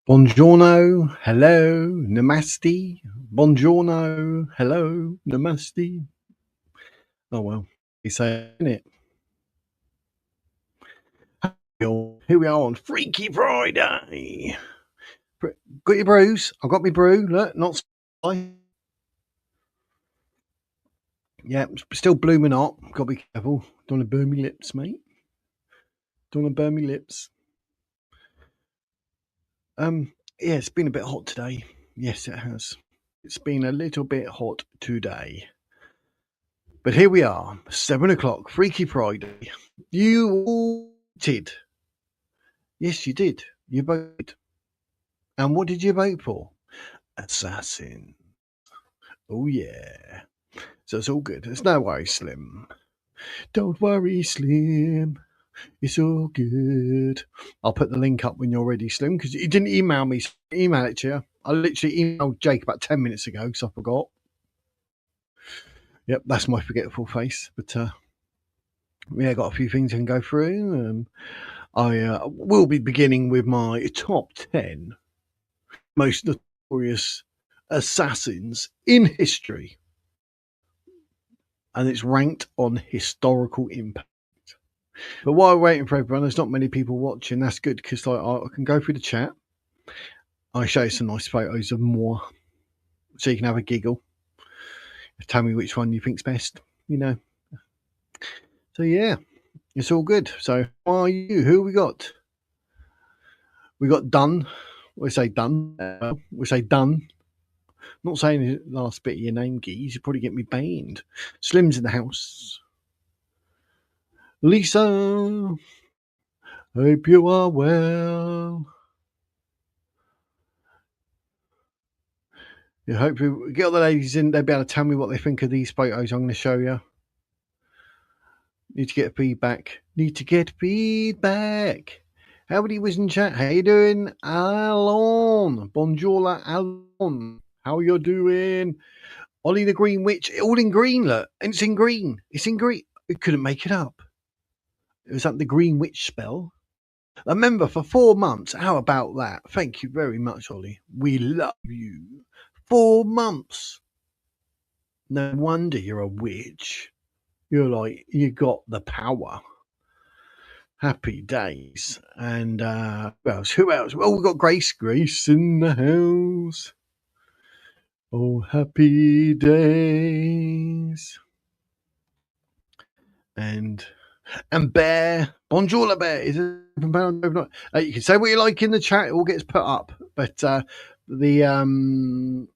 Buongiorno, hello, namaste. Buongiorno, hello, namaste. Oh well, you say it. Here we are on Freaky Friday. Got your brews? I've got my brew. Look, not spicy. Yeah, still blooming hot. Got to be careful. Don't want to burn my lips, mate. Don't want to burn my lips. Yeah, it's been a bit hot today. Yes, it has. It's been a little bit hot today. But here we are, 7 o'clock, Freaky Friday. You voted. Yes, you did. You voted. And what did you vote for? Assassin. Oh, yeah. So it's all good. It's no worry, Slim. Don't worry, Slim. It's all good. I'll put the link up when you're ready, Slim, because you didn't email me. Email it to you. I literally emailed Jake about 10 minutes ago because I forgot. Yep, that's my forgetful face. But yeah, got a few things I can go through. I will be beginning with my top 10 most notorious assassins in history. And it's ranked on historical impact. But while we're waiting for everyone, there's not many people watching. That's good because I can go through the chat. I show you some nice photos of moi so you can have a giggle. Tell me which one you think's best, you know. So yeah, it's all good. So who are you? Who we got? We got Dunn. We say Dunn. We say Dunn. Not saying the last bit of your name, Geese. You'll probably get me banned. Slim's in the house. Lisa, hope you are well. Yeah, hope you get all the ladies in. They'll be able to tell me what they think of these photos I'm going to show you. Need to get feedback. Howdy, was in chat. How you doing, Alon? Bonjour, Alon. How you doing? Ollie the Green Witch. All in green, look. And it's in green. It's in green. We couldn't make it up. Was that the Green Witch spell? A member for 4 months. How about that? Thank you very much, Ollie. We love you. 4 months. No wonder you're a witch. You're like, you got the power. Happy days. And who else? Who else? Oh, we've got Grace. Grace in the house. Oh, happy days. And Bear. Bonjour, Bear. Is it overnight? You can say what you like in the chat. It all gets put up. But the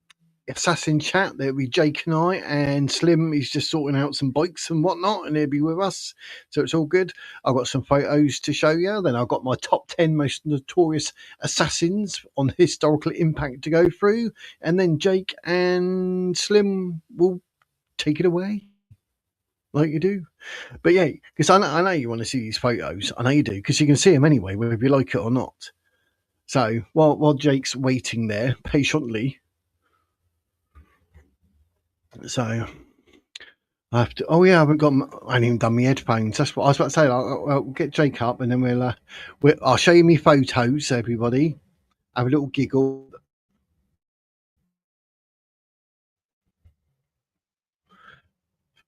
assassin chat, there'll be Jake and I, and Slim is just sorting out some bikes and whatnot, and he'll be with us. So it's all good. I've got some photos to show you. Then I've got my top 10 most notorious assassins on historical impact to go through. And then Jake and Slim will take it away. Like you do. But yeah, because I know you want to see these photos. I know you do, because you can see them anyway, whether you like it or not. So while Jake's waiting there patiently, so I have to. Oh yeah, I haven't even done my headphones. That's what I was about to say. I'll get Jake up, and then I'll show you my photos, everybody. Have a little giggle.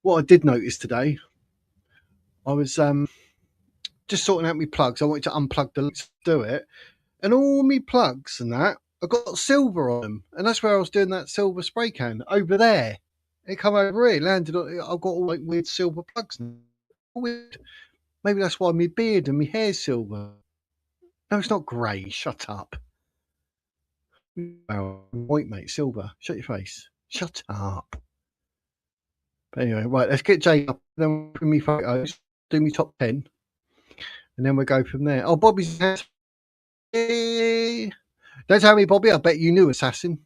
What I did notice today, I was just sorting out my plugs. I wanted to unplug the lights to do it, and all my plugs and that, I got silver on them, and that's where I was doing that silver spray can over there. It come over here, landed on. I've got all like weird silver plugs. Weird. Maybe that's why my beard and my hair's silver. No, it's not grey. Shut up. Well, white, mate. Silver. Shut your face. Shut up. But anyway, right. Let's get Jake up. Then we'll me photos. Do me top 10, and then we'll go from there. Oh, Bobby's. Hey. Don't tell me, Bobby. I bet you knew Assassin.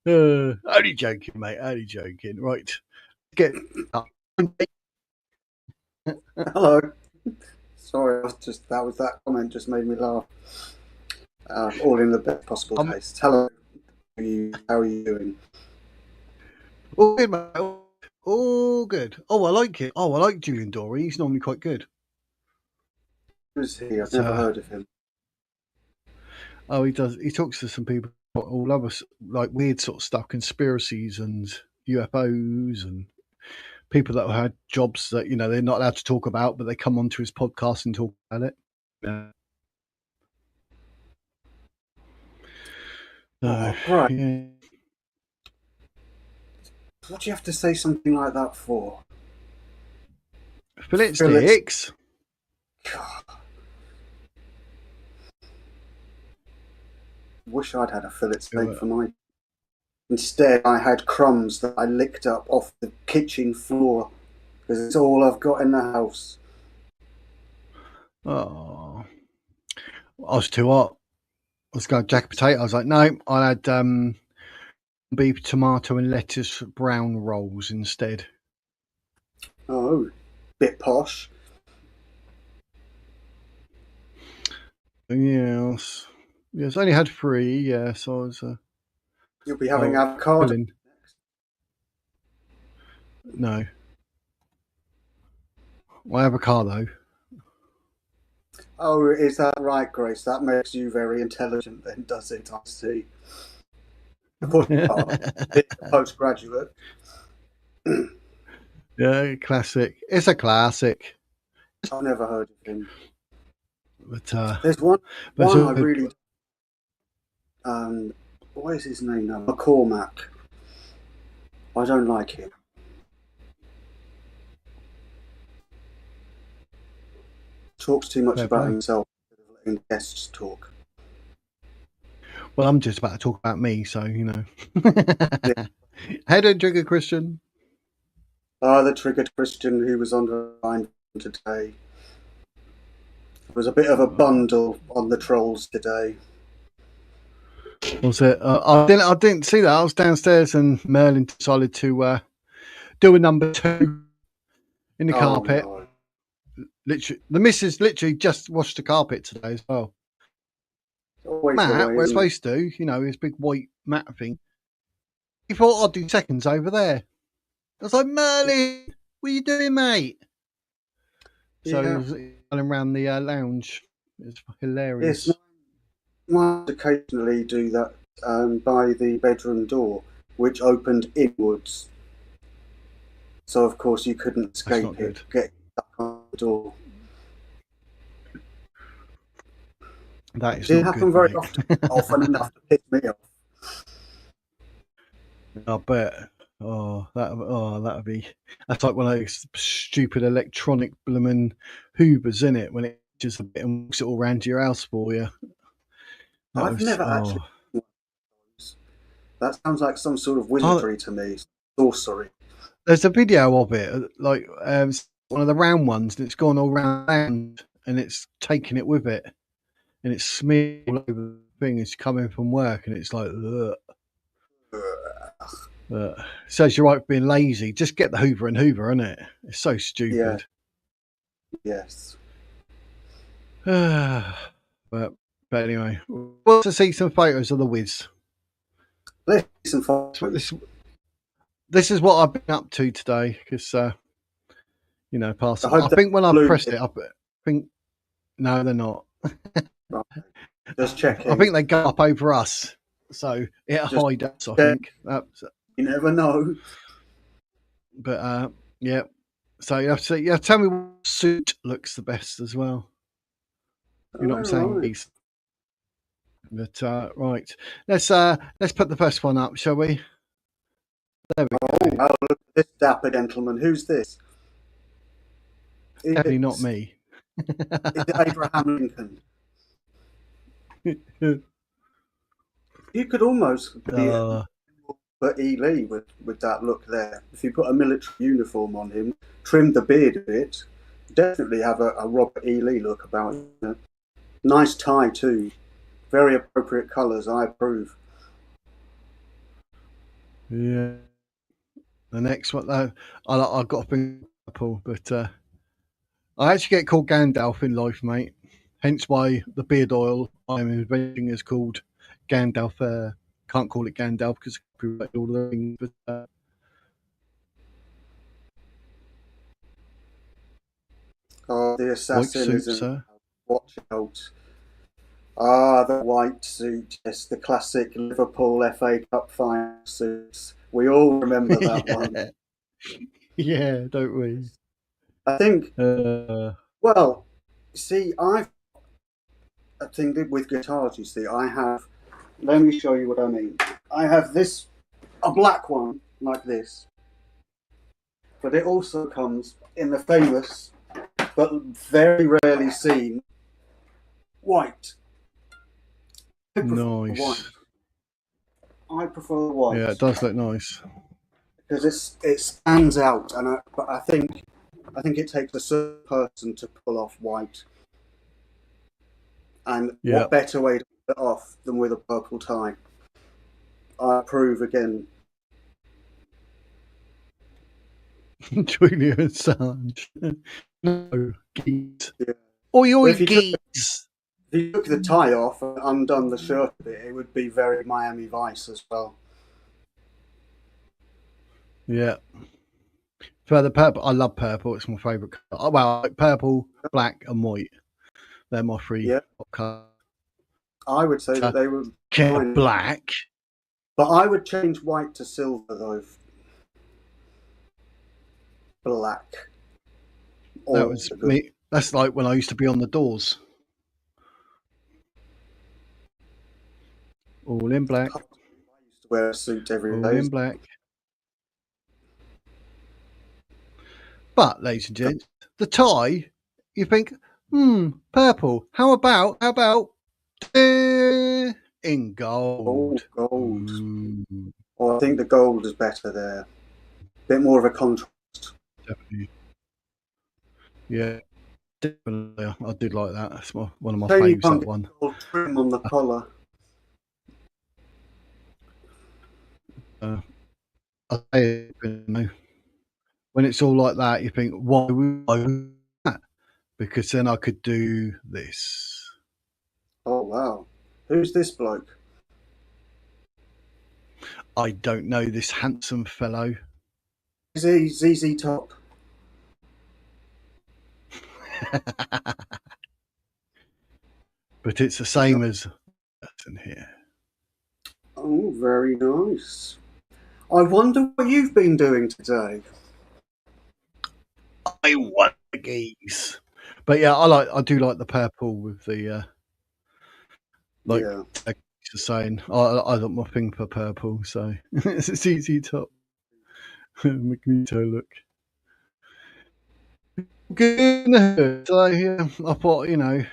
Only joking, mate. Only joking. Right. Get up. Hello. Sorry, that comment just made me laugh. All in the best possible taste. Hello. How are you doing? All good, mate. All good. Oh, I like it. Oh, I like Julian Dory. He's normally quite good. Who's he? I've never heard of him. Oh, he does. He talks to some people about all other like weird sort of stuff, conspiracies and UFOs and people that had jobs that they're not allowed to talk about, but they come onto his podcast and talk about it. Yeah. So, Oh, great. yeah. What do you have to say something like that for? Fillet Philip, sticks. wish I'd had a fillet steak Yeah. for mine. Instead, I had crumbs that I licked up off the kitchen floor because it's all I've got in the house. Oh, I was too hot. I was going jack potato. I was like, no, I had beef, tomato, and lettuce brown rolls instead. Oh, bit posh. Yes, yes. I only had 3. Yeah, so I was You'll be having avocado. filling. No, my avocado. Oh, is that right, Grace? That makes you very intelligent then, does it? I see. Of course you are. Being a postgraduate. Yeah, classic. It's a classic. I've never heard of him. But There's but one I really what is his name now? McCormack. I don't like him. Talks too much fair about play. himself instead of letting guests talk. Well, I'm just about to talk about me, so Yeah. How do Trigger Christian? The triggered Christian who was on the line today. There was a bit of a bundle on the trolls today. Was it? I didn't see that. I was downstairs and Merlin decided to do a number 2 in the Oh carpet. no. Literally, the missus literally just washed the carpet today as well. Always the Matt, way, we're isn't it? supposed to, his big white mat thing. He thought I'd do seconds over there. I was like, Merlin, what are you doing, mate? So he Yeah. was running around the lounge. It's Yes, hilarious. mine occasionally do that by the bedroom door, which opened inwards. So of course you couldn't That's escape not it, good. get stuck on the door. That It is didn't not happen good, very mate. often enough to piss me off. I bet. That'd be. That's like one of those stupid electronic blooming Hoovers, isn't it? When it just a bit and walks it all around your house for you. That I've was. never actually. Oh, That sounds like some sort of oh wizardry to me. Sorcery. there's a video of it, like one of the round ones, and it's gone all round, and it's taking it with it, and it's smeared all over the thing. It's coming from work, and it's like, ugh. Says you're right for being lazy. Just get the Hoover and Hoover, isn't it? It's so Yeah. stupid. Yes. but but anyway, we'll to see some photos of the Wiz. Let's see some photos. This is what I've been up to today because past. I hope I they're think when I blue. pressed it, I think no, they're not. Right. Just I checking. think they go up over us, so it'll Just hide us. I check. think. You never know. But yeah. So you have to tell me what suit looks the best as well. You know what I'm All saying? right. But right, let's put the first one up, shall we? There we Oh, go. well, look at this dapper gentleman. Who's this? Definitely not Is me. it Abraham Lincoln? You could almost be for E. Lee with that look there. If you put a military uniform on him, trimmed the beard a bit, definitely have a Robert E. Lee look about him. Nice tie too. Very appropriate colours. I approve. yeah. The next one, though, I've got a thing purple, but I actually get called Gandalf in life, mate. Hence why the beard oil I'm inventing is called Gandalf. Can't call it Gandalf because all the things. But Oh, the white assassin suit, isn't. sir. Watch out. Ah, the white suit, yes, the classic Liverpool FA Cup final suits. We all remember that one. Yeah, yeah, don't we? I think, Uh, well, see, I've a thing with guitars, you see, I have, let me show you what I mean. I have this, a black one, like this, but it also comes in the famous, but very rarely seen, white. I prefer white. nice. I prefer Yeah, it white does look nice. because it stands out, and but I think it takes a certain person to pull off white. And Yeah, what better way to pull it off than with a purple tie? I approve again. Julian Assange. No, geese. Yeah. Oi, But oi, geese. if you took the tie off and undone the shirt a bit, it would be very Miami Vice as well. Yeah. For the purple, I love purple. It's my favourite colour. Oh, well, I like purple, black, and white. They're my three Yeah, colours. I would say that they were fine. Black. But I would change white to silver though. Black. That All was good. me. That's like when I used to be on the doors. All in black. I used to wear a suit every All day. in black. But, ladies and gents, the tie, you think, purple. How about in Oh, gold? gold. Ooh, Oh, I think the gold is better there. Bit more of a contrast. definitely. Yeah, definitely. I did like that. That's one of my Shame you faves, can't that get one. gold trim on the collar. Uh, I say, when it's all like that, you think, why would I do that? Because then I could do this. Oh wow. Who's this bloke? I don't know this handsome fellow. Is he ZZ Top? But it's the same as that's in here. Oh, very nice. I wonder what you've been doing today. I want the geese. But yeah, I do like the purple with the like Yeah. just saying. I got my thing for purple, so it's easy top. Magneto look. Good. So yeah, I thought Yeah,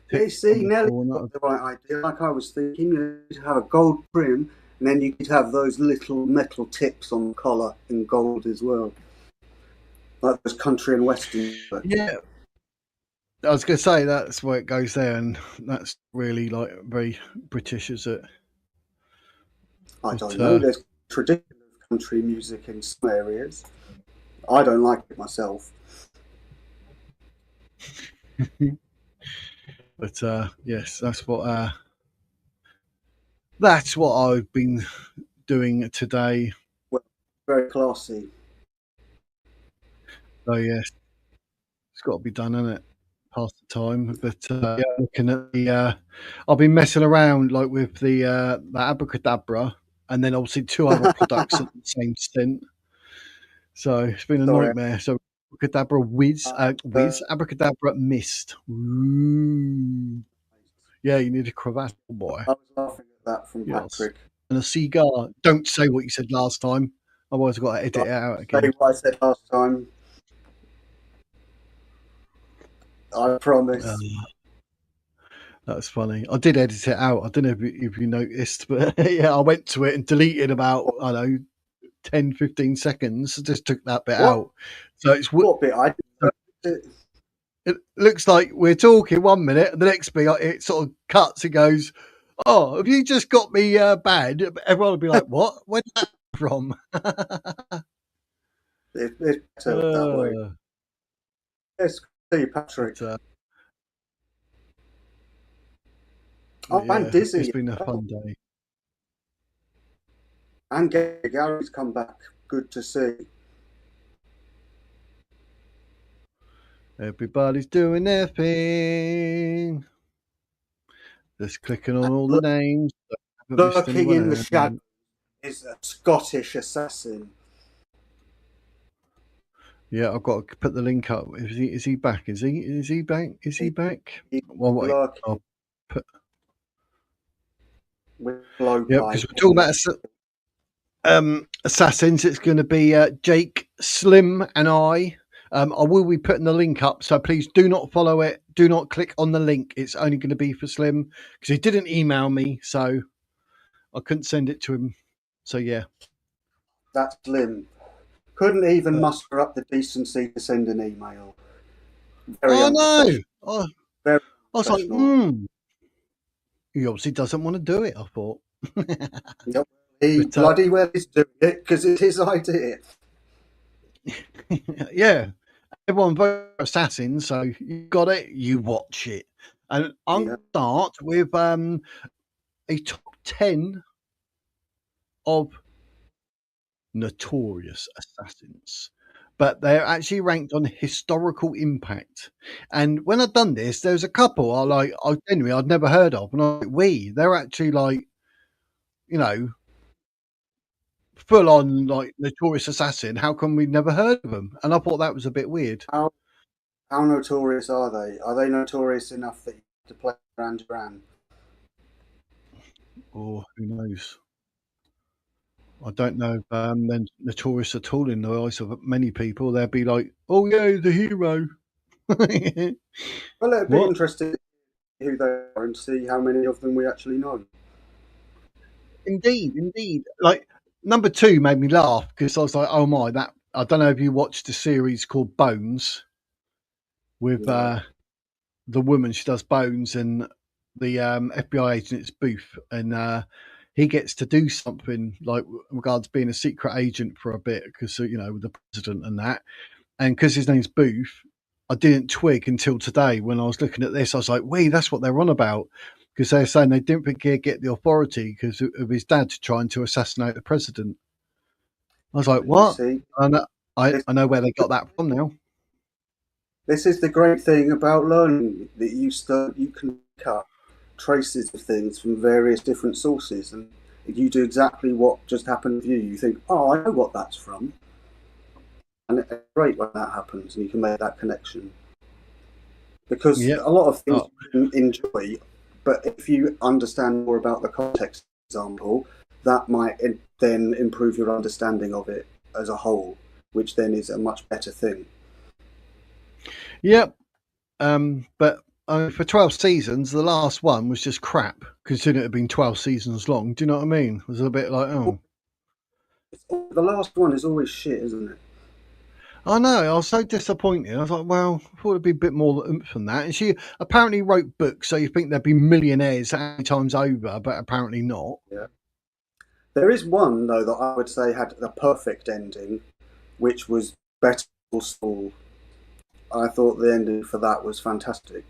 tick see, on the Nelly corner. got the right idea. Like I was thinking, you need to have a gold trim, and then you could have those little metal tips on the collar in gold as well, like those country and western. Yeah, I was gonna say that's where it goes there, and that's really like very British, is it? I But don't know. There's tradition of country music in some areas. I don't like it myself. but yes, that's what I've been doing today. Well, very classy. So yes, it's got to be done, isn't it? Past the time, but yeah, looking at I've been messing around like with the abracadabra, and then obviously two other products at the same stint. So it's been a Sorry. nightmare. So abracadabra whiz, abracadabra mist. Ooh. Yeah, you need a cravat, boy. I was laughing at that from Yes, Patrick. and a cigar. Don't say what you said last time, otherwise I've got to edit I it out say again. what I said last time. I Uh, promise. That's funny. I did edit it out. I don't know if you noticed, but yeah, I went to it and deleted about, I don't know, 10, 15 seconds. Just took that bit What? out. So What bit? I didn't. it looks like we're talking 1 minute, and the next bit it sort of cuts and goes, "Oh, have you just got me bad?" Everyone will be like, "What? Where's that from?" It's better that way. uh, Yes, see Patrick. but, Oh, and yeah, it's Dizzy. been a Oh, fun day. and Gary's come back. Good to see. Everybody's doing their thing. Just clicking on all the names. I haven't missed Lurking anyone in the out. shadows is a Scottish assassin. Yeah, I've got to put the link up. Is he back? Is he back? Is he back? He's Well, wait. lurking I'll put. with Yeah, because blowpipe. we're talking about assassins. It's going to be Jake, Slim, and I. I will be putting the link up, so please do not follow it. Do not click on the link. It's only going to be for Slim because he didn't email me, so I couldn't send it to him. So yeah. That's Slim. Couldn't even muster up the decency to send an email. Very Oh no! unprofessional. I Very was like, unprofessional. he obviously doesn't want to do it. I thought, Yep. He but bloody well is doing it because it's his idea. yeah, everyone voted for Assassin, so you got it. You watch it, and I'm Yeah. going to start with a top 10 of notorious assassins, but they're actually ranked on historical impact. And when I've done this, there's a couple I genuinely I'd never heard of, and I'm like, they're actually like, you know, full on like notorious assassin. How come we've never heard of them? And I thought that was a bit weird. How how notorious are they? Are they notorious enough that you have to play Duran Duran? Or who knows? I don't know if they're notorious at all in the eyes of many people. They'll be like, "Oh yeah, the hero." Well, it'd be What? interesting to see who they are and see how many of them we actually know. Indeed, indeed. Like number two made me laugh because I was like, "Oh my!" That I don't know if you watched a series called Bones with No. the woman. She does Bones and the FBI agent is Booth, and he gets to do something like regards being a secret agent for a bit because with the president and that. And because his name's Booth, I didn't twig until today when I was looking at this. I was like, wait, that's what they're on about. Because they're saying they didn't think he'd get the authority because of his dad trying to assassinate the president. I was like, You what? see, this, I know where they got that from now. this is the great thing about learning that you can cut traces of things from various different sources, and if you do exactly what just happened to you, you think, "Oh, I know what that's from," and it's great when that happens, and you can make that connection. Because Yep. a lot of things Oh, you can enjoy, but if you understand more about the context, for example, that might then improve your understanding of it as a whole, which then is a much better thing. yep. But for 12 seasons, the last one was just crap, considering it had been 12 seasons long. Do you know what I mean? It was a bit like, oh. The last one is always shit, isn't it? I know. I was so disappointed. I was like, well, I thought it'd be a bit more oomph than that. And she apparently wrote books, so you think there'd be millionaires 80 times over, but apparently not. Yeah. There is one though that I would say had the perfect ending, which was Better Call Saul. I thought the ending for that was fantastic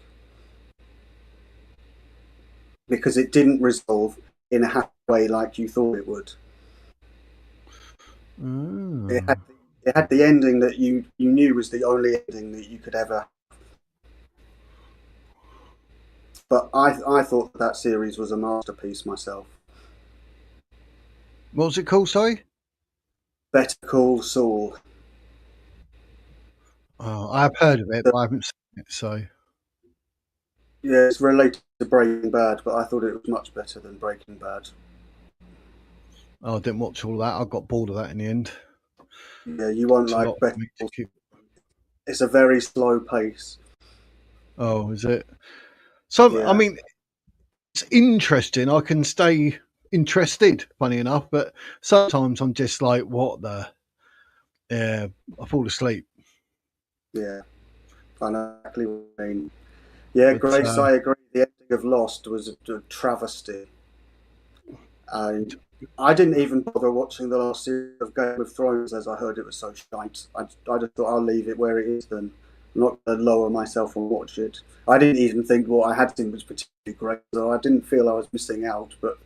because it didn't resolve in a happy way like you thought it would. It had Oh. it had the ending that you knew was the only ending that you could ever. But I thought that series was a masterpiece myself. What was it called, sorry? Better Call Saul. Oh, I've heard of it, but I haven't seen it, so. Yeah, it's related to Breaking Bad, but I thought it was much better than Breaking Bad. Oh, I didn't watch all that. I got bored of that in the end. Yeah, you won't It's a lot like Better for me to Call keep. Saul. It's a very slow pace. Oh, is it? So, I Yeah, mean, it's interesting. I can stay interested, funny enough, but sometimes I'm just like, what the? Yeah, I fall asleep. yeah, I know exactly what you mean. Yeah, But Grace, I agree. The ending of Lost was a travesty. And I didn't even bother watching the last series of Game of Thrones as I heard it was so shite. I just thought I'll leave it where it is then. I'm not going to lower myself and watch it. I didn't even think what I had seen was particularly great, so I didn't feel I was missing out. But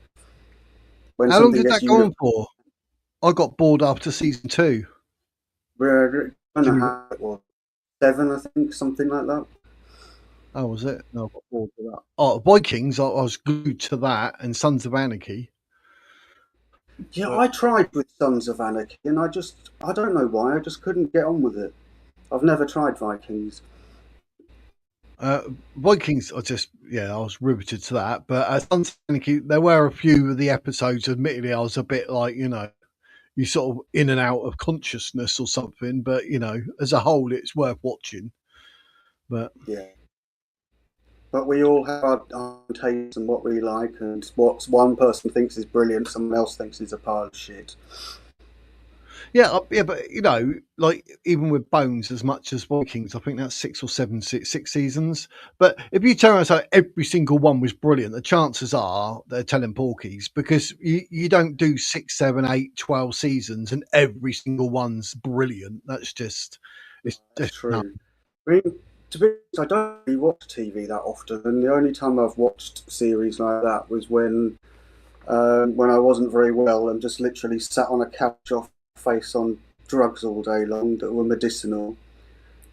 when how long something did gets that go universal, on for? I got bored after season two. I don't know Jimmy, how it was. 7, I think, something like that. Oh, was it? No, I got bored with that. Oh, Vikings, I was glued to that, and Sons of Anarchy. Yeah, But I tried with Sons of Anarchy, and I don't know why, I just couldn't get on with it. I've never tried Vikings. uh, Vikings, I was riveted to that. But Sons of Anarchy, there were a few of the episodes, admittedly, I was a bit like, you sort of in and out of consciousness or something. But, as a whole, it's worth watching. But Yeah. But we all have our own tastes and what we like, and what one person thinks is brilliant, someone else thinks is a pile of shit. yeah, but like even with Bones, as much as Vikings, I think that's 6 seasons. But if you turn around and say every single one was brilliant, the chances are they're telling porkies, because you don't do 6, 7, 8, 12 seasons and every single one's brilliant. It's That's just no. true. I mean, to be honest, I don't really watch TV that often, and the only time I've watched series like that was when I wasn't very well and just literally sat on a couch off face on drugs all day long that were medicinal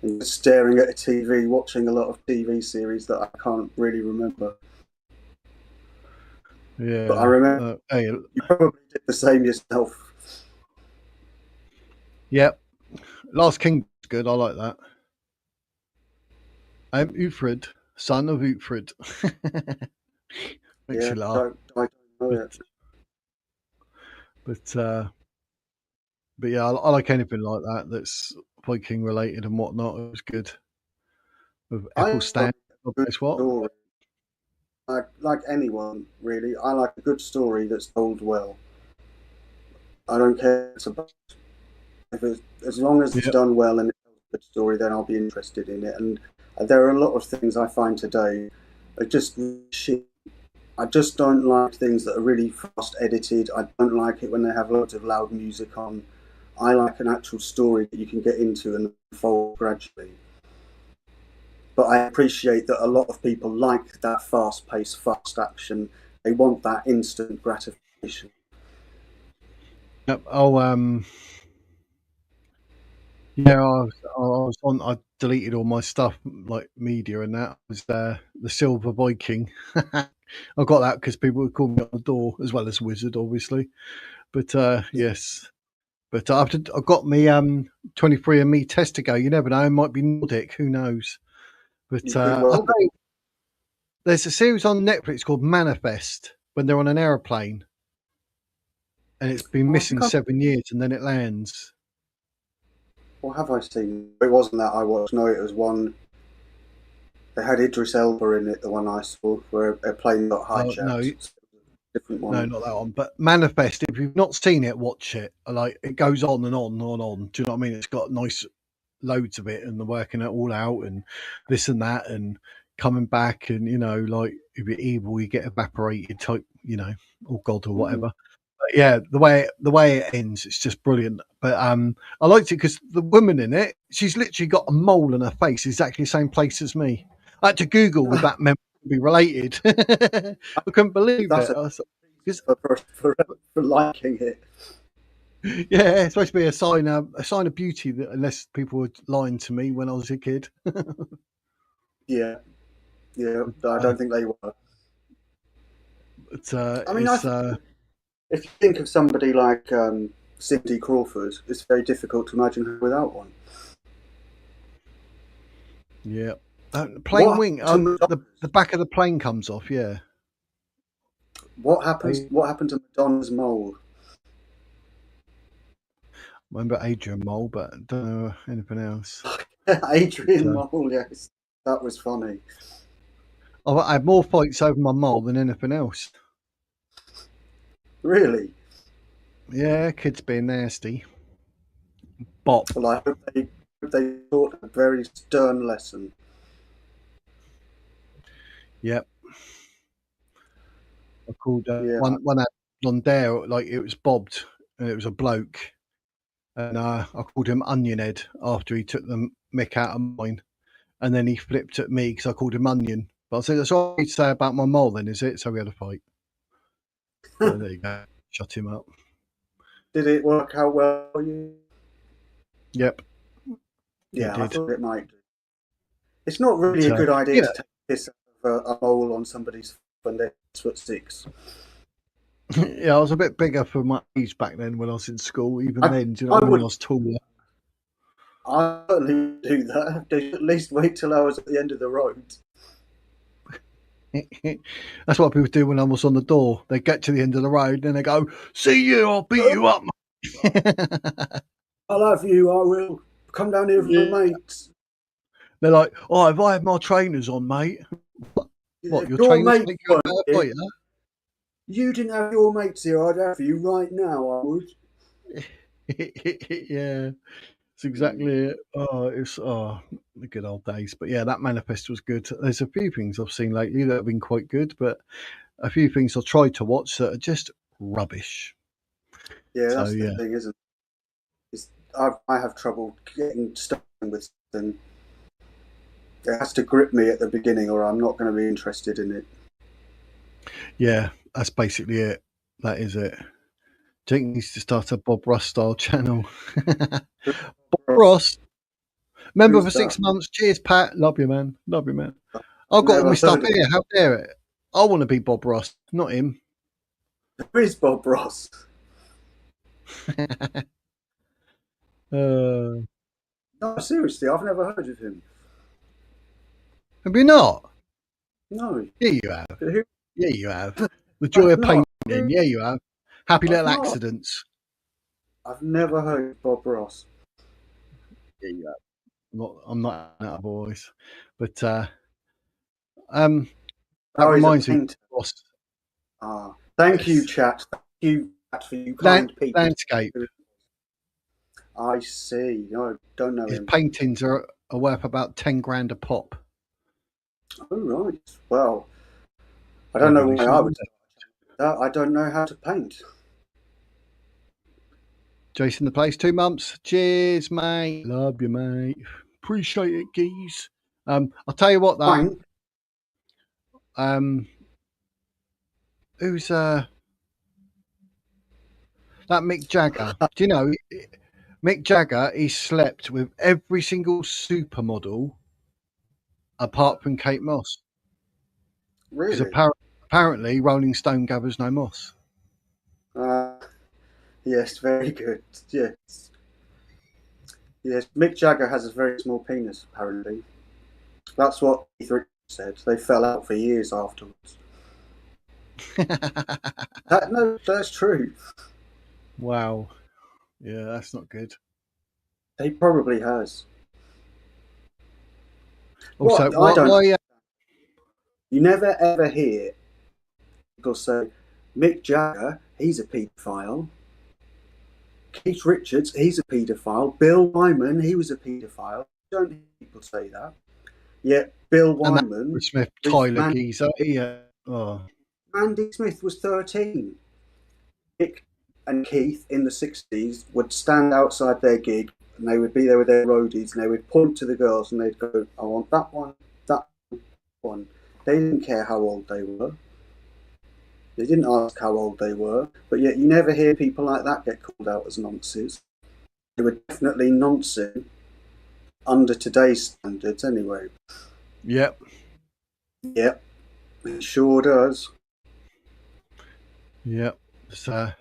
and just staring at a TV, watching a lot of TV series that I can't really remember. But I Yeah. remember Hey, you probably did the same yourself. yeah. Last King's good. I like that. I'm Uthred, son of Uthred. Makes Yeah, you laugh. I don't know But it. but But yeah, I like anything like that that's Viking related and whatnot. It was good. With I like Ethelstan, God a good knows what. story. Like anyone, really. I like a good story that's told well. I don't care if it's about if it's, as long as it's Yeah, done well and it's a good story, then I'll be interested in it. And there are a lot of things I find today are just shit. I just don't like things that are really fast edited. I don't like it when they have loads of loud music on. I like an actual story that you can get into and unfold gradually. But I appreciate that a lot of people like that fast paced, fast action. They want that instant gratification. yep. Oh, yeah. I deleted all my stuff, like media and that. It was the Silver Viking. I got that because people would call me on the door, as well as Wizard, obviously. But Yeah, yes. But I've got me 23andMe test to go. You never know. It might be Nordic. Who knows? But you could well be. there's a series on Netflix called Manifest, when they're on an aeroplane and it's been Oh, I missing think 7 years and then it lands. what have I seen? It wasn't that I watched. No, it was one. They had Idris Elba in it. The one I saw where a plane got Oh no, hijacked. Different no, one. not that one. But Manifest, if you've not seen it, watch it. Like, it goes on and on and on. Do you know what I mean? It's got nice loads of it, and they're working it all out and this and that and coming back, and like if you're evil, you get evaporated type, or God or Mm. whatever. But yeah, the way it ends, it's just brilliant. But I liked it because the woman in it, she's literally got a mole on her face, exactly the same place as me. I had to Google with that member to be related. I couldn't believe That's it. a I was, cause, for liking it. yeah, it's supposed to be a sign of beauty, that unless people were lying to me when I was a kid. Yeah, yeah. But, I don't think they were. I mean, I it's think if you think of somebody like Cindy Crawford, it's very difficult to imagine her without one. yeah. Plane What wing. happened to The back of the plane comes off. Yeah. what happens? I What happened to Madonna's mole? remember Adrian Mole, but I don't know anything else. But, Adrian Mole, yes, that was funny. I had more fights over my mole than anything else. Really? Yeah, kids being nasty. Bop. Well, I hope they taught a very stern lesson. Yep. I called Yeah, one had blonde hair, like it was bobbed, and it was a bloke, and I called him Onion Head after he took the mick out of mine, and then he flipped at me because I called him Onion. But I said, "That's all you say about my mole, then, is it?" So we had a fight. So there you go. Shut him up. did it work out well for you? Yep. It Yeah, I did. thought it might do. It's not really But, a good idea yeah, to take this out of a mole on somebody's when they're 6'6". yeah, I was a bit bigger for my age back then when I was in school. Even I, then, do you know I what I mean? I would was taller. I certainly do that. They should at least wait till I was at the end of the road. That's what people do when I was on the door. They get to the end of the road, then they go, "See you, I'll beat you up." I'll have you. I will come down here with Yeah. my mates. They're like, "Oh, have I had my trainers on, mate?" Yeah, What, if your your trainers mates make you a weren't better here, fighter? you didn't have your mates here. I'd have you right now. I would. Yeah, it's Mm. exactly it. Oh, it's the good old days. But yeah, that manifest was good. There's a few things I've seen lately that have been quite good, but a few things I've tried to watch that are just rubbish. Yeah, So that's the yeah, thing, isn't it? I have trouble getting stuck with something. It has to grip me at the beginning, or I'm not going to be interested in it. yeah, that's basically it. That is it. Jake needs to start a Bob Ross style channel. Bob Ross, Ross, member who's for that? 6 months. Cheers, Pat. Love you, man. Love you, man. I've got all my Never stuff heard of here. How dare it? I want to be Bob Ross, not him. who is Bob Ross. uh, No, seriously, I've never heard of him. have you not? No, Yeah, you have. who? Yeah, you have. The joy I've of painting. not. Who? Yeah, you have. Happy I've little not. accidents. I've never heard of Bob Ross. Yeah, you have. I'm not out of voice, but um, that Oh, he's a reminds me, painter. Ross. Ah, thank you, Yes, chat. Thank you, chat, for you kind people. landscape. I see. No, don't know His him. paintings are worth about 10 grand a pop. Oh, right. Well, I don't know Everybody why should I know would that. say that. I don't know how to paint. Jason, the place 2 months. Cheers, mate. Love you, mate. Appreciate it, geez. I'll tell you what though. Paint? Um, who's that Mick Jagger? Do you know Mick Jagger? He slept with every single supermodel apart from Kate Moss because Really? apparently Rolling Stone gathers no moss. Uh, yes, very good. Yes. Yes, Mick Jagger has a very small penis, apparently. That's what Keith Richards said. They fell out for years afterwards. No, that's true. Wow. Yeah, that's not good. He probably has. Also, What I don't, why you never ever hear people say, Mick Jagger, he's a paedophile. Keith Richards, he's a paedophile. Bill Wyman, he was a paedophile. Don't hear people say that. Yet Bill and that Wyman Smith with Tyler geezer? Oh, Mandy Smith was 13. Mick and Keith in the 60s would stand outside their gig and they would be there with their roadies and they would point to the girls and they'd go, I want that one, that one. They didn't care how old they were. They didn't ask how old they were, but yet you never hear people like that get called out as nonces. They were definitely nonces under today's standards anyway. yep. Yep, it sure does. Yep. So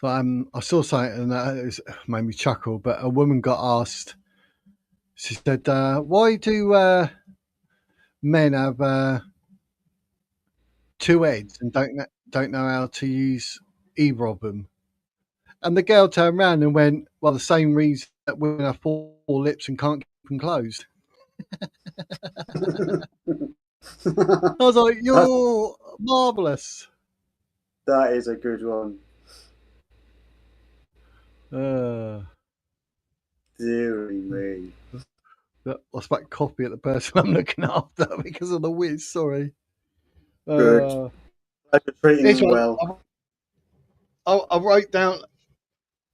I saw something and it made me chuckle. But a woman got asked. She said, "Why do men have two heads and don't know how to use either of them?" And the girl turned around and went, "Well, the same reason that women have four lips and can't keep them closed." I was like, That's, "You're marvelous." that is a good one. Uh, Deary me. I spat coffee at the person I'm looking after because of the whiz. Sorry. Good. Uh, Glad you're treating this them one, well. I wrote down.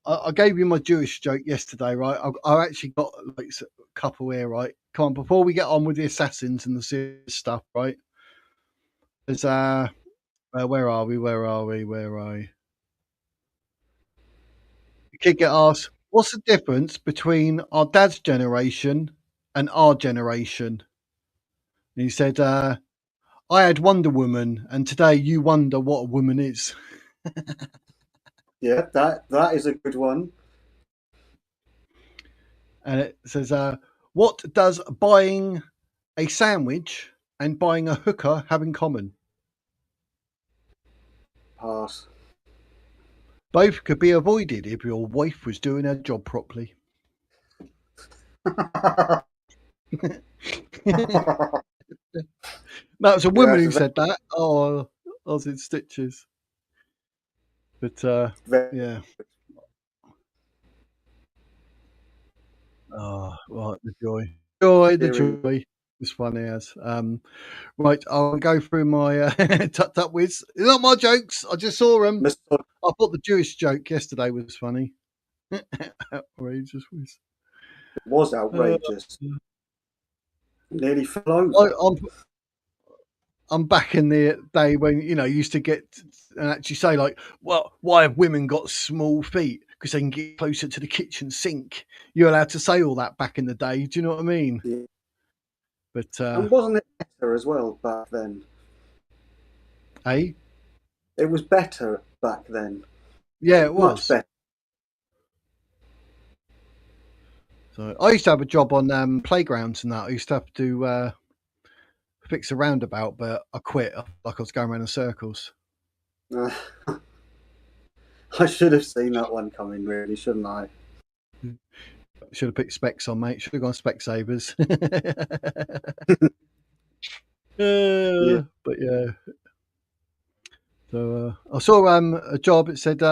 I gave you my Jewish joke yesterday, right? I actually got like a couple here, right? Come on, before we get on with the assassins and the serious stuff, right? There's where are we? Where are we? Where are we? The kid get asked, What's the difference between our dad's generation and our generation? And he said, I had Wonder Woman, and today you wonder what a woman is. Yeah, that is a good one. And it says, what does buying a sandwich and buying a hooker have in common? Pass. Both could be avoided if your wife was doing her job properly. That was a woman Yes, who said that. Oh, I was in stitches. But very yeah. Oh, right, the joy. Joy, the hearing. joy. It's funny as. Right, I'll go through my tucked up whiz. They're not my jokes. I just saw them. I thought the Jewish joke yesterday was funny. Outrageous whiz. It was Uh, outrageous. Nearly fell I, over. I'm back in the day when you used to get and actually say like, well, why have women got small feet? Because they can get closer to the kitchen sink. You're allowed to say all that back in the day. Do you know what I mean? Yeah. But And wasn't it better as well back then? hey, It was better back then. yeah, it Much was. better. So I used to have a job on playgrounds and that. I used to have to fix a roundabout, but I quit. Like I was going around in circles. Uh, I should have seen that one coming, really, shouldn't I? Should have put specs on, mate. Should have gone Specsavers. Yeah. But yeah. So I saw a job. It said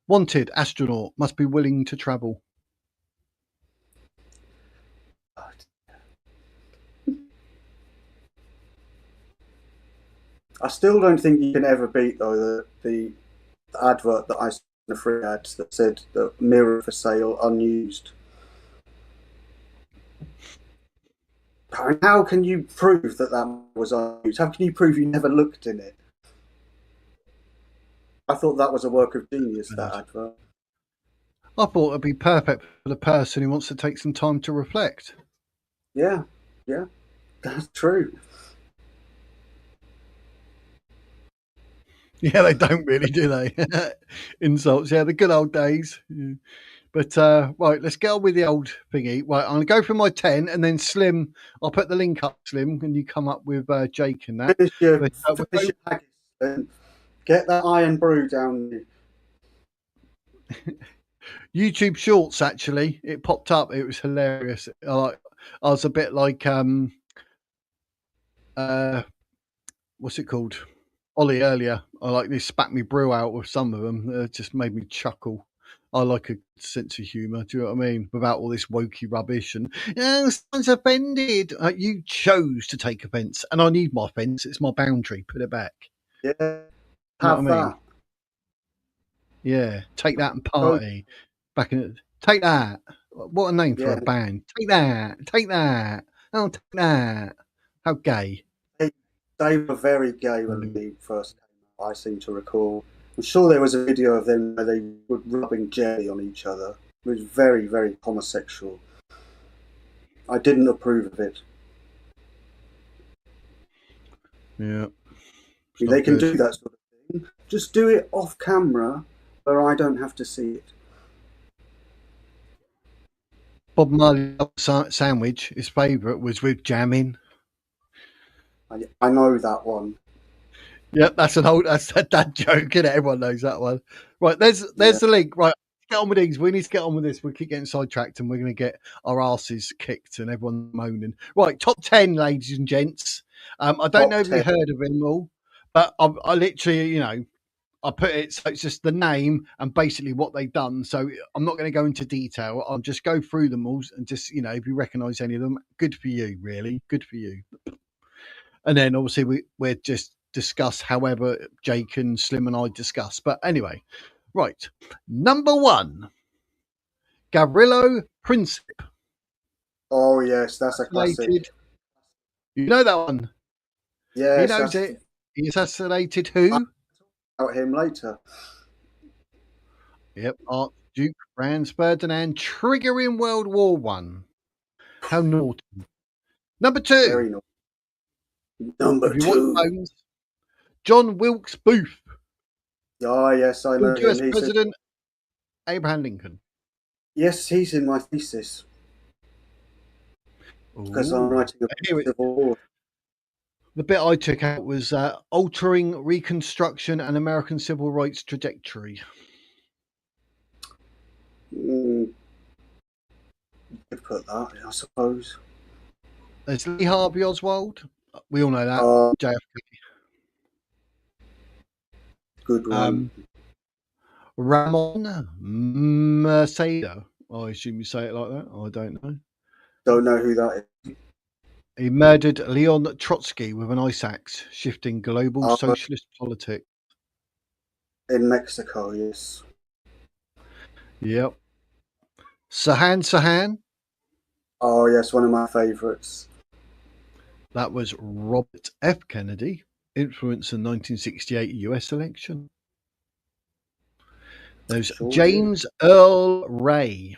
wanted astronaut must be willing to travel. I still don't think you can ever beat though the advert that I saw in the free ads that said the mirror for sale unused. How can you prove that that was unused? How can you prove you never looked in it? I thought that was a work of genius, that advert. I thought it'd be perfect for the person who wants to take some time to reflect. Yeah, yeah, that's true. Yeah, they don't really, do they? Insults. Yeah, the good old days. Yeah. But right, let's get on with the old thingy. Right, I'm gonna go for my 10, and then Slim. I'll put the link up, Slim, and you come up with Jake and that. Finish your, But finish your haggis and get that iron brew down. YouTube Shorts, actually, it popped up. It was hilarious. I was a bit like what's it called? Ollie earlier. I like this spat me brew out with some of them. It just made me chuckle. I like a sense of humour. Do you know what I mean? Without all this wokey rubbish and someone's offended. You chose to take offence, and I need my offence. It's my boundary. Put it back. Yeah, You know what have I mean? that. Yeah. Take that and Go. party. Back in it. Take that. What a name for a Yeah, band. Take that. Take that. Oh, take that. How gay. they were very gay when Mm. they first came out, I seem to recall. I'm sure there was a video of them where they were rubbing jelly on each other. It was very, very homosexual. I didn't approve of it. Yeah. It's They not can good. do that sort of thing. Just do it off camera where I don't have to see it. Bob Marley sandwich, his favourite, was with jam in. I know that one. Yep, that's a dad joke, isn't it? Everyone knows that one. Right, there's Yeah. the link. Right, get on with these. We need to get on with this. We keep getting sidetracked, and we're going to get our asses kicked, and everyone moaning. Right, top 10, ladies and gents. I don't know Top if you 10. heard of them all, but I literally, I put it so it's just the name and basically what they've done. So I'm not going to go into detail. I'll just go through them all and just, if you recognise any of them, good for you, really. Good for you. And then obviously we're just discuss however Jake and Slim and I discuss. But anyway, right. Number one, Gavrilo Princip. Oh, yes, that's a Assassinated. classic. You know that one. He Yes, knows that's it. He assassinated I'll who? talk about him later. Yep. Duke Franz Ferdinand triggering World War One. How naughty. Number two, Very nice. Number if you watch two. Bones, John Wilkes Booth, Oh, yes, I know US him. President Abraham Lincoln. Yes, he's in my thesis because I'm Ooh. writing about Here the Civil War. the bit I took out was altering Reconstruction and American civil rights trajectory. You could put that, I suppose. There's Lee Harvey Oswald. We all know that. JFK. Good one. Ramon Mercedes. I assume you say it like that. I don't know. Don't know who that is. He murdered Leon Trotsky with an ice axe, shifting global socialist politics. In Mexico, yes. Yep. Sirhan. Oh, yes, one of my favourites. That was Robert F. Kennedy, influenced the 1968 US election. There's James Earl Ray.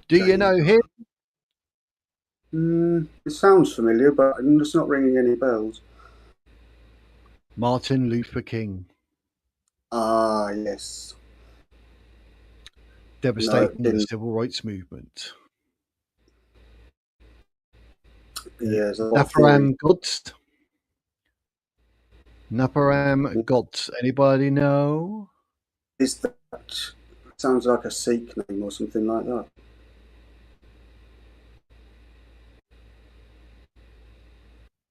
Do you know him? It sounds familiar, but it's not ringing any bells. Martin Luther King. Ah, yes. Devastating the civil rights movement. Yes. Naparam Godz. Anybody know? Is that sounds like a Sikh name or something like that?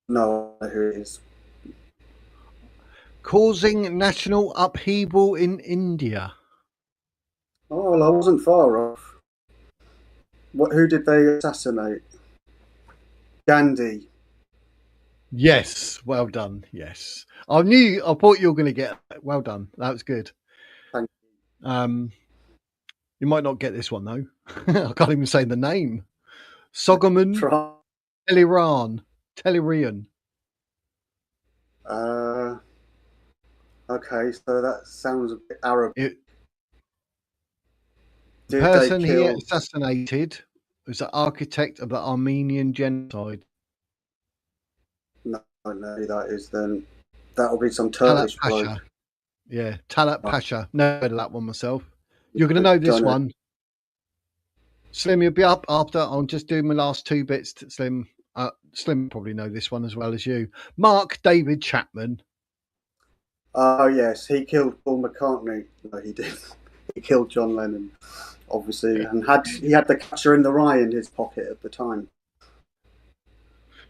No, I know who it is. Causing national upheaval in India. Oh, well, I wasn't far off. Who did they assassinate? Gandhi. Yes, well done. Yes, I thought you were going to get it. Well done. That was good. Thank you. You might not get this one though. I can't even say the name. Sogaman Telerian. Okay, so that sounds a bit Arabic. The person he assassinated was the architect of the Armenian genocide. No, I don't know who that is then. That'll be some Turkish bloke. Yeah, Talat Pasha. Never heard of that one myself. You're going to know this one. Slim, you'll be up after. I'll just do my last two bits. Slim probably know this one as well as you. Mark David Chapman. Oh, yes. He killed Paul McCartney. No, he did. He killed John Lennon, obviously, and he had the Catcher in the Rye in his pocket at the time.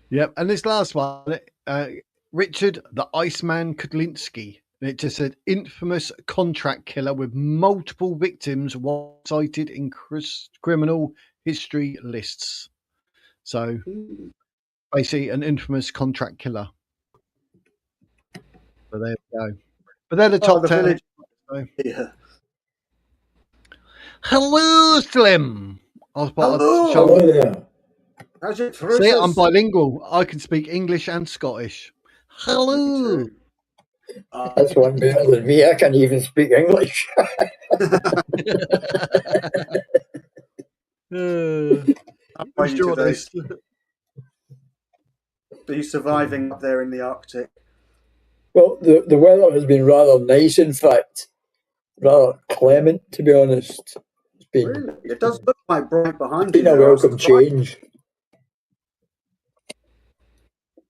Yep, and this last one, Richard the Iceman Kudlinski. It just said infamous contract killer with multiple victims cited in criminal history lists. So basically an infamous contract killer. So there we go. But they're the top 10. Yeah. Hello, Slim. Hello there. How's your See, I'm bilingual. I can speak English and Scottish. Hello. That's one better than me. I can't even speak English. How are you today? Are you surviving up there in the Arctic? Well, the weather has been rather nice, in fact. Rather clement, to be honest. It's been, really? It does look quite bright behind you. It's been a welcome change.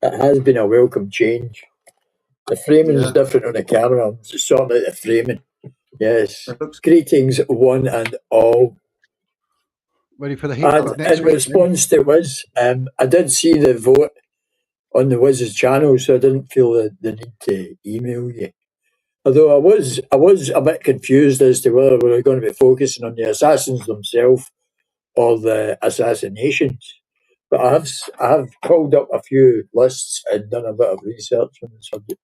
It has been a welcome change. The framing is different on the camera. I'm just sorting out the framing. Yes. Greetings, one and all. Ready for the heat? And in response to Wiz, I did see the vote on the Wiz's channel, so I didn't feel the need to email you. Although I was a bit confused as to whether we were going to be focusing on the assassins themselves or the assassinations. But I have pulled up a few lists and done a bit of research on the subject.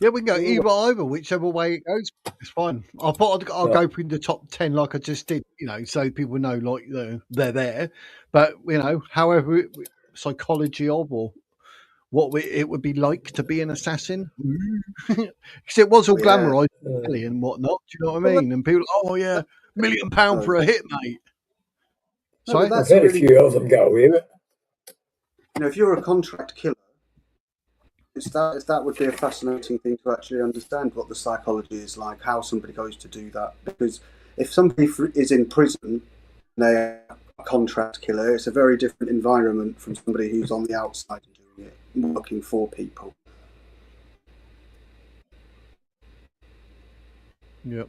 Yeah, we can go either, whichever way it goes. It's fine. I thought I'll go through the top 10 like I just did, so people know like they're there. But, however, psychology of or it would be like to be an assassin. Because it was all glamorized and whatnot. Do you know what I mean? And people, oh yeah, £1 million for a hit, mate. No, that's very few of them get away with it. If you're a contract killer, that would be a fascinating thing to actually understand what the psychology is like, how somebody goes to do that. Because if somebody is in prison and they're a contract killer, it's a very different environment from somebody who's on the outside and doing it, working for people. Yep.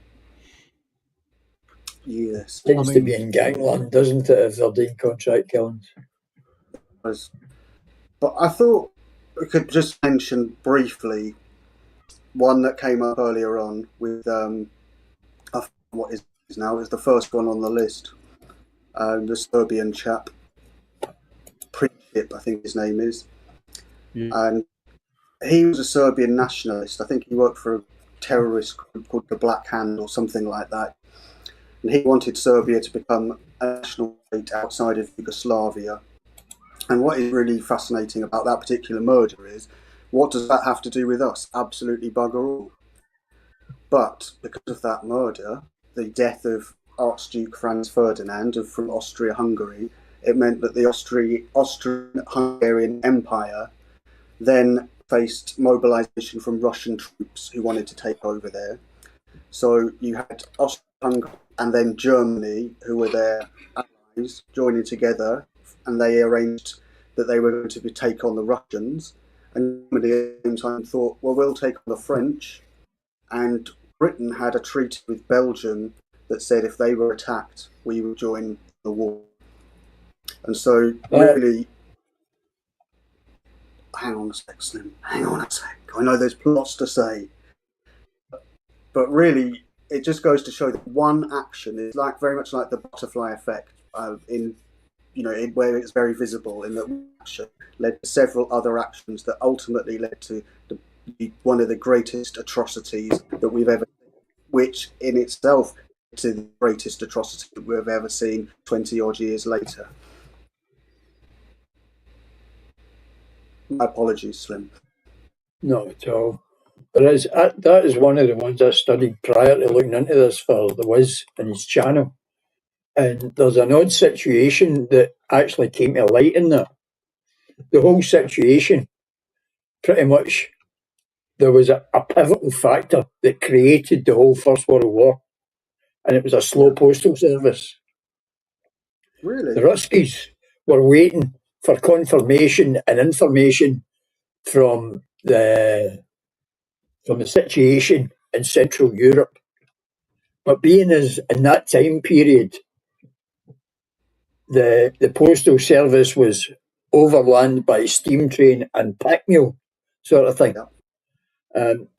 Yes. Tends to be in gangland, doesn't it, if they're doing contract killings? But I thought we could just mention briefly one that came up earlier on with what is now is the first one on the list. The Serbian chap, Princip, I think his name is, and he was a Serbian nationalist. I think he worked for a terrorist group called the Black Hand or something like that, and he wanted Serbia to become a national state outside of Yugoslavia. And what is really fascinating about that particular murder is, what does that have to do with us? Absolutely bugger all. But because of that murder, the death of Archduke Franz Ferdinand from Austria-Hungary, it meant that the Austrian-Hungarian Empire then faced mobilization from Russian troops who wanted to take over there. So you had Austria-Hungary and then Germany, who were their allies, joining together, and they arranged that they were going to take on the Russians. And Germany at the same time thought, well, we'll take on the French. And Britain had a treaty with Belgium that said if they were attacked, we would join the war. And so, really, hang on a sec, Slim. Hang on a sec. I know there's lots to say, but really, it just goes to show that one action is very much like the butterfly effect where it's very visible in that one action led to several other actions that ultimately led to one of the greatest atrocities that we've ever seen, which in itself is the greatest atrocity that we've ever seen 20 odd years later. My apologies, Slim. Not at all. That is one of the ones I studied prior to looking into this for The Wiz and his channel. And there's an odd situation that actually came to light in that. The whole situation, pretty much, there was a pivotal factor that created the whole First World War, and it was a slow postal service. Really? The Ruskies were waiting for confirmation and information from the situation in Central Europe. But being as in that time period, the postal service was overland by steam train and pack mule sort of thing.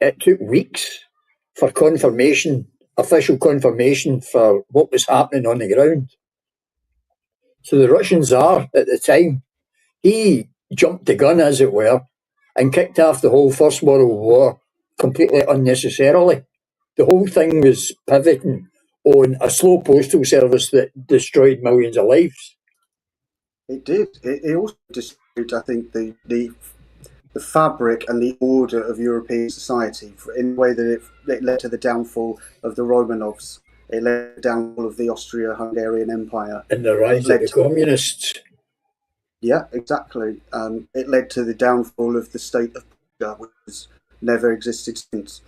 It took weeks for official confirmation for what was happening on the ground. So the Russian Tsar at the time, he jumped the gun, as it were, and kicked off the whole First World War completely unnecessarily. The whole thing was pivoting on a slow postal service that destroyed millions of lives. It did. It also destroyed, I think, the fabric and the order of European society in a way that it led to the downfall of the Romanovs. It led to the downfall of the Austria-Hungarian Empire. And the rise of the communists. Yeah, exactly. It led to the downfall of the state of Prussia, which has never existed since.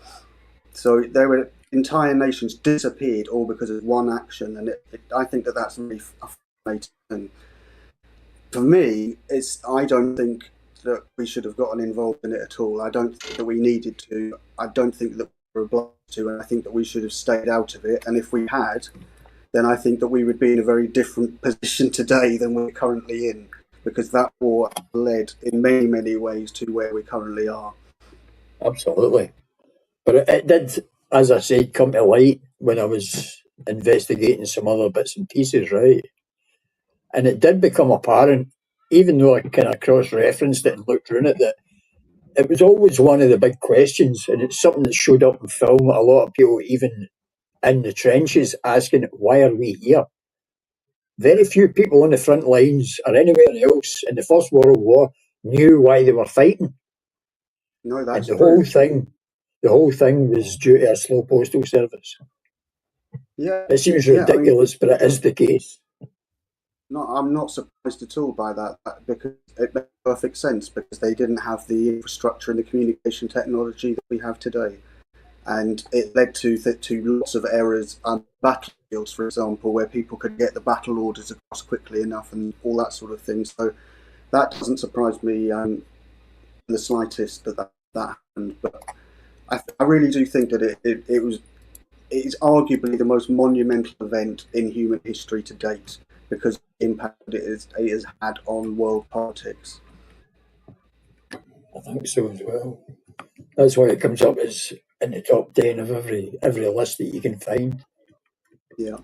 So there were entire nations disappeared all because of one action, and I think that's really fascinating. For me, I don't think that we should have gotten involved in it at all. I don't think that we needed to. I don't think that we were obliged to, and I think that we should have stayed out of it. And if we had, then I think that we would be in a very different position today than we're currently in, because that war led in many, many ways to where we currently are. Absolutely. But it did, as I said, come to light when I was investigating some other bits and pieces, right? And it did become apparent, even though I kind of cross-referenced it and looked through it, that it was always one of the big questions, and it's something that showed up in film. A lot of people, even in the trenches, asking, why are we here? Very few people on the front lines or anywhere else in the First World War knew why they were fighting. No, that's and true. the whole thing was due to a slow postal service. Yeah, It seems yeah. ridiculous, but it is the case. No, I'm not surprised at all by that because it makes perfect sense because they didn't have the infrastructure and the communication technology that we have today. And it led to lots of errors on battlefields, for example, where people could get the battle orders across quickly enough and all that sort of thing. So that doesn't surprise me in the slightest that happened. But I really do think that it is arguably the most monumental event in human history to date because of the impact it has had on world politics. I think so as well. That's why it comes up as in the top 10 of every list that you can find. Yeah.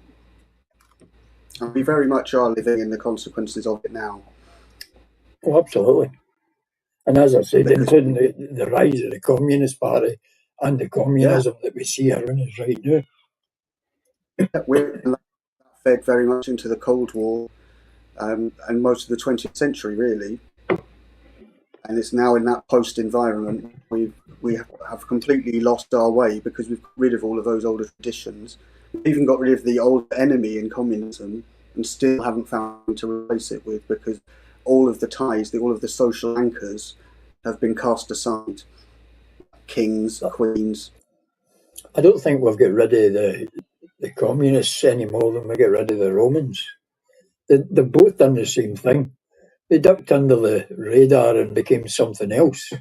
And we very much are living in the consequences of it now. Oh, absolutely. And as I said, Because including the rise of the Communist Party and the communism that we see around us right now. we're fed very much into the Cold War and most of the 20th century, really. And it's now in that post environment we have completely lost our way because we've got rid of all of those older traditions. We've even got rid of the old enemy in communism and still haven't found to replace it with because all of the ties, all of the social anchors have been cast aside. Kings, queens. I don't think we've got rid of the communists any more than we get rid of the Romans. They've both done the same thing. They ducked under the radar and became something else.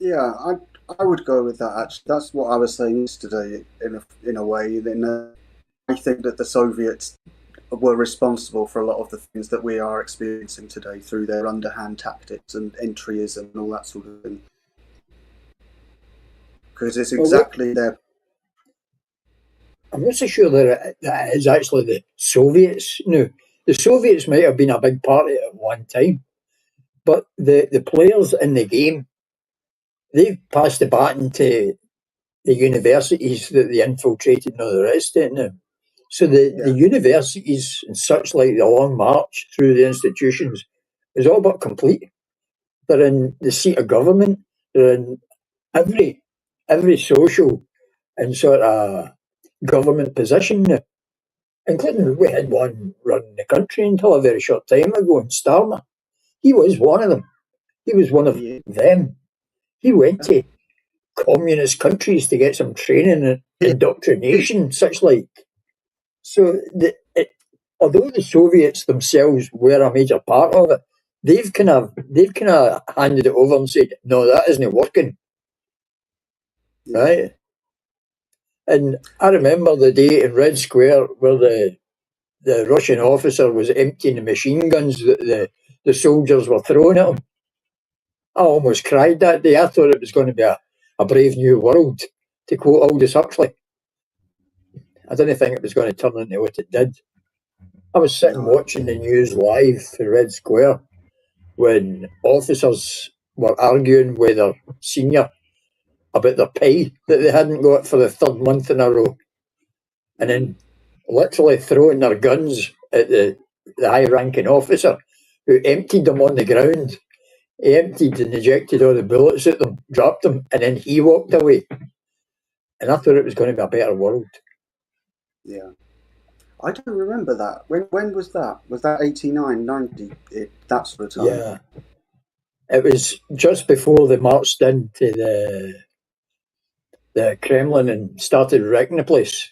Yeah, I would go with that. Actually, that's what I was saying yesterday. In a way, I think that the Soviets were responsible for a lot of the things that we are experiencing today through their underhand tactics and entryism and all that sort of thing. Because it's exactly their. I'm not so sure that it is actually the Soviets. No, the Soviets might have been a big part of it at one time, but the players in the game, they've passed the baton to the universities that they infiltrated and all the rest of it now. So the universities and such like the long march through the institutions is all but complete. They're in the seat of government. They're in every social and sort of government position now, including we had one running the country until a very short time ago in Starmer. He was one of them. He was one of them. He went to communist countries to get some training and indoctrination, such like. So, although the Soviets themselves were a major part of it, they've kind of handed it over and said, "No, that isn't working." Yeah. Right? And I remember the day in Red Square where the Russian officer was emptying the machine guns that the soldiers were throwing at him. I almost cried that day. I thought it was going to be a brave new world, to quote Aldous Huxley. I didn't think it was going to turn into what it did. I was sitting watching the news live for Red Square when officers were arguing with their senior about their pay that they hadn't got for the third month in a row. And then literally throwing their guns at the high-ranking officer who emptied them on the ground. He emptied and ejected all the bullets at them, dropped them, and then he walked away. And I thought it was going to be a better world. Yeah. I don't remember that. When was that? Was that 89, 90? That sort of time? Yeah. It was just before they marched into the Kremlin and started wrecking the place.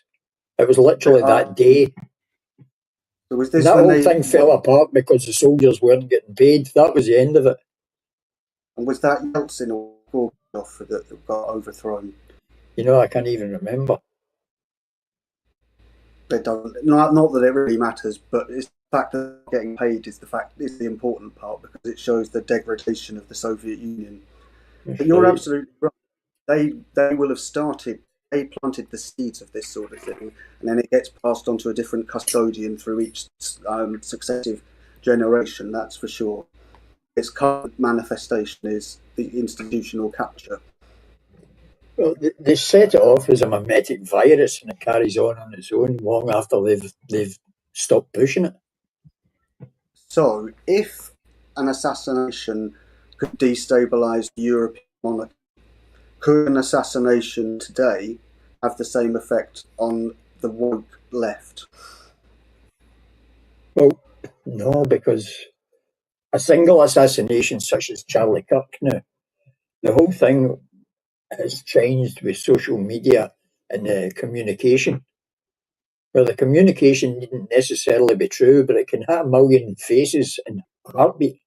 It was literally that day. So was this that whole thing fell apart because the soldiers weren't getting paid. That was the end of it. And was that Yeltsin or Gorbachev that got overthrown? You know, I can't even remember. It doesn't. Not that it really matters, but it's the fact that getting paid is the important part because it shows the degradation of the Soviet Union. But you're absolutely right. They will have started. They planted the seeds of this sort of thing, and then it gets passed on to a different custodian through each successive generation. That's for sure. Its current manifestation is the institutional capture. Well, they set it off as a mimetic virus, and it carries on its own long after they've stopped pushing it. So, if an assassination could destabilise the European monarchy, could an assassination today have the same effect on the woke left? Well, no, because a single assassination such as Charlie Kirk now, the whole thing has changed with social media and the communication. Where the communication needn't necessarily be true, but it can hit a million faces in a heartbeat.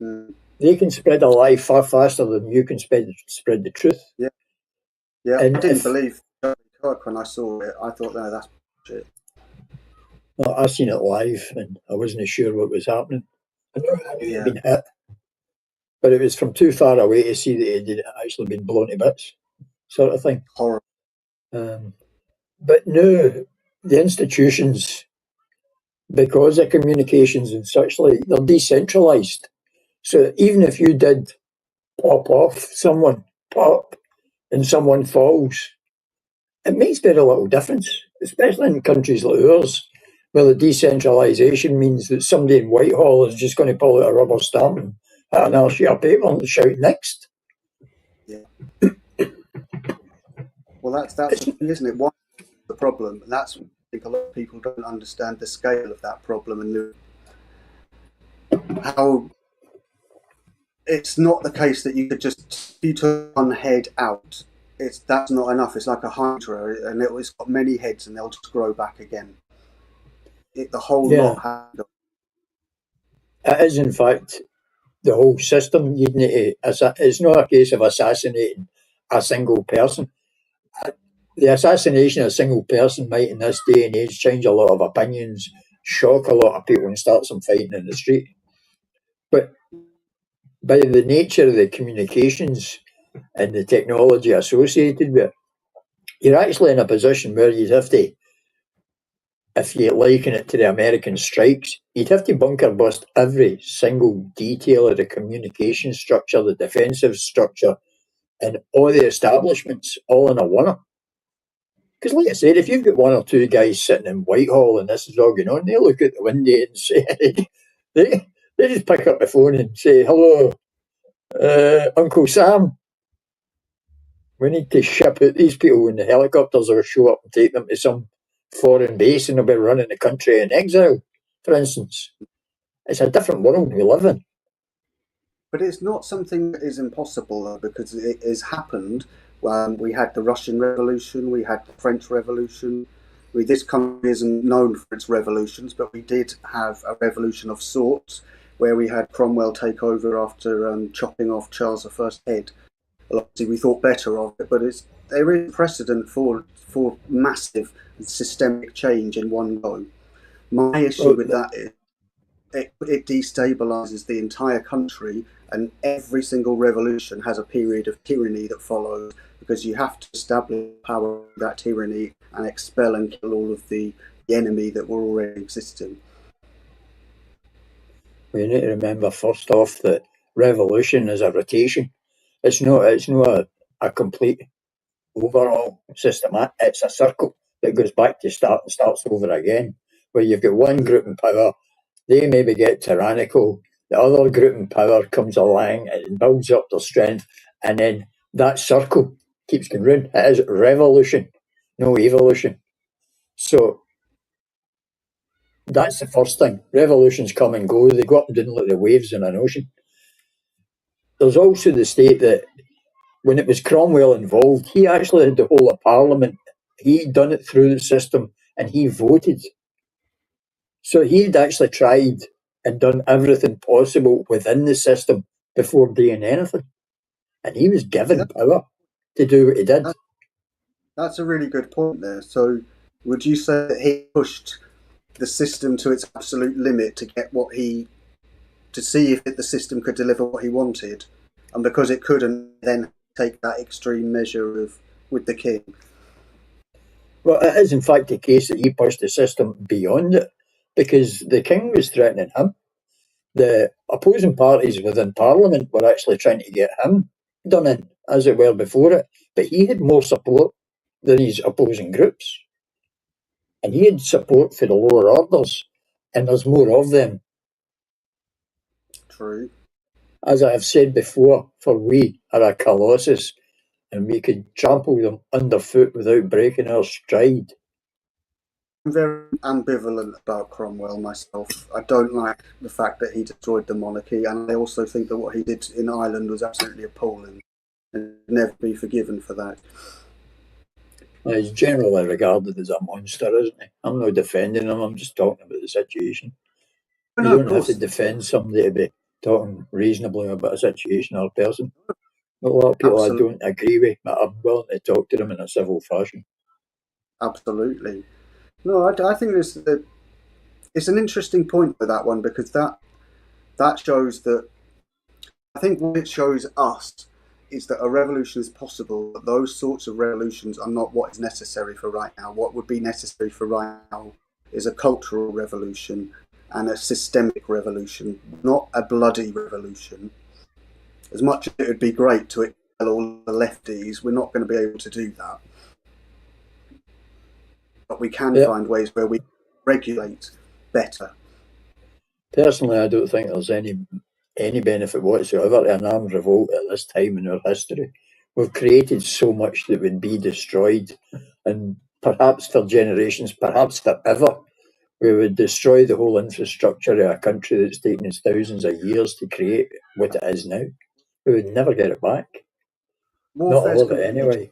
Mm. They can spread a lie far faster than you can spread the truth. Yeah, yeah. And I didn't believe Charlie Kirk when I saw it. I thought, no, that's bullshit. Well, I seen it live, and I wasn't sure what was happening. I knew he'd been hit, but it was from too far away to see that he'd actually been blown to bits, sort of thing. Horrible. But no, the institutions, because of communications and such like, they're decentralised. So even if you did pop off someone, and someone falls, it makes very little difference, especially in countries like ours, where the decentralisation means that somebody in Whitehall is just going to pull out a rubber stamp and hit another sheet of paper and shout next. Yeah. Well, that's the thing, isn't it? Why the problem? And that's, I think, a lot of people don't understand the scale of that problem and how it's not the case that you could just took one head out. That's not enough. It's like a hydra, and it's got many heads, and they'll just grow back again. The whole lot happened. It is, in fact, the whole system. You need to. It's not a case of assassinating a single person. The assassination of a single person might, in this day and age, change a lot of opinions, shock a lot of people, and start some fighting in the street. But by the nature of the communications and the technology associated with it, you're actually in a position where you'd have to, if you liken it to the American strikes, you'd have to bunker bust every single detail of the communication structure, the defensive structure, and all the establishments all in a one-up. Because like I said, if you've got one or two guys sitting in Whitehall and this is all going on, they look out the window and say, they just pick up the phone and say, hello, Uncle Sam, we need to ship out these people in the helicopters or show up and take them to some foreign base and they'll be running the country in exile, for instance. It's a different world we live in. But it's not something that is impossible, though, because it has happened. We had the Russian Revolution, we had the French Revolution. This country isn't known for its revolutions, but we did have a revolution of sorts, where we had Cromwell take over after chopping off Charles I's head. Well, obviously, we thought better of it, but there is precedent for massive and systemic change in one go. My issue with that is it destabilises the entire country, and every single revolution has a period of tyranny that follows, because you have to establish power of that tyranny and expel and kill all of the enemy that were already existing. We need to remember first off that revolution is a rotation. It's not a complete overall system. It's a circle that goes back to start and starts over again, where you've got one group in power, they maybe get tyrannical, the other group in power comes along and builds up their strength, and then that circle keeps going round. It is revolution, no evolution. So that's the first thing. Revolutions come and go. They go up and down like the waves in an ocean. There's also the state that when it was Cromwell involved, he actually had the whole of Parliament. He'd done it through the system and he voted. So he'd actually tried and done everything possible within the system before doing anything. And he was given power to do what he did. That's a really good point there. So would you say that he pushed the system to its absolute limit to get to see if the system could deliver what he wanted, and because it couldn't, then take that extreme measure with the king? Well, it is in fact the case that he pushed the system beyond it, because the king was threatening him. The opposing parties within Parliament were actually trying to get him done in, as it were, before it. But he had more support than his opposing groups. And he had support for the lower orders, and there's more of them. True. As I have said before, for we are a colossus, and we can trample them underfoot without breaking our stride. I'm very ambivalent about Cromwell myself. I don't like the fact that he destroyed the monarchy, and I also think that what he did in Ireland was absolutely appalling and never be forgiven for that. He's generally regarded as a monster, isn't he? I'm not defending him, I'm just talking about the situation. You No, of don't have to course. defend somebody to be talking reasonably about a situation or a person. A lot of people Absolutely. I don't agree with, but I'm willing to talk to them in a civil fashion. Absolutely. No, I think it's an interesting point with that one, because that shows that, I think what it shows us is that a revolution is possible, but those sorts of revolutions are not what is necessary for right now. What would be necessary for right now is a cultural revolution and a systemic revolution, not a bloody revolution. As much as it would be great to expel all the lefties, we're not going to be able to do that. But we can find ways where we regulate better. Personally, I don't think there's any benefit whatsoever to an armed revolt at this time in our history. We've created so much that would be destroyed, and perhaps for generations, perhaps forever, we would destroy the whole infrastructure of a country that's taken us thousands of years to create what it is now. We would never get it back. Not all of it anyway.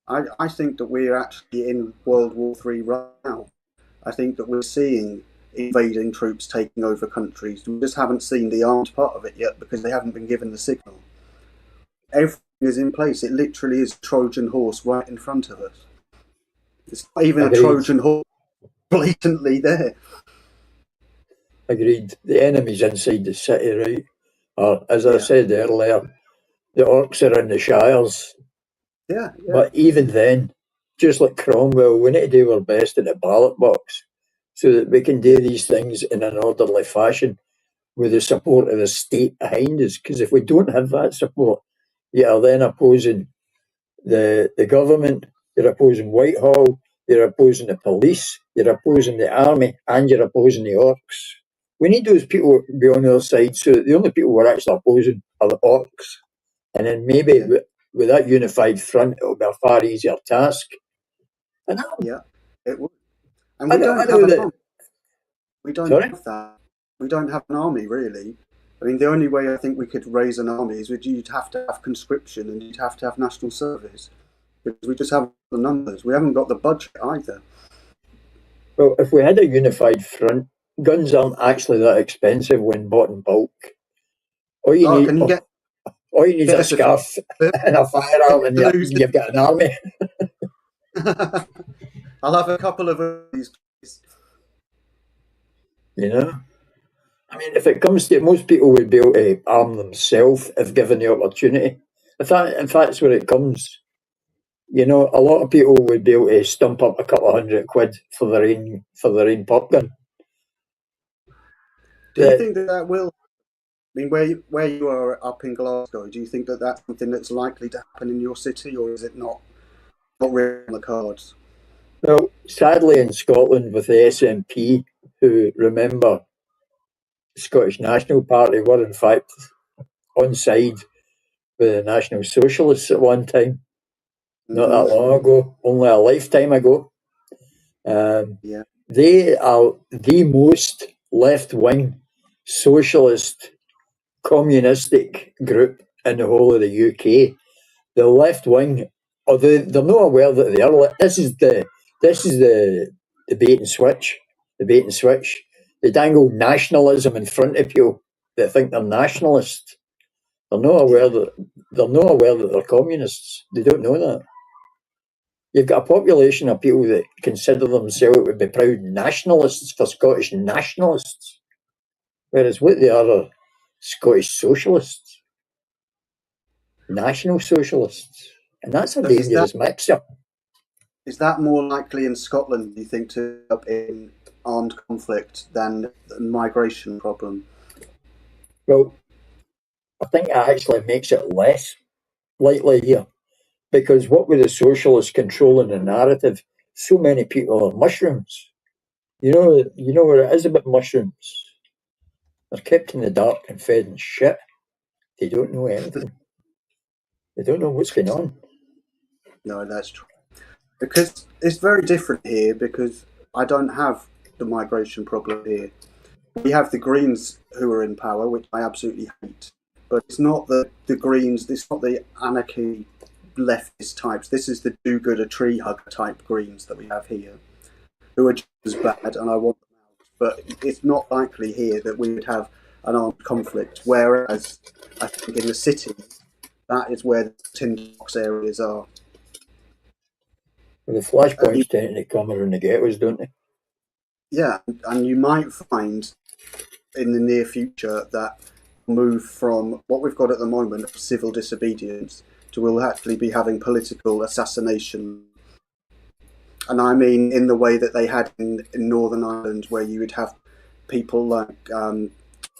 I think that we're actually in World War III right now. I think that we're seeing invading troops taking over countries. We just haven't seen the armed part of it yet because they haven't been given the signal. Everything is in place. It literally is a Trojan horse right in front of us. It's not even Agreed. a Trojan horse blatantly there. Agreed. The enemy's inside the city, right? Or, as I said earlier, the orcs are in the shires. Yeah. But even then, just like Cromwell, we need to do our best in the ballot box so that we can do these things in an orderly fashion with the support of the state behind us. Because if we don't have that support, you are then opposing the government, you're opposing Whitehall, you're opposing the police, you're opposing the army, and you're opposing the orcs. We need those people to be on our side so that the only people we're actually opposing are the orcs. And then maybe with that unified front, it'll be a far easier task. And it would. And we don't have an army. We don't Sorry? have that. We don't have an army, really. I mean, the only way I think we could raise an army is you'd have to have conscription and you'd have to have national service. Because we just haven't got the numbers. We haven't got the budget either. Well, if we had a unified front, guns aren't actually that expensive when bought in bulk. All you need is a scarf and a firearm, and you've got an army. I'll have a couple of these. You know? I mean, if it comes to it, most people would be able to arm themselves if given the opportunity. If that's where it comes, you know, a lot of people would be able to stump up a couple of £100 for their own pop gun. Do you think that will? I mean, where you are up in Glasgow, do you think that that's something that's likely to happen in your city, or is it not really on the cards? Well, sadly in Scotland with the SNP, who remember the Scottish National Party were in fact on side with the National Socialists at one time, not that long ago, only a lifetime ago. They are the most left-wing socialist communistic group in the whole of the UK. The left wing, although they're not aware that they are. This is the bait and switch. The bait and switch. They dangle nationalism in front of people that think they're nationalists. They're not aware that they're communists. They don't know that. You've got a population of people that consider themselves to be proud nationalists for Scottish nationalists, whereas what they are Scottish socialists, national socialists, and that's a dangerous mix-up. Is that more likely in Scotland, do you think, to end up in armed conflict than the migration problem? Well, I think it actually makes it less likely here, because what with the socialists controlling the narrative, so many people are mushrooms. You know where it is about mushrooms. They're kept in the dark and fed in shit. They don't know anything. They don't know what's going on. No, that's true. Because it's very different here, because I don't have the migration problem here. We have the Greens who are in power, which I absolutely hate. But it's not the Greens, it's not the anarchy leftist types. This is the do-gooder tree hugger type Greens that we have here, who are just as bad, and I want them out. But it's not likely here that we would have an armed conflict, whereas I think in the city, that is where the tinderbox areas are. Well, the flashpoints tend to come around the ghettos, don't they? Yeah, and you might find in the near future that move from what we've got at the moment of civil disobedience to we'll actually be having political assassination. And I mean in the way that they had in Northern Ireland, where you would have people like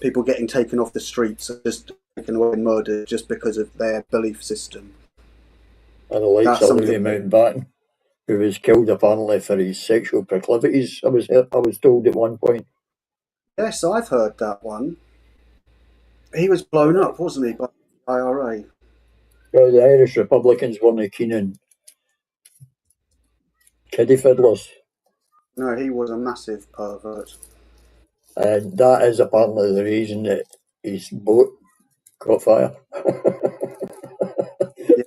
people getting taken off the streets and just taken away and murdered just because of their belief system. And the likes of Louis Mountbatten, who was killed apparently for his sexual proclivities, I was told at one point. Yes, I've heard that one. He was blown up, wasn't he, by the IRA? Well, the Irish Republicans weren't keen on kiddie fiddlers. No, he was a massive pervert. And that is apparently the reason that his boat caught fire. Yeah,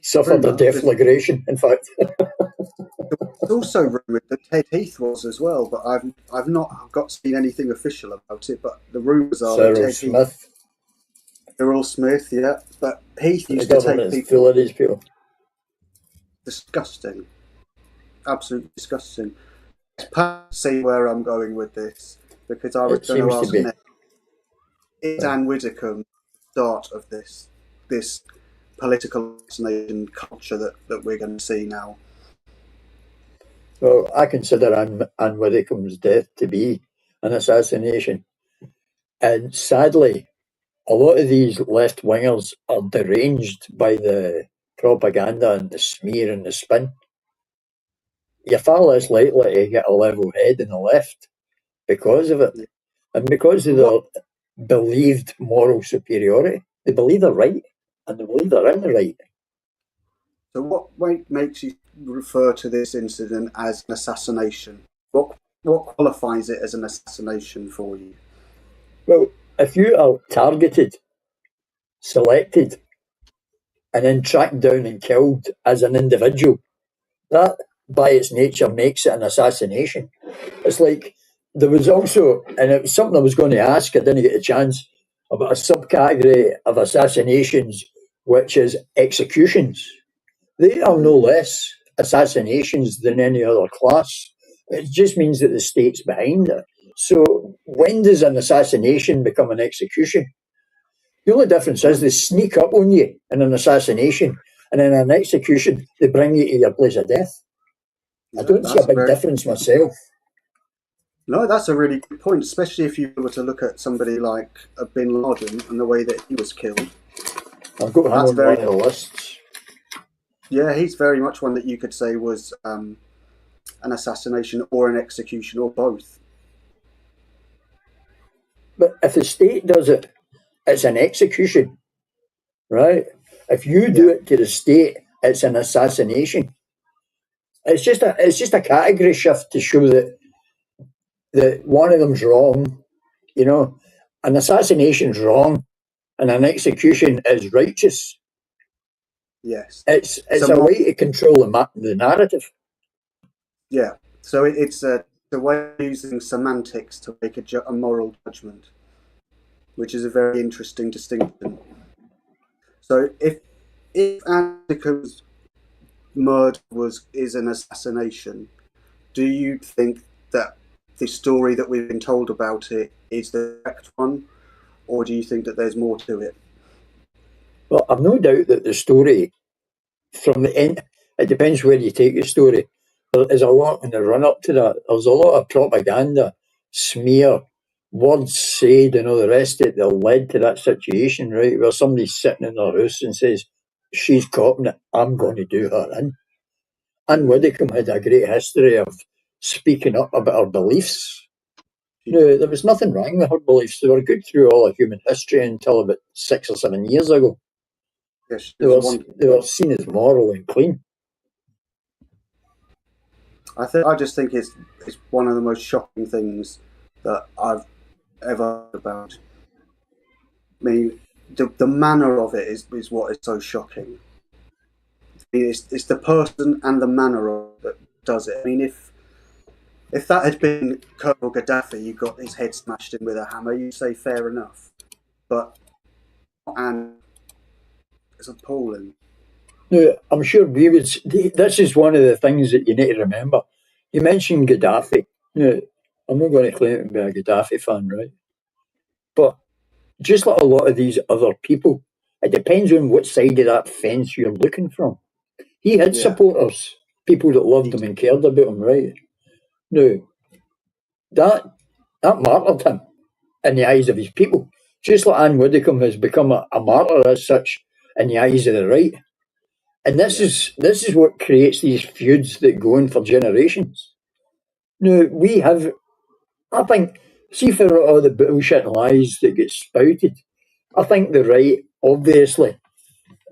suffered a deflagration, in fact. It's also rumoured that Ted Heath was as well, but I've not seen anything official about it. But the rumours are that Ted Smith. Cyril Smith, yeah. But Heath used to take people. Full of these people. Disgusting. Absolutely disgusting. Let's see where I'm going with this, because I was going to ask next. Is Anne Widdecombe the start of this political assassination culture that we're going to see now? Well, I consider Anne Widdecombe's death to be an assassination. And sadly, a lot of these left-wingers are deranged by the propaganda and the smear and the spin. You're far less likely to get a level head in the left because of it. And because of their believed moral superiority. They believe they're right, and they believe they're in the right. So what makes you refer to this incident as an assassination? What qualifies it as an assassination for you? Well, if you are targeted, selected, and then tracked down and killed as an individual, that by its nature makes it an assassination. It's like there was also, and it was something I was going to ask, I didn't get a chance, about a subcategory of assassinations, which is executions. They are no less assassinations than any other class. It just means that the state's behind it. So when does an assassination become an execution? The only difference is they sneak up on you in an assassination, and in an execution, they bring you to your place of death. I don't see a big difference myself. No, that's a really good point, especially if you were to look at somebody like Bin Laden and the way that he was killed. I've got him on one of the lists. Yeah, he's very much one that you could say was an assassination or an execution or both. But if the state does it, it's an execution, right? If you do it to the state, it's an assassination. It's just a category shift to show that one of them's wrong. You know, an assassination's wrong, and an execution is righteous. Yes, it's a way to control the narrative. Yeah, so it's a way of using semantics to make a moral judgment, which is a very interesting distinction. So if Anne Widdecombe's murder is an assassination, do you think that the story that we've been told about it is the correct one, or do you think that there's more to it? Well, I've no doubt that the story, from the end, it depends where you take the story. There is a lot in the run-up to that. There's a lot of propaganda, smear, words said and all the rest of it that led to that situation, right, where somebody's sitting in their house and says, she's copping it, I'm going to do her in. Anne Widdecombe had a great history of speaking up about her beliefs. No, there was nothing wrong with her beliefs. They were good through all of human history until about 6 or 7 years ago. Yes, They were seen as moral and clean. I just think it's one of the most shocking things that I've ever heard about. I mean, the manner of it is what is so shocking. I mean, it's the person and the manner of it that does it. I mean, if that had been Colonel Gaddafi, you got his head smashed in with a hammer, you'd say fair enough. But and it's appalling. No, I'm sure we would. This is one of the things that you need to remember. You mentioned Gaddafi. No, I'm not going to claim to be a Gaddafi fan, right? But just like a lot of these other people, it depends on what side of that fence you're looking from. He had supporters, people that loved him and cared about him, right? Now, that martyred him in the eyes of his people. Just like Anne Widdecombe has become a martyr as such in the eyes of the right. And this is what creates these feuds that go on for generations. Now, I think, see for all the bullshit and lies that get spouted, I think the right, obviously,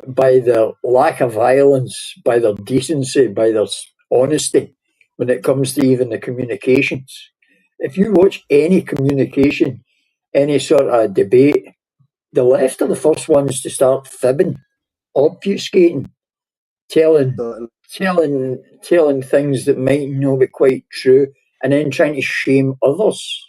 by their lack of violence, by their decency, by their honesty, when it comes to even the communications. If you watch any communication, any sort of debate, the left are the first ones to start fibbing, obfuscating, telling things that might not be quite true, and then trying to shame others.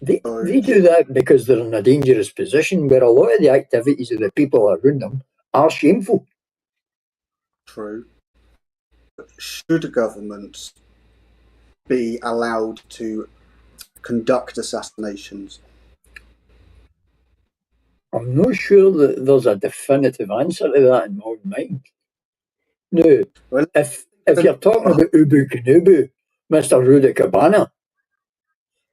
They do that because they're in a dangerous position where a lot of the activities of the people around them are shameful. True. Should governments be allowed to conduct assassinations? I'm not sure that there's a definitive answer to that in my own mind. No, Well, if you're talking about Ubu Kanubu, Mr. Ruda Cabana,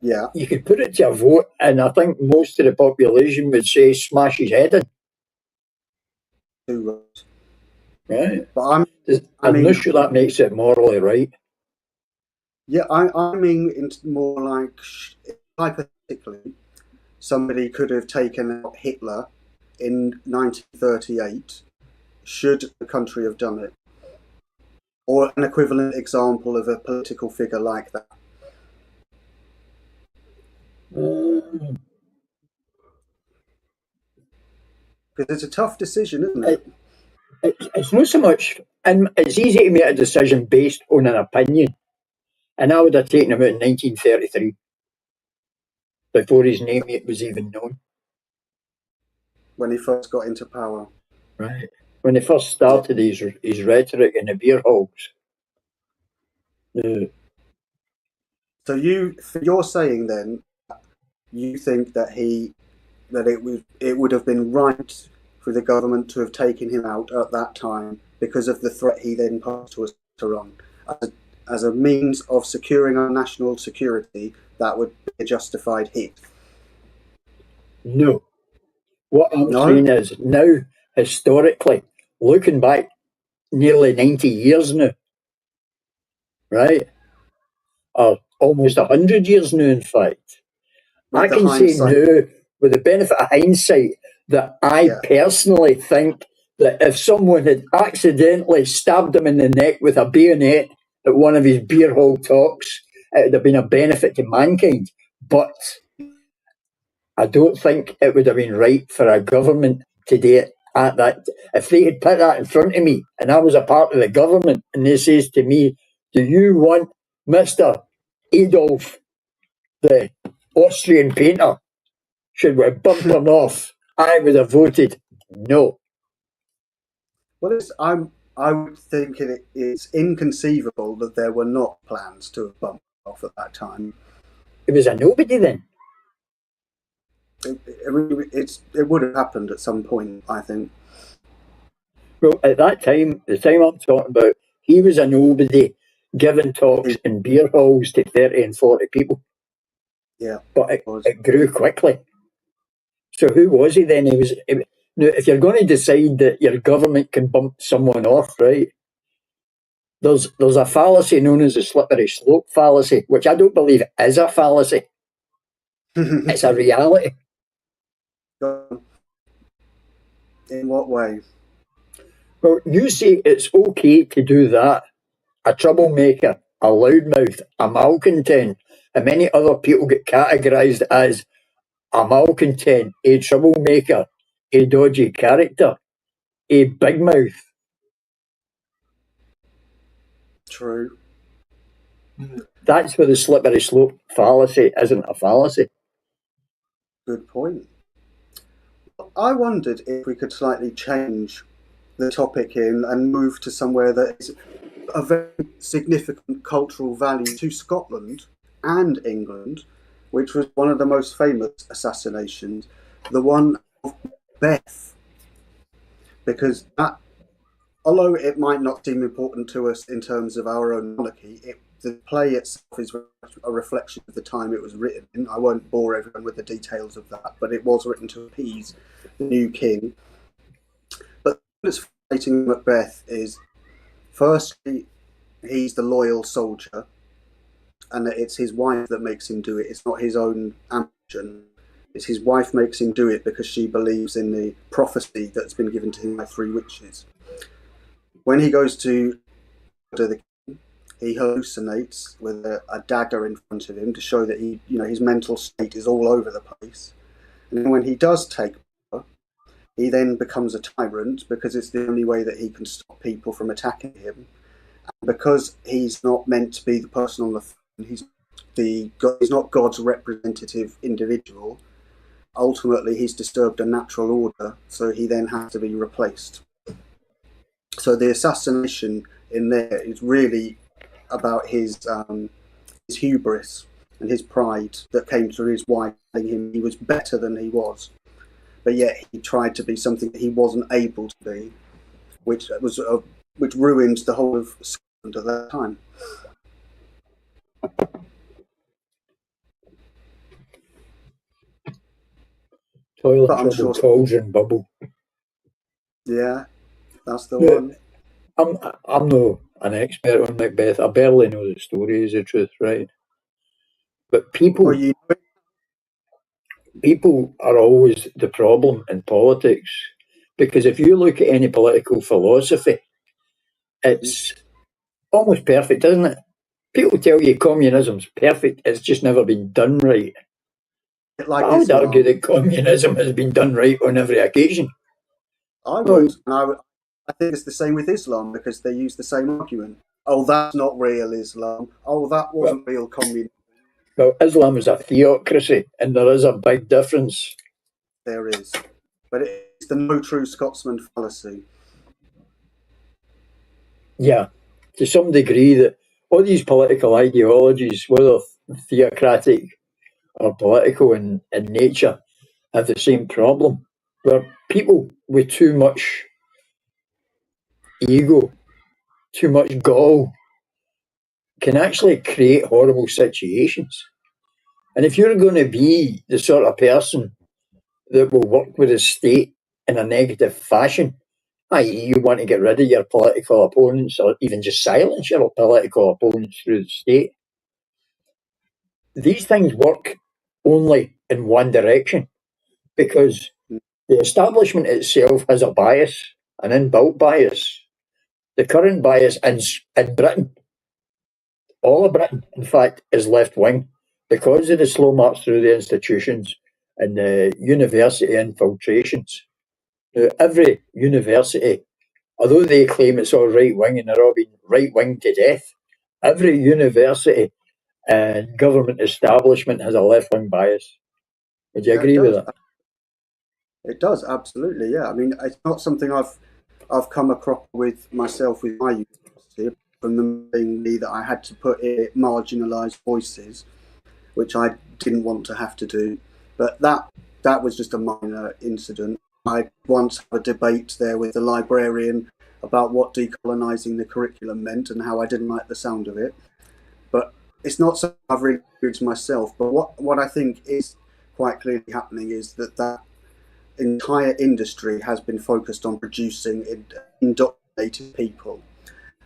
yeah, you could put it to a vote, and I think most of the population would say smash his head in. Right? But I'm not sure that makes it morally right. Yeah, I mean, it's more like hypothetically, somebody could have taken out Hitler in 1938. Should the country have done it? Or an equivalent example of a political figure like that? Because it's a tough decision, isn't it? It's not so much, and it's easy to make a decision based on an opinion. And I would have taken him out in 1933, before his name was even known. When he first got into power. Right. When he first started his rhetoric in the beer halls. So you're saying then, you think that it would have been right for the government to have taken him out at that time because of the threat he then posed to us later on. As a means of securing our national security, that would be a justified hit. No. What I'm saying is, now, historically, looking back nearly 90 years now, right? Or almost 100 years now, in fact. I can say now, with the benefit of hindsight, that I personally think that if someone had accidentally stabbed him in the neck with a bayonet at one of his beer hall talks, it would have been a benefit to mankind. But I don't think it would have been right for a government to do it at that. If they had put that in front of me and I was a part of the government and they says to me, do you want Mr. Adolf, the Austrian painter, should we bump him off? I would have voted no. Well, I would think it's inconceivable that there were not plans to have bumped off at that time. It was a nobody then. It would have happened at some point, I think. Well, at that time, the time I'm talking about, he was a nobody giving talks in beer halls to 30 and 40 people. Yeah. But it grew quickly. So who was he then? Now, if you're going to decide that your government can bump someone off, right, There's a fallacy known as the slippery slope fallacy, which I don't believe is a fallacy. It's a reality. In what way? Well, you say it's okay to do that. A troublemaker, a loudmouth, a malcontent, and many other people get categorised as a malcontent, a troublemaker, a dodgy character, a big mouth. True. That's where the slippery slope fallacy isn't a fallacy. Good point. I wondered if we could slightly change the topic here and move to somewhere that is a very significant cultural value to Scotland and England, which was one of the most famous assassinations, the one of Beth. Because that, although it might not seem important to us in terms of our own monarchy, the play itself is a reflection of the time it was written in. I won't bore everyone with the details of that, but it was written to appease the new king. But what's fascinating with Macbeth is, firstly, he's the loyal soldier, and it's his wife that makes him do it. It's not his own ambition. It's his wife makes him do it because she believes in the prophecy that's been given to him by 3 witches. When he goes to murder the king, he hallucinates with a dagger in front of him to show that his mental state is all over the place. And then when he does take power, he then becomes a tyrant because it's the only way that he can stop people from attacking him. And because he's not meant to be the person on the throne, he's not God's representative individual. Ultimately, he's disturbed a natural order, so he then has to be replaced. So the assassination in there is really about his hubris and his pride that came through his wife telling him he was better than he was, but yet he tried to be something that he wasn't able to be, which ruined the whole of Scotland at that time. Toilet trouble, cauldron bubble. Yeah, that's the one. I'm no an expert on Macbeth. I barely know the story, is the truth, right? But people are always the problem in politics, because if you look at any political philosophy, it's almost perfect, isn't it? People tell you communism's perfect, it's just never been done right. I would argue that communism has been done right on every occasion. I would. I think it's the same with Islam, because they use the same argument. Oh, that's not real Islam. Oh, that wasn't real communism. Well, Islam is a theocracy, and there is a big difference. There is. But it's the no true Scotsman fallacy. Yeah, to some degree, that all these political ideologies, whether theocratic or political in nature, have the same problem, where people with too much ego, too much gall, can actually create horrible situations. And if you're going to be the sort of person that will work with the state in a negative fashion, i.e. you want to get rid of your political opponents or even just silence your political opponents through the state, these things work only in one direction, because the establishment itself has a bias, an inbuilt bias. The current bias in Britain, all of Britain, in fact, is left-wing because of the slow march through the institutions and the university infiltrations. Now, every university, although they claim it's all right-wing and they're all being right-wing to death, every university and government establishment has a left-wing bias. Would you agree with that? It does, absolutely, yeah. I mean, it's not something I've come across with myself with my university, from the thing that I had to put in marginalised voices, which I didn't want to have to do. But that was just a minor incident. I once had a debate there with the librarian about what decolonising the curriculum meant and how I didn't like the sound of it. But it's not something I've really experienced myself. But what I think is quite clearly happening is that entire industry has been focused on producing indoctrinated people.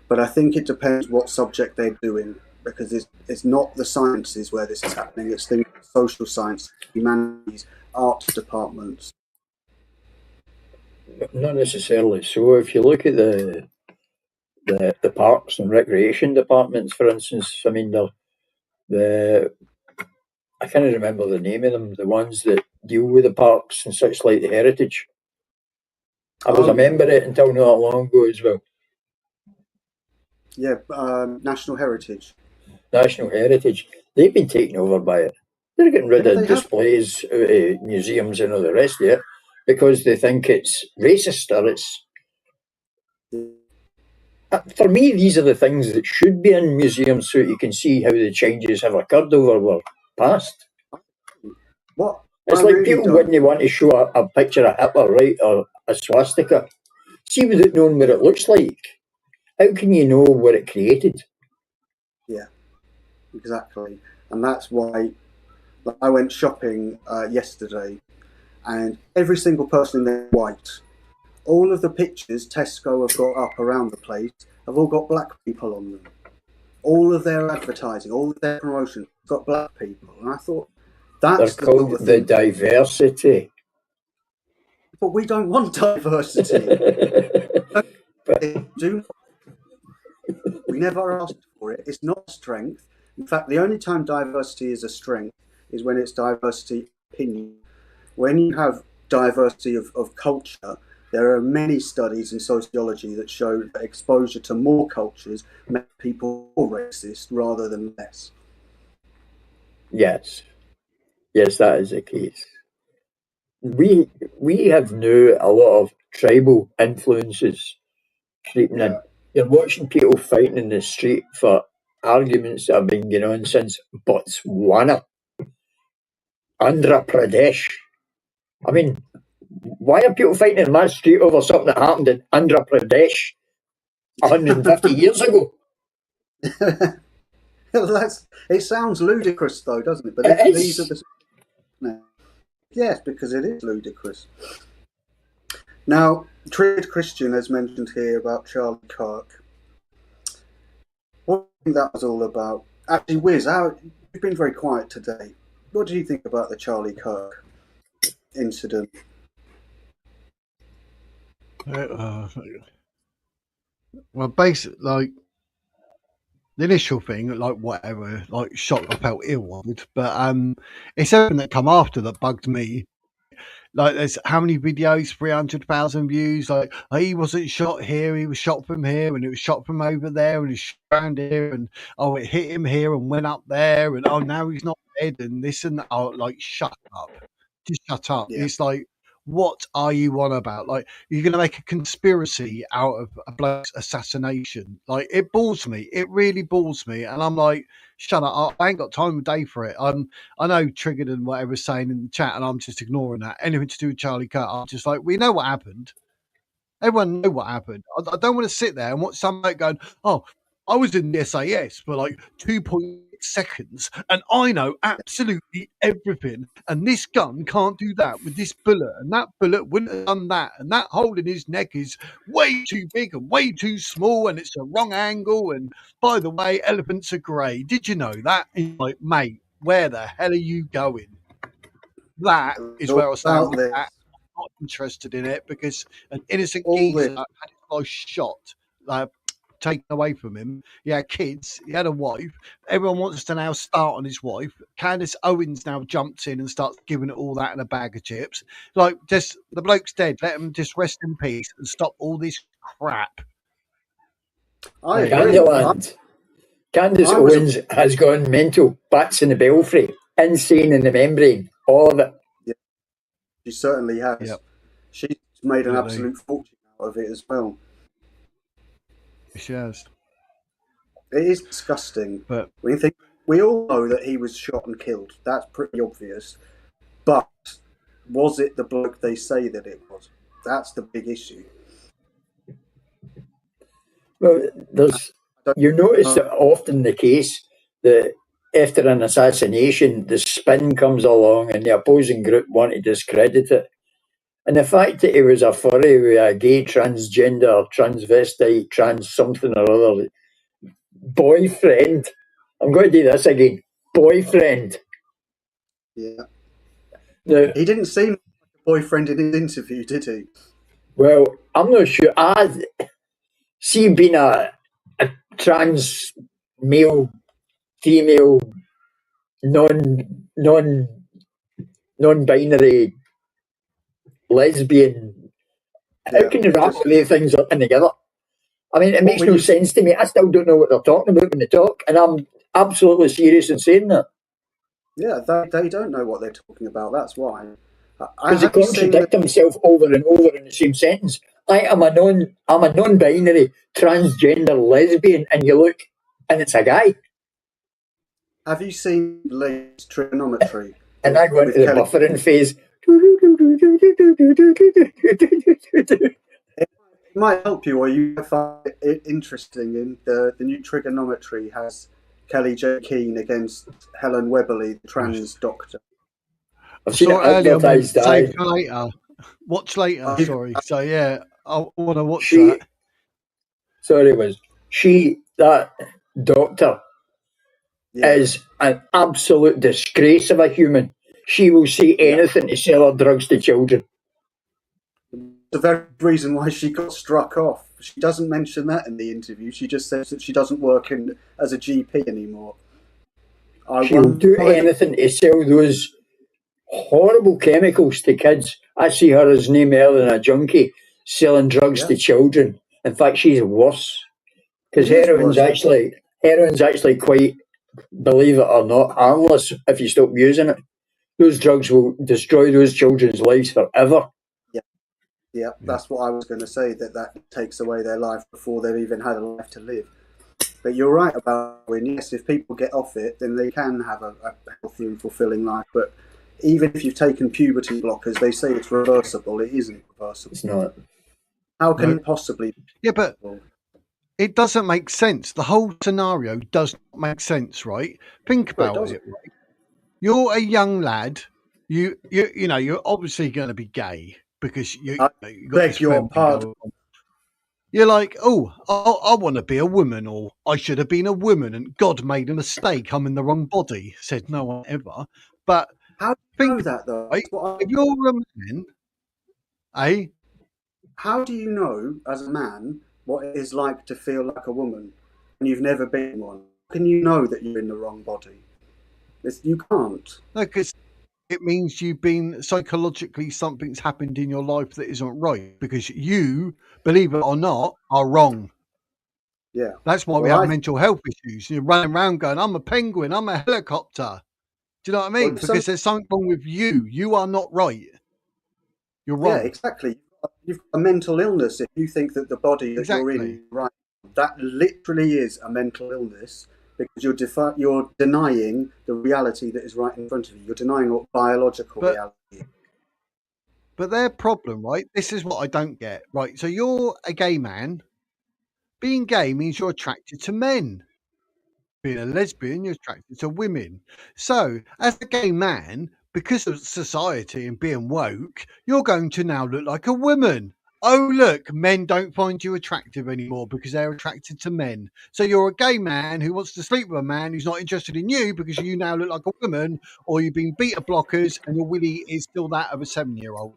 But I think it depends what subject they're doing, because it's not the sciences where this is happening. It's things like social science, humanities, arts departments. Not necessarily. So if you look at the parks and recreation departments, for instance, I mean, the I can't remember the name of them, the ones that deal with the parks and such like the heritage. I was a member of it until not long ago as well. Yeah, National Heritage. National Heritage. They've been taken over by it. They're getting rid of displays, museums and all the rest of it because they think it's racist or it's... For me, these are the things that should be in museums so you can see how the changes have occurred over our past. What? It's like people wouldn't want to show a picture of Hitler, right, or a swastika. See, without knowing what it looks like, how can you know what it created? Yeah, exactly. And that's why I went shopping yesterday, and every single person in there is white. All of the pictures Tesco have got up around the place have all got black people on them. All of their advertising, all of their promotion got black people. And I thought, that's They're called the diversity. But we don't want diversity. We never asked for it. It's not a strength. In fact, the only time diversity is a strength is when it's diversity of opinion. When you have diversity of culture, there are many studies in sociology that show that exposure to more cultures make people more racist rather than less. Yes. Yes, that is the case. We have now a lot of tribal influences creeping in. You're watching people fighting in the street for arguments that have been going on since Botswana, Andhra Pradesh. I mean, why are people fighting in my street over something that happened in Andhra Pradesh 150 years ago? It sounds ludicrous, though, doesn't it? But these are the... Yes, because it is ludicrous. Now, Triggered Christian has mentioned here about Charlie Kirk. What do you think that was all about? Actually, Wiz, you've been very quiet today. What do you think about the Charlie Kirk incident? Well, basically, like, the initial thing, like, whatever, like, shock, I felt ill with, but it's everything that come after that bugged me. Like, there's how many videos? 300,000 views. Like, he wasn't shot here, he was shot from here, and it was shot from over there, and it's around here, and it hit him here and went up there, and now he's not dead, and this and that. Like, shut up. Just shut up. Yeah. It's like, what are you on about? Like, you're going to make a conspiracy out of a bloke's assassination. Like, it balls me. It really balls me. And I'm like, shut up. I ain't got time of day for it. I know Triggered and whatever's saying in the chat, and I'm just ignoring that. Anything to do with Charlie Kirk, I'm just like, we know what happened. Everyone know what happened. I don't want to sit there and watch somebody going, oh, I was in the SAS for like 2.6 seconds and I know absolutely everything. And this gun can't do that with this bullet. And that bullet wouldn't have done that. And that hole in his neck is way too big and way too small. And it's a wrong angle. And by the way, elephants are grey. Did you know that? And you're like, mate, where the hell are you going? That is where I stand with that. I'm not interested in it because an innocent geezer had his life shot, taken away from him. He had kids, he had a wife. Everyone wants to now start on his wife. Candace Owens now jumps in and starts giving it all that in a bag of chips. Like, just the bloke's dead. Let him just rest in peace and stop all this crap. I agree. Candace Owens has gone mental. Bats in the belfry, insane in the membrane, all of it. Yeah, she certainly has. Yep. She's made an absolute fortune out of it as well. She has. It is disgusting. But we all know that he was shot and killed. That's pretty obvious. But was it the bloke they say that it was? That's the big issue. Well, you notice that often the case that after an assassination, the spin comes along and the opposing group want to discredit it. And the fact that he was a furry with a gay, transgender, transvestite, trans something or other boyfriend. I'm going to do this again. Boyfriend. Yeah. Now, He didn't seem like a boyfriend in his interview, did he? well, I'm not sure. See, being a trans male, female, non-binary lesbian. How can you wrap all these things up and together? I mean, it makes no sense to me. I still don't know what they're talking about when they talk, and I'm absolutely serious in saying that. Yeah, they don't know what they're talking about. That's why. Because they contradict themselves over and over in the same sentence. I'm a non-binary transgender lesbian, and you look, and it's a guy. Have you seen Lee's trigonometry? And I go into the buffering phase. It might help you, or you might find it interesting. In the new trigonometry has Kelly J. Keane against Helen Weberly, the trans doctor. I've seen it advertised. Save for later. Watch later. Sorry. So yeah, I want to watch that. Sorry, that doctor is an absolute disgrace of a human. She will say anything to sell her drugs to children. The very reason why she got struck off. She doesn't mention that in the interview. She just says that she doesn't work as a GP anymore. She'll do anything to sell those horrible chemicals to kids. I see her as no more than a junkie selling drugs to children. In fact, she's worse. Because heroin's actually quite, believe it or not, harmless if you stop using it. Those drugs will destroy those children's lives forever. Yeah, that's what I was going to say, that takes away their life before they've even had a life to live. But you're right about when, yes, if people get off it, then they can have a healthy and fulfilling life. But even if you've taken puberty blockers, they say it's reversible. It isn't reversible. It's not. How can it possibly be? Yeah, but it doesn't make sense. The whole scenario does not make sense, right? Think about it. Right? You're a young lad. You know, you're obviously going to be gay because you got beg your pardon. You're like, I want to be a woman, or I should have been a woman, and God made a mistake. I'm in the wrong body. Said no one ever. But how do you know that though? Right? If you're a man, how do you know as a man what it is like to feel like a woman when you've never been one? How can you know that you're in the wrong body? You can't. No, because it means you've been psychologically, something's happened in your life that isn't right, because you, believe it or not, are wrong. Yeah. That's why we have mental health issues. You're running around going, I'm a penguin, I'm a helicopter. Do you know what I mean? Because there's something wrong with you. You are not right. You're wrong. Yeah, exactly. You've got a mental illness if you think that the body that you're in is right. That literally is a mental illness, because you're denying the reality that is right in front of you. You're denying what biological reality is. But their problem, right? This is what I don't get. Right, so you're a gay man. Being gay means you're attracted to men. Being a lesbian, you're attracted to women. So, as a gay man, because of society and being woke, you're going to now look like a woman. Oh, look, men don't find you attractive anymore because they're attracted to men. So you're a gay man who wants to sleep with a man who's not interested in you because you now look like a woman, or you've been beta blockers and your willy is still that of a 7-year-old.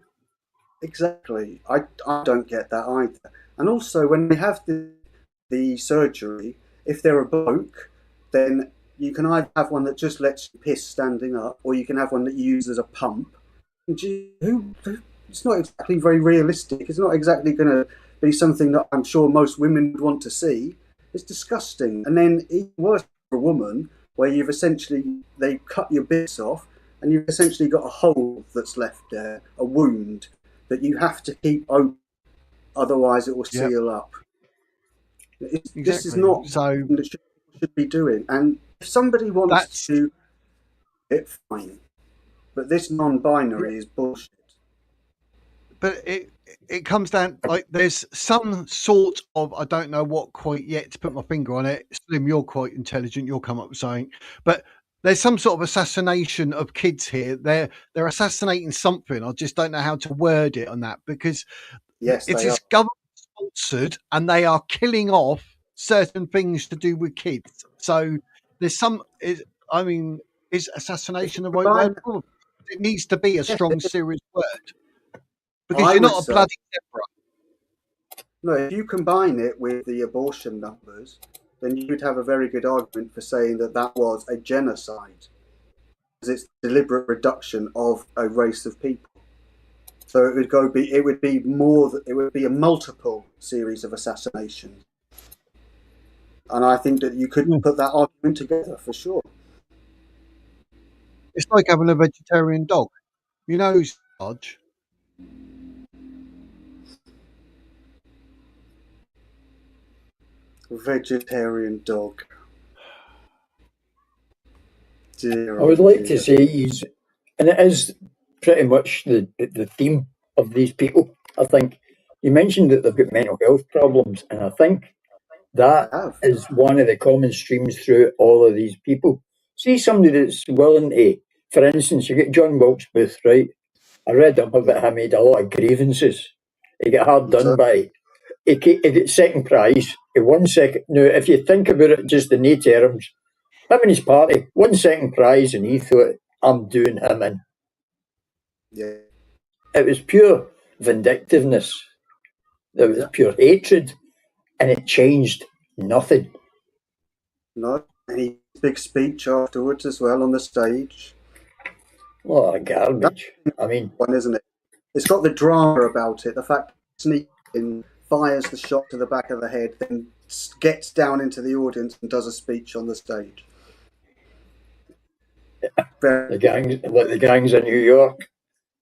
Exactly. I don't get that either. And also, when they have the surgery, if they're a bloke, then you can either have one that just lets you piss standing up, or you can have one that you use as a pump. It's not exactly very realistic. It's not exactly going to be something that I'm sure most women would want to see. It's disgusting. And then even worse for a woman, where they cut your bits off, and you've essentially got a hole that's left there, a wound that you have to keep open, otherwise it will seal up. This is not something that should be doing. And if somebody wants to do it, fine. But this non-binary is bullshit. But it comes down, like, there's some sort of, I don't know what quite yet to put my finger on it. Slim, you're quite intelligent. You'll come up with something. But there's some sort of assassination of kids here. They're assassinating something. I just don't know how to word it on that, because Yes, it they are. is government sponsored and they are killing off certain things to do with kids. So there's some. I mean, is assassination the right word? Probably. It needs to be a strong, serious word, because I you're would not a say, bloody zebra. no, if you combine it with the abortion numbers, then you'd have a very good argument for saying that that was a genocide, because it's deliberate reduction of a race of people. So it would be a multiple series of assassinations, and I think that you could put that argument together for sure. It's like having a vegetarian dog. You know who's in charge? Vegetarian dog. Dear, I would oh like to dear. say and it is pretty much the theme of these people. I think you mentioned that they've got mental health problems, and I think I that have. is one of the common streams through all of these people. See somebody that's willing to, for instance, you get John Wilkes Booth, right? I read up Yeah. about him, he had a lot of grievances. He got hard done by. He got second prize. He won second. Now, if you think about it just in 8 terms, him and his party won second prize, and he thought, I'm doing him in. Yeah. It was pure vindictiveness. It was pure hatred, and it changed nothing. No. And he big speech afterwards as well on the stage. What a garbage. That's I mean, one, isn't it? It's got the drama about it. The fact sneaks in, fires the shot to the back of the head, then gets down into the audience and does a speech on the stage. the gangs, like the gangs in New York.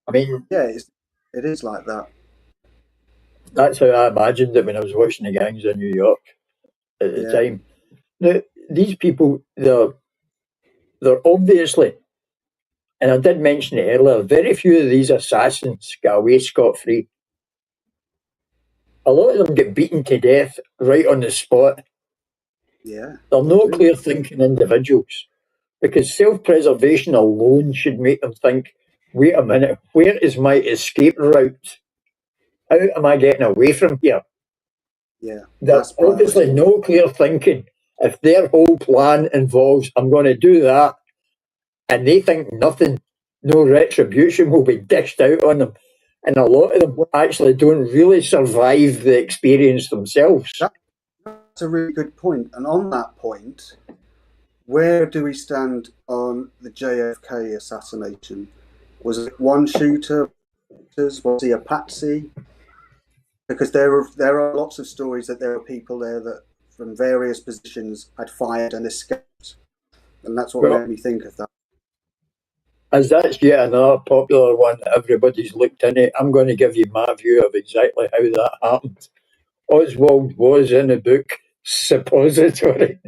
I mean, Yeah, it is like that. that's how I imagined it when I was watching the gangs in New York at the time. Now, these people, they're obviously, and I did mention it earlier, very few of these assassins get away scot free. A lot of them get beaten to death right on the spot. Yeah. They're no clear thinking individuals, because self preservation alone should make them think, wait a minute, where is my escape route? How am I getting away from here? Yeah. There's obviously no clear thinking. If their whole plan involves, I'm going to do that, and they think nothing, no retribution will be dished out on them. And a lot of them actually don't really survive the experience themselves. That's a really good point. And on that point, where do we stand on the JFK assassination? Was it one shooter? Was he a patsy? Because there are lots of stories that there were people there that from various positions had fired and escaped. And that's what made me think of that. As that's yet another popular one that everybody's looked into, I'm going to give you my view of exactly how that happened. Oswald was in a book suppository.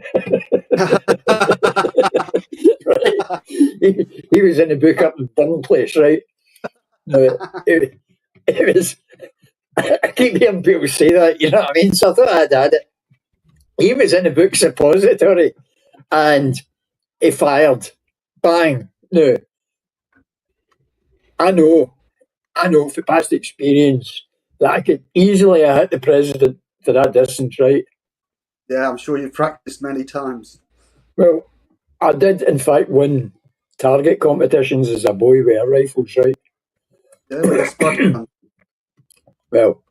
Right? He was in a book up in Burn-Place, right? No, it was. I keep hearing people say that, you know what I mean? So I thought I'd add it. He was in a book suppository, and he fired. Bang. No, I know from past experience that I could easily have hit the president for that distance, right? Yeah, I'm sure you've practiced many times. Well, I did, in fact, win target competitions as a boy with air rifles, right? Yeah, with a spud. Well,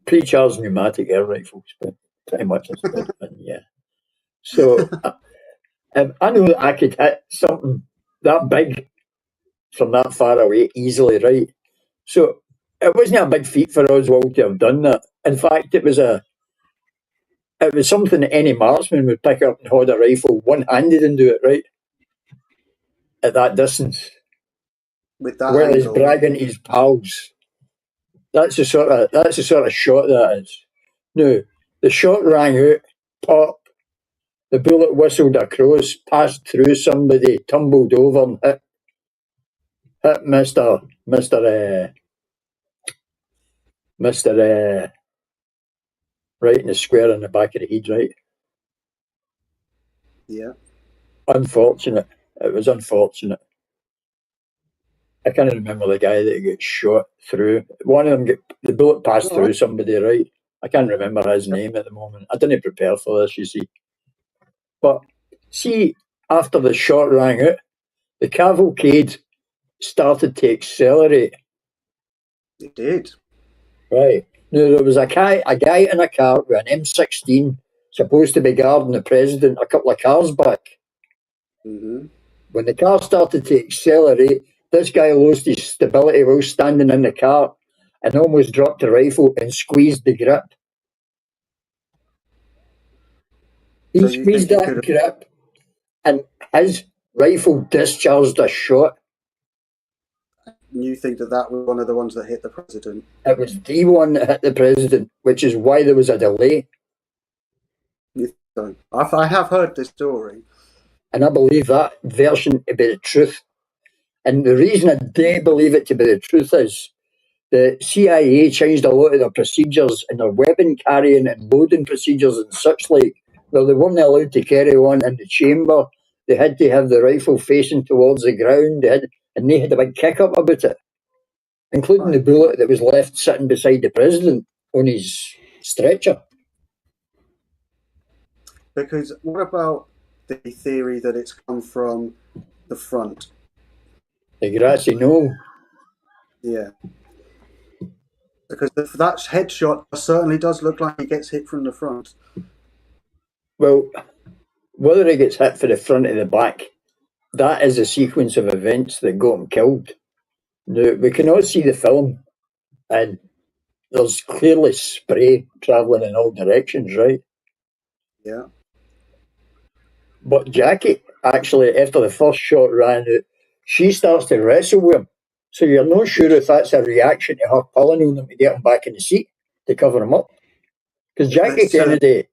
pre-charged pneumatic air rifles, but pretty much a spud gun, yeah. So I know that I could hit something that big from that far away easily, right? So it wasn't a big feat for Oswald to have done that. In fact, it was something that any marksman would pick up and hold a rifle one-handed and do it, right? At that distance. With that While he's angle. bragging to his pals. That's the sort of shot that is. Now, the shot rang out, pop, the bullet whistled across, passed through somebody, tumbled over and hit Mr. Right in the square in the back of the head, right? Yeah. Unfortunate. It was unfortunate. I can't remember the guy that got shot through. One of them, the bullet passed through somebody, right? I can't remember his name at the moment. I didn't prepare for this, you see. But see, after the shot rang out, the cavalcade started to accelerate. It did. Right. Now, there was a guy in a car with an M16 supposed to be guarding the president a couple of cars back. Mm-hmm. When the car started to accelerate, this guy lost his stability while standing in the car and almost dropped the rifle and squeezed the grip. He squeezed that grip and his rifle discharged a shot. And you think that was one of the ones that hit the president? It was the one that hit the president, which is why there was a delay. I have heard this story. And I believe that version to be the truth. And the reason I do believe it to be the truth is the CIA changed a lot of their procedures and their weapon carrying and loading procedures and such like. Well, they weren't allowed to carry one in the chamber. They had to have the rifle facing towards the ground. They had a big kick up about it, including the bullet that was left sitting beside the president on his stretcher. Because what about the theory that it's come from the front? The grassy knoll. Yeah. Because that headshot certainly does look like he gets hit from the front. Well, whether he gets hit for the front or the back, that is a sequence of events that got him killed. Now, we can all see the film, and there's clearly spray travelling in all directions, right? Yeah. But Jackie, actually, after the first shot ran out, she starts to wrestle with him. So you're not sure if that's a reaction to her pulling on him to get him back in the seat to cover him up. Because Jackie Kennedy,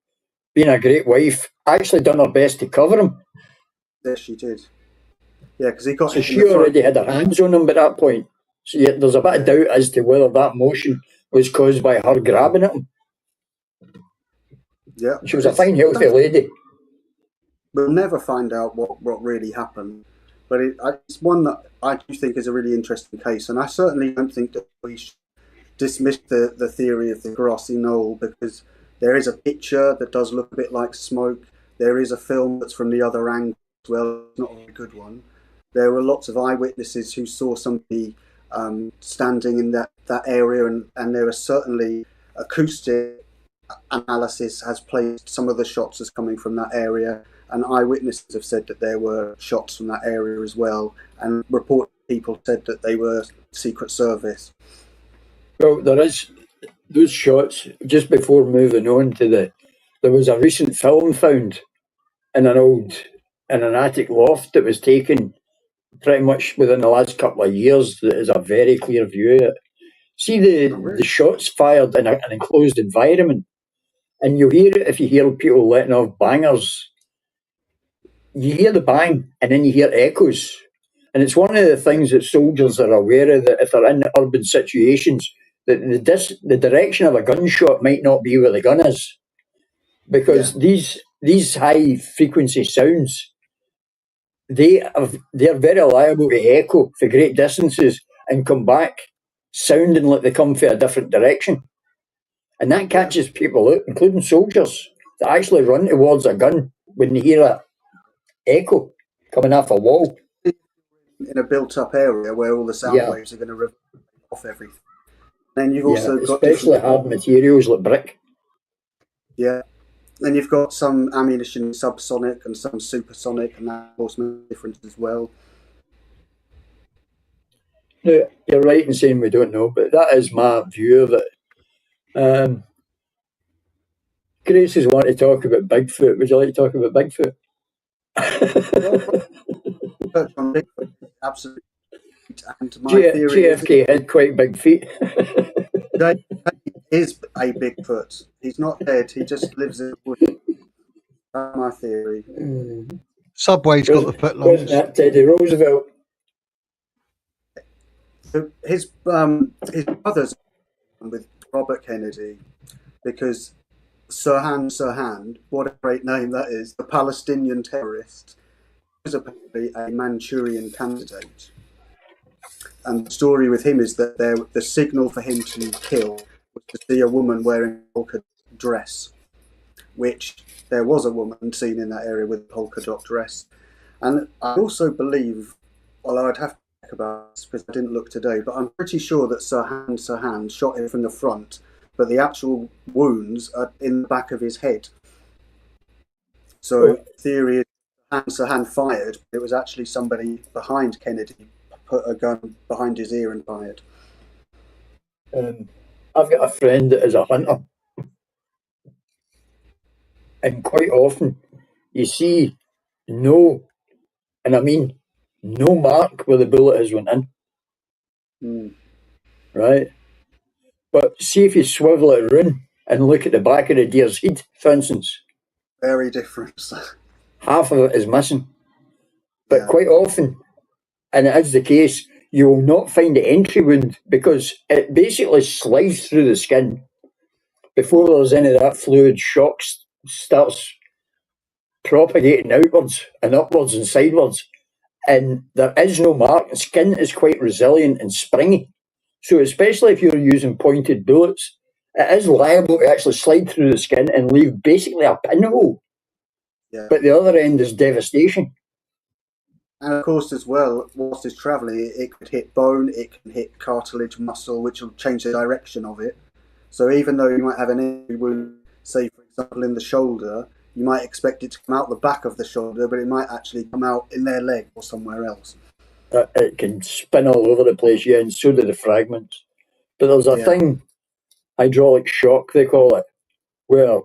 being a great wife, actually done her best to cover him. Yes, she did. Yeah, because he got. So she already had her hands on him at that point. So there's a bit of doubt as to whether that motion was caused by her grabbing at him. Yeah, she was a fine, healthy lady. We'll never find out what really happened, but it's one that I do think is a really interesting case, and I certainly don't think that we should dismiss the theory of the grassy knoll, because there is a picture that does look a bit like smoke. There is a film that's from the other angle as well. It's not a very good one. There were lots of eyewitnesses who saw somebody standing in that area, and there are certainly acoustic analysis has placed some of the shots as coming from that area, and eyewitnesses have said that there were shots from that area as well, and report people said that they were Secret Service. Well, there is those shots. Just before moving on to there was a recent film found in an attic loft that was taken pretty much within the last couple of years. That is a very clear view of it. See the shots fired in an enclosed environment, and you hear it if you hear people letting off bangers. You hear the bang, and then you hear echoes. And it's one of the things that soldiers are aware of, that if they're in urban situations, that the direction of a gunshot might not be where the gun is. Because these high frequency sounds, they're very liable to echo for great distances and come back sounding like they come from a different direction. And that catches people out, including soldiers, that actually run towards a gun when they hear a echo coming off a wall. In a built-up area where all the sound waves are going to rip off everything. Then you've also got especially hard materials like brick. Yeah. Then you've got some ammunition subsonic and some supersonic, and that of course makes a difference as well. No, you're right in saying we don't know, but that is my view of it. Grace is wanting to talk about Bigfoot. Would you like to talk about Bigfoot? Absolutely. And my theory JFK had quite big feet. JFK is a Bigfoot. He's not dead. He just lives in the woods. That's my theory. Subway's got the foot longs. Wasn't that Teddy Roosevelt? His brother's with Robert Kennedy, because Sirhan, what a great name that is, the Palestinian terrorist. was apparently a Manchurian candidate. And the story with him is that the signal for him to kill was to see a woman wearing a polka dress, which there was a woman seen in that area with a polka dot dress. And I also believe, although I'd have to check about this because I didn't look today, but I'm pretty sure that Sirhan shot him from the front, but the actual wounds are in the back of his head. So theory is Sirhan fired, but it was actually somebody behind Kennedy put a gun behind his ear and fired. I've got a friend that is a hunter, and quite often you see no mark where the bullet has went in. Right? But see if you swivel it around and look at the back of the deer's head, for instance. Very different. Half of it is missing. But quite often, and it is the case, you will not find the entry wound because it basically slides through the skin before there's any of that fluid shock starts propagating outwards and upwards and sidewards. And there is no mark. The skin is quite resilient and springy. So especially if you're using pointed bullets, it is liable to actually slide through the skin and leave basically a pinhole. Yeah. But the other end is devastation. And of course, as well, whilst it's travelling, it could hit bone, it can hit cartilage, muscle, which will change the direction of it. So even though you might have an injury wound, say for example in the shoulder, you might expect it to come out the back of the shoulder, but it might actually come out in their leg or somewhere else. It can spin all over the place, yeah, and so do the fragments. But there's a thing, hydraulic shock they call it, where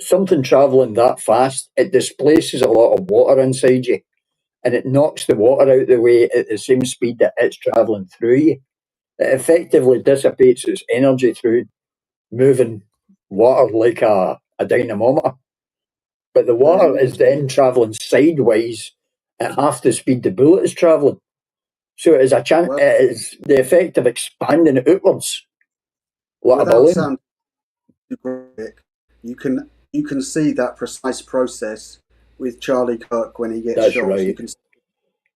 something travelling that fast, it displaces a lot of water inside you, and it knocks the water out of the way at the same speed that it's travelling through you. It effectively dissipates its energy through moving water like a dynamometer. But the water is then travelling sideways at half the speed the bullet is travelling. So it is it is the effect of expanding it outwards. Like a balloon. Sounding too graphic, you can see that precise process with Charlie Kirk when he gets shot. Right. You can see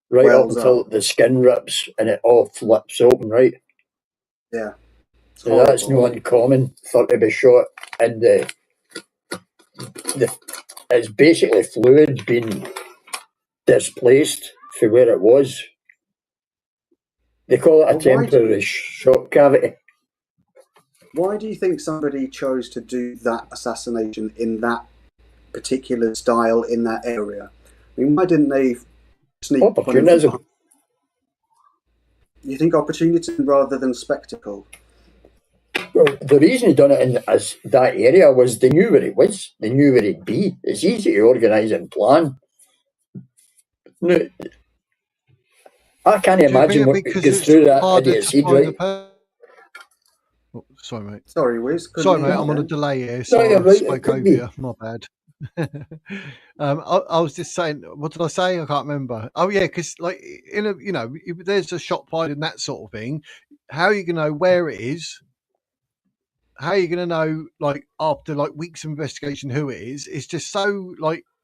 right up until the skin rips and it all flips open, right? Yeah. So that's no uncommon for to be shot in it's basically fluid being displaced from where it was. They call it a temporary shock cavity. Why do you think somebody chose to do that assassination in that particular style in that area? I mean, why didn't they sneak opportunism? You think opportunity rather than spectacle? Well, the reason he done it in that area was they knew where it was. They knew where it'd be. It's easy to organise and plan. No, I can't imagine what goes through that idiot's head, right? Sorry, mate. Sorry, Wiz. Sorry, mate. I'm on a delay here, so I spoke over you. My bad. I was just saying. What did I say? I can't remember. Oh yeah, because like if there's a shot fired and that sort of thing, how are you going to know where it is? How are you going to know, like, after like weeks of investigation, who it is? It's just so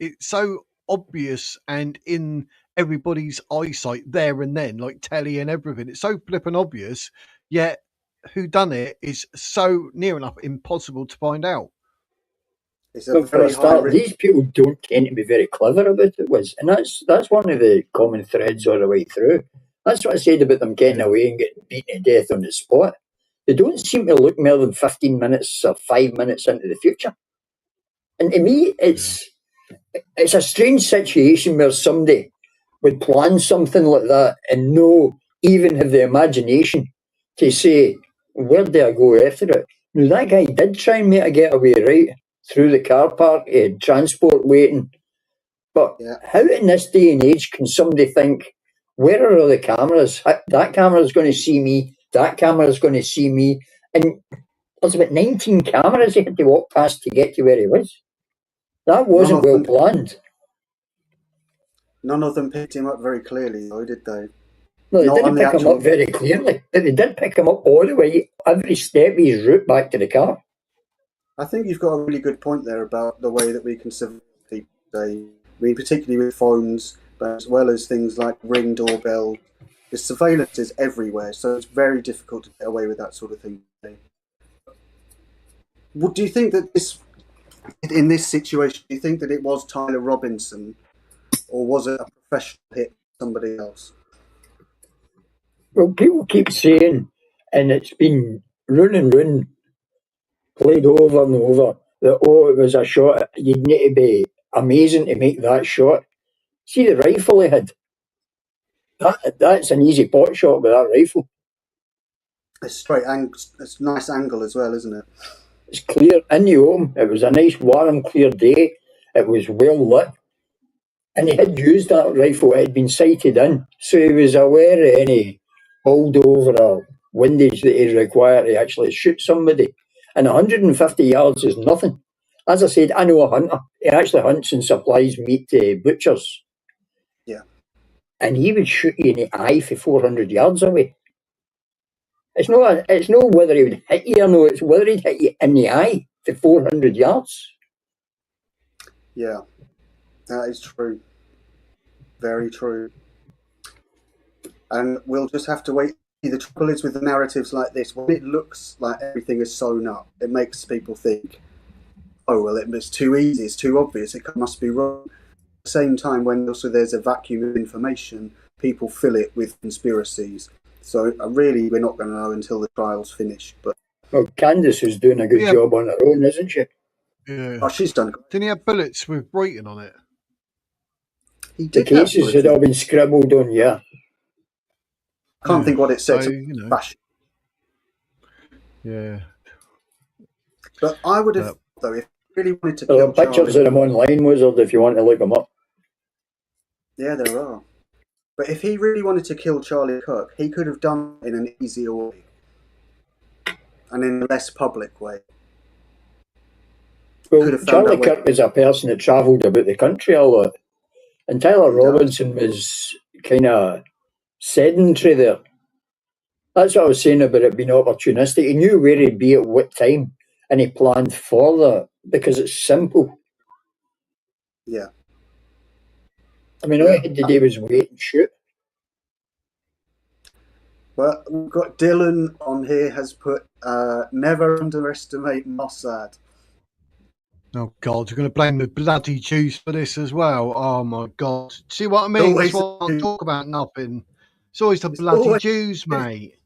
it's so obvious and in everybody's eyesight there and then, like telly and everything. It's so flippin' obvious, yet who done it is so near enough impossible to find out. But for a start, these people don't tend to be very clever about it, and that's one of the common threads all the way through. That's what I said about them getting away and getting beaten to death on the spot. They don't seem to look more than 15 minutes or 5 minutes into the future. And to me, it's a strange situation where somebody would plan something like that and even have the imagination to say, where do I go after it? Now, that guy did try and make a getaway, right? Through the car park, he had transport waiting. But how in this day and age can somebody think, where are all the cameras? That camera's going to see me, that camera's going to see me. And there's about 19 cameras he had to walk past to get to where he was. That wasn't well planned. None of them picked him up very clearly, though, did they? No, they didn't pick him up very clearly, but they did pick him up all the way, every step of his route back to the car. I think you've got a really good point there about the way that we can surveil people today. I mean, particularly with phones, as well as things like Ring doorbell. The surveillance is everywhere, so it's very difficult to get away with that sort of thing. Do you think that in this situation, do you think that it was Tyler Robinson, or was it a professional hit somebody else? Well, people keep saying, and it's been run and run, played over and over, that, it was a shot. You'd need to be amazing to make that shot. See the rifle he had? That's an easy pot shot with that rifle. It's straight angle. It's a nice angle as well, isn't it? It's clear in the open. It was a nice, warm, clear day. It was well lit. And he had used that rifle. It had been sighted in. So he was aware of any holdover or windage that he's required to actually shoot somebody. And 150 yards is nothing. As I said, I know a hunter. He actually hunts and supplies meat to butchers. Yeah. And he would shoot you in the eye for 400 yards away. It's not whether he would hit you or no, it's whether he'd hit you in the eye for 400 yards. Yeah, that is true. Very true. And we'll just have to wait. The trouble is with the narratives like this, when it looks like everything is sewn up, it makes people think, oh, well, it's too easy, it's too obvious, it must be wrong. At the same time, when also there's a vacuum of information, people fill it with conspiracies. So really, we're not going to know until the trial's finished. But well, Candice is doing a good job on her own, isn't she? Yeah. Oh, she's done. Didn't he have bullets with Brighton on it? He did. The cases had all been scribbled on, yeah. I can't think what it said. So, yeah. But I would have, though, if he really wanted to There kill are pictures of them online, Wizard, if you want to look them up. Yeah, there are. But if he really wanted to kill Charlie Kirk, he could have done it in an easier way. And in a less public way. Well, Charlie Kirk is a person that travelled about the country a lot. And Tyler Robinson was kind of sedentary there. That's what I was saying about it being opportunistic. He knew where he'd be at what time, and he planned for that, because it's simple. Yeah. I mean, all he had to do was wait and shoot. Well, we've got Dylan on here has put, never underestimate Mossad. Oh, God, you're going to blame the bloody Jews for this as well. Oh, my God. See what I mean? That's why I don't talk about nothing. It's always the bloody Jews, mate.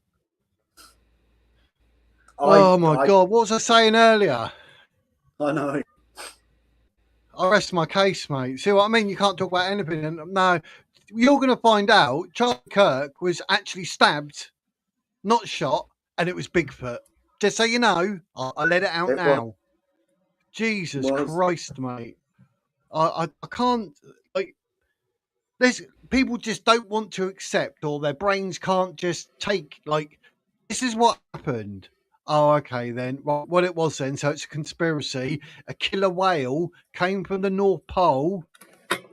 Oh, my God. What was I saying earlier? I know. I rest my case, mate. See what I mean? You can't talk about anything. And no, you're going to find out Charlie Kirk was actually stabbed, not shot, and it was Bigfoot. Just so you know, I let it out now. Jesus Christ, mate. I can't, like, there's people just don't want to accept, or their brains can't just take, like, this is what happened. Oh, okay, then. Well, what it was then, so it's a conspiracy. A killer whale came from the North Pole.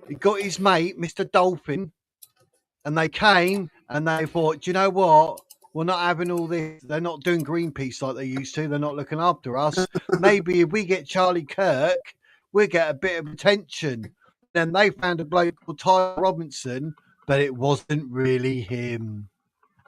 He got his mate, Mr. Dolphin, and they came and they thought, do you know what? We're not having all this. They're not doing Greenpeace like they used to. They're not looking after us. Maybe if we get Charlie Kirk, we'll get a bit of attention. Then they found a bloke called Tyler Robinson, but it wasn't really him.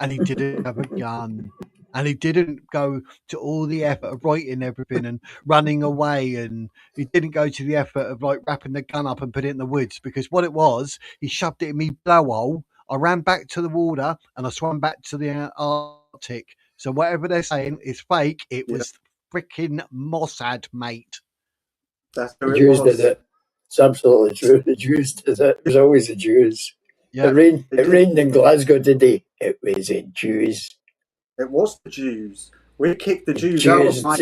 And he didn't have a gun. And he didn't go to all the effort of writing everything and running away. And he didn't go to the effort of, like, wrapping the gun up and put it in the woods. Because what it was, he shoved it in me blowhole. I ran back to the water and I swam back to the Arctic. So whatever they're saying is fake. It was freaking Mossad, mate. That's the Jews did it. It's absolutely true. The Jews did it. It was always the Jews. Yeah. It rained in Glasgow today. It was the Jews. It was the Jews. We kicked the Jews out of my...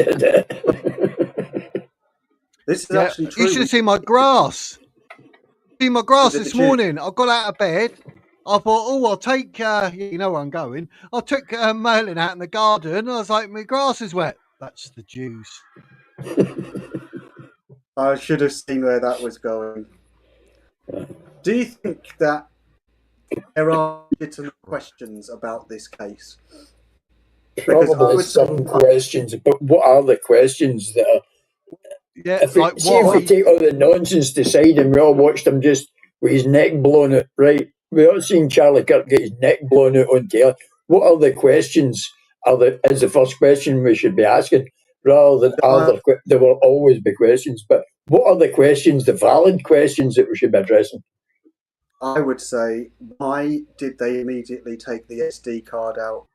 This is actually true. You should see my grass. See my grass this morning. I got out of bed. I thought, I'll take, you know where I'm going. I took Merlin out in the garden. I was like, my grass is wet. That's the Jews. I should have seen where that was going. Do you think that there are legitimate questions about this case? Probably some questions, but what are the questions that are... Yeah, if we take all the nonsense aside and we all watched them just with his neck blown out, right? We all seen Charlie Kirk get his neck blown out on tail. What are the questions? Is the first question we should be asking, rather than there will always be questions, but what are the questions, the valid questions that we should be addressing? I would say, why did they immediately take the SD card out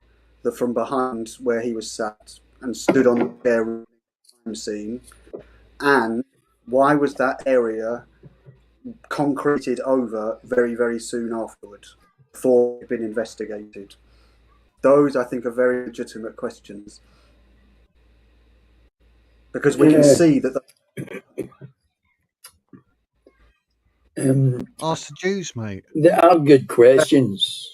from behind where he was sat and stood on the crime scene? And why was that area concreted over very, very soon afterwards, before it had been investigated? Those, I think, are very legitimate questions. Because we can see that ask the Jews, mate. They are good questions.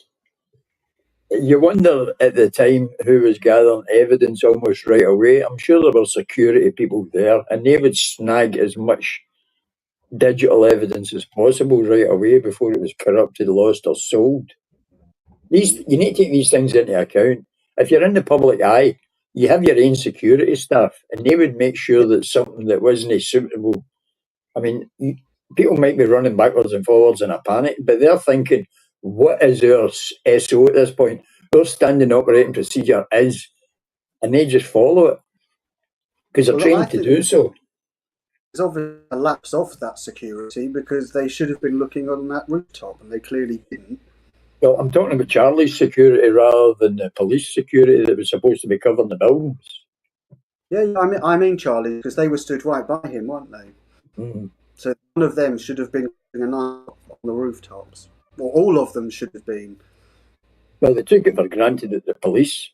You wonder at the time who was gathering evidence almost right away. I'm sure there were security people there, and they would snag as much digital evidence as possible right away before it was corrupted, lost, or sold. You need to take these things into account. If you're in the public eye, you have your own security staff, and they would make sure that something that wasn't suitable. I mean, people might be running backwards and forwards in a panic, but they're thinking, what is our SO at this point? Our standing operating procedure is, and they just follow it because they're trained to do so. There's obviously a lapse of that security because they should have been looking on that rooftop and they clearly didn't. Well, I'm talking about Charlie's security rather than the police security that was supposed to be covering the buildings. Yeah, I mean Charlie, because they were stood right by him, weren't they? Mm. So one of them should have been keeping an eye on the rooftops. Or all of them should have been. Well, they took it for granted that the police,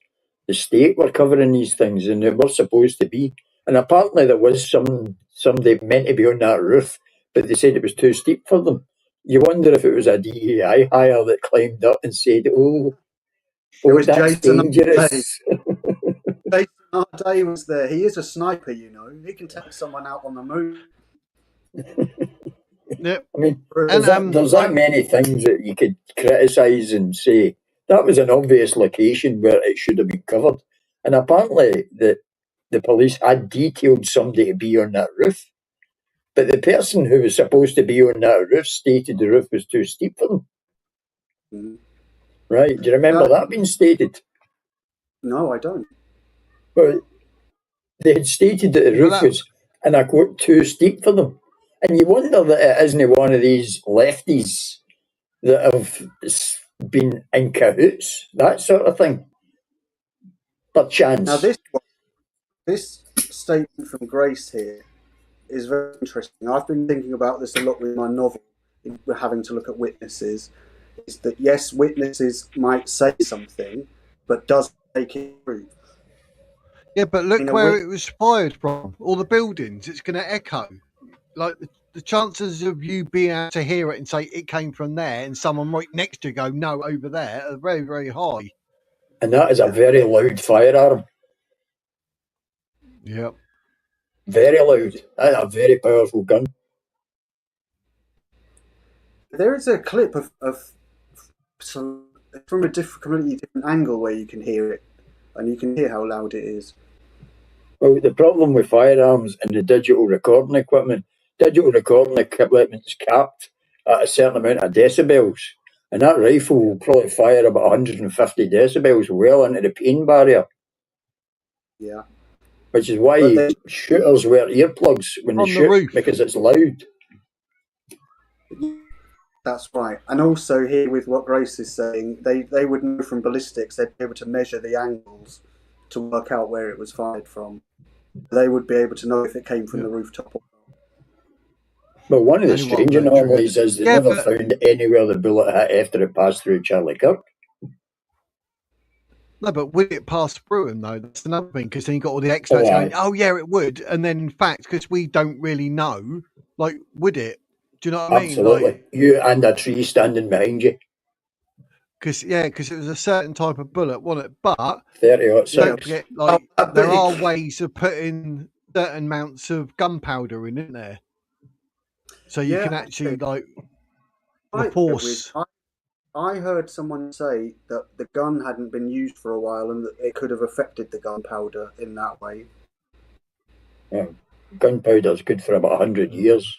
the state, were covering these things, and they were supposed to be. And apparently there was somebody meant to be on that roof, but they said it was too steep for them. You wonder if it was a DEI hire that climbed up and said, "Oh, was that's Jason dangerous." Jason Arday was there. He is a sniper, you know. He can take someone out on the moon. Yep. I mean, there's that many things that you could criticise and say that was an obvious location where it should have been covered. And apparently the police had detailed somebody to be on that roof. But the person who was supposed to be on that roof stated the roof was too steep for them. Mm. Right? Do you remember that being stated? No, I don't. Well, they had stated that the roof was, and I quote, too steep for them. And you wonder that it isn't one of these lefties that have been in cahoots, that sort of thing. Perchance. Now, this statement from Grace here is very interesting. I've been thinking about this a lot with my novel, having to look at witnesses, is that yes, witnesses might say something, but does take it through. Yeah, but look where it was fired from. All the buildings, it's going to echo. Like the chances of you being able to hear it and say it came from there, and someone right next to you go, no, over there, are very, very high. And that is a very loud firearm. Yep. Very loud. That's a very powerful gun. There is a clip of from a completely different angle where you can hear it, and you can hear how loud it is. Well, the problem with firearms and the digital recording equipment is capped at a certain amount of decibels, and that rifle will probably fire about 150 decibels well into the pain barrier. Yeah. Which is why shooters wear earplugs when they shoot, because it's loud. That's right. And also here with what Grace is saying, they would know from ballistics, they'd be able to measure the angles to work out where it was fired from. They would be able to know if it came from the rooftop or not. Well, one of the strange anomalies is they never found anywhere the bullet hit after it passed through Charlie Kirk. No, but would it pass through him, though? That's another thing, because then you got all the experts going, oh, yeah, it would. And then, in fact, because we don't really know, like, would it? Do you know what I mean? Absolutely. Like, you and a tree standing behind you. Because it was a certain type of bullet, wasn't it? But 30-06. Don't forget, like, there are ways of putting certain amounts of gunpowder in, isn't there? So you can actually, like, the force... I heard someone say that the gun hadn't been used for a while and that it could have affected the gunpowder in that way. Yeah, gunpowder is good for about 100 years.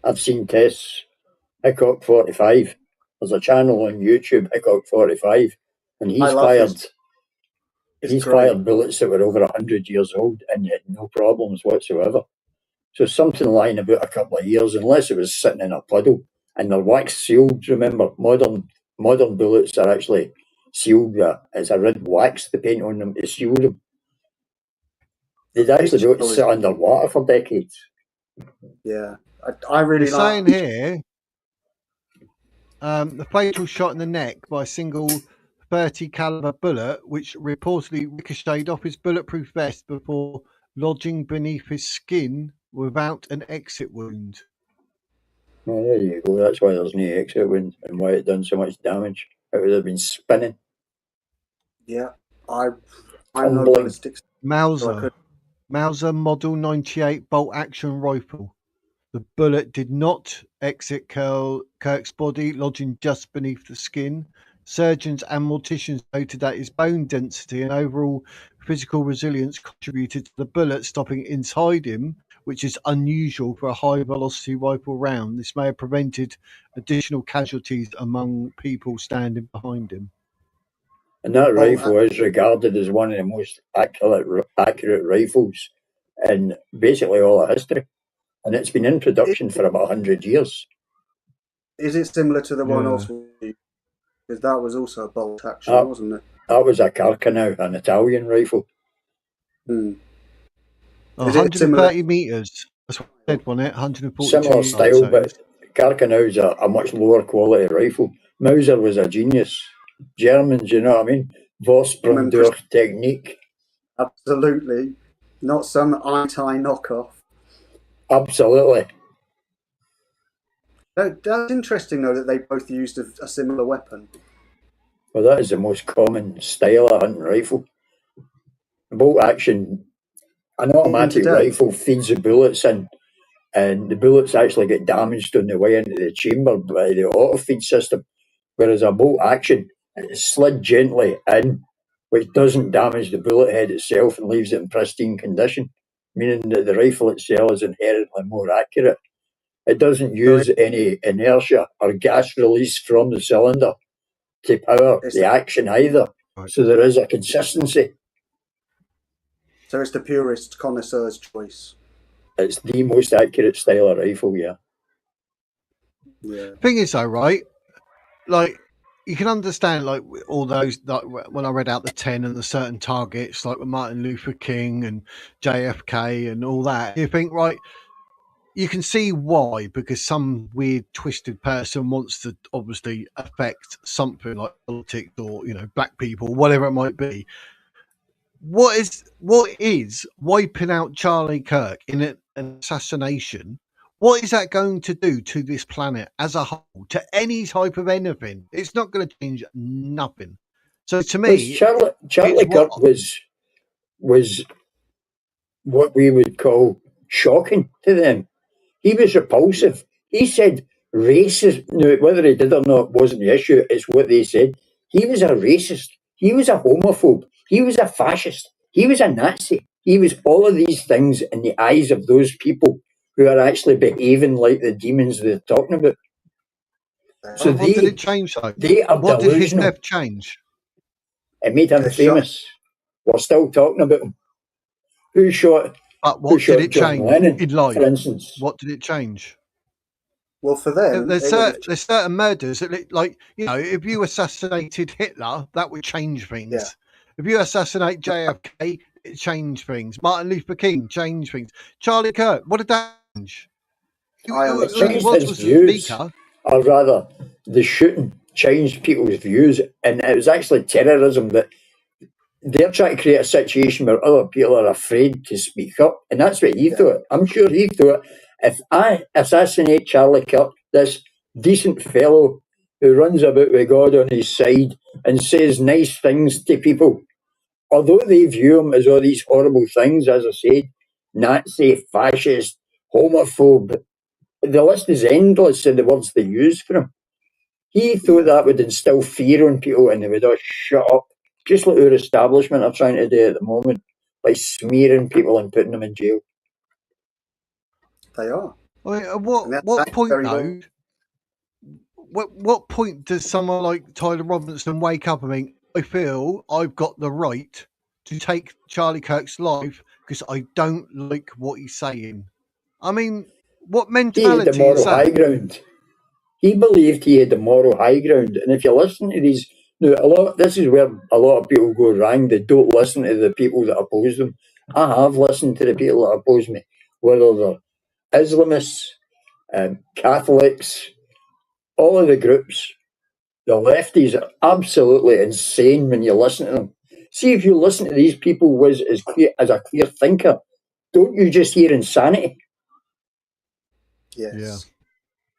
I've seen tests. Hickok 45. There's a channel on YouTube, Hickok 45, and I he's love fired. It's He's great. fired bullets that were over 100 years old and had no problems whatsoever. So something lying about a couple of years, unless it was sitting in a puddle, and they're wax sealed. Remember, modern bullets are actually sealed. It's a red wax they paint on them to seal them. They'd actually be able to sit underwater for decades. Yeah, I really They're saying here the fatal shot in the neck by a single 30 caliber bullet, which reportedly ricocheted off his bulletproof vest before lodging beneath his skin without an exit wound. Well, there you go. That's why there's no exit wound and why it done so much damage. It would have been spinning. Yeah, I'm no Tumbling. ballistics. Mauser Model 98 bolt action rifle. The bullet did not exit Kirk's body, lodging just beneath the skin. Surgeons and morticians noted that his bone density and overall physical resilience contributed to the bullet stopping inside him, which is unusual for a high-velocity rifle round. This may have prevented additional casualties among people standing behind him. And that rifle is regarded as one of the most accurate rifles in basically all of history. And it's been in production for about 100 years. Is it similar to the one also? Because that was also a bolt action, wasn't it? That was a Carcano, an Italian rifle. 130 metres. That's what I said, wasn't it? 142 similar style, but Carcano's a much lower quality rifle. Mauser was a genius. Germans, you know what I mean? Vorsprung durch Technik. Absolutely. Not some anti knockoff. Absolutely. That's interesting, though, that they both used a similar weapon. Well, that is the most common style of hunting rifle. Bolt action, an automatic rifle feeds the bullets in, and the bullets actually get damaged on the way into the chamber by the auto feed system. Whereas a bolt action, it's slid gently in, which doesn't damage the bullet head itself and leaves it in pristine condition, meaning that the rifle itself is inherently more accurate. It doesn't use any inertia or gas release from the cylinder to power the action either. So there is a consistency. So it's the purest connoisseur's choice. It's the most accurate style of rifle, yeah. Thing is, though, right? Like, you can understand, like, all those, like, when I read out the 10 and the certain targets, like with Martin Luther King and JFK and all that, you think, right, you can see why, because some weird, twisted person wants to obviously affect something like politics or, you know, black people, whatever it might be. What is wiping out Charlie Kirk in an assassination? What is that going to do to this planet as a whole, to any type of anything? It's not going to change nothing. So to me, Charlie Kirk was what we would call shocking to them. He was repulsive. He said racist. Now, whether he did or not wasn't the issue. It's what they said. He was a racist. He was a homophobe. He was a fascist. He was a Nazi. He was all of these things in the eyes of those people who are actually behaving like the demons they're talking about. So what did it change, though? They are what delusional. Did his death change? It made him famous. We're still talking about him. Who shot? But what did it John change Lennon, in life? For instance, what did it change? Well, for them, there's certain murders that, like, you know, if you assassinated Hitler, that would change things. Yeah. If you assassinate JFK, it changed things. Martin Luther King changed things. Charlie Kirk, what did that change? It changed his views, or rather, the shooting changed people's views, and it was actually terrorism that they're trying to create a situation where other people are afraid to speak up, and that's what he thought. I'm sure he thought, if I assassinate Charlie Kirk, this decent fellow who runs about with God on his side and says nice things to people, although they view him as all these horrible things, as I said, Nazi, fascist, homophobe, the list is endless in the words they use for him. He thought that would instill fear on people and they would all shut up. Just like our establishment are trying to do at the moment, by smearing people and putting them in jail. They are. I mean, at And what that's point very though? well. What point does someone like Tyler Robinson wake up and think, I feel I've got the right to take Charlie Kirk's life because I don't like what he's saying? I mean, what He had the mentality is moral high that? ground. He believed he had the moral high ground. And if you listen to these, now this is where a lot of people go wrong. They don't listen to the people that oppose them. I have listened to the people that oppose me, whether they're Islamists, Catholics, all of the groups. The lefties are absolutely insane when you listen to them. See, if you listen to these people as a clear thinker, don't you just hear insanity? Yes. Yeah.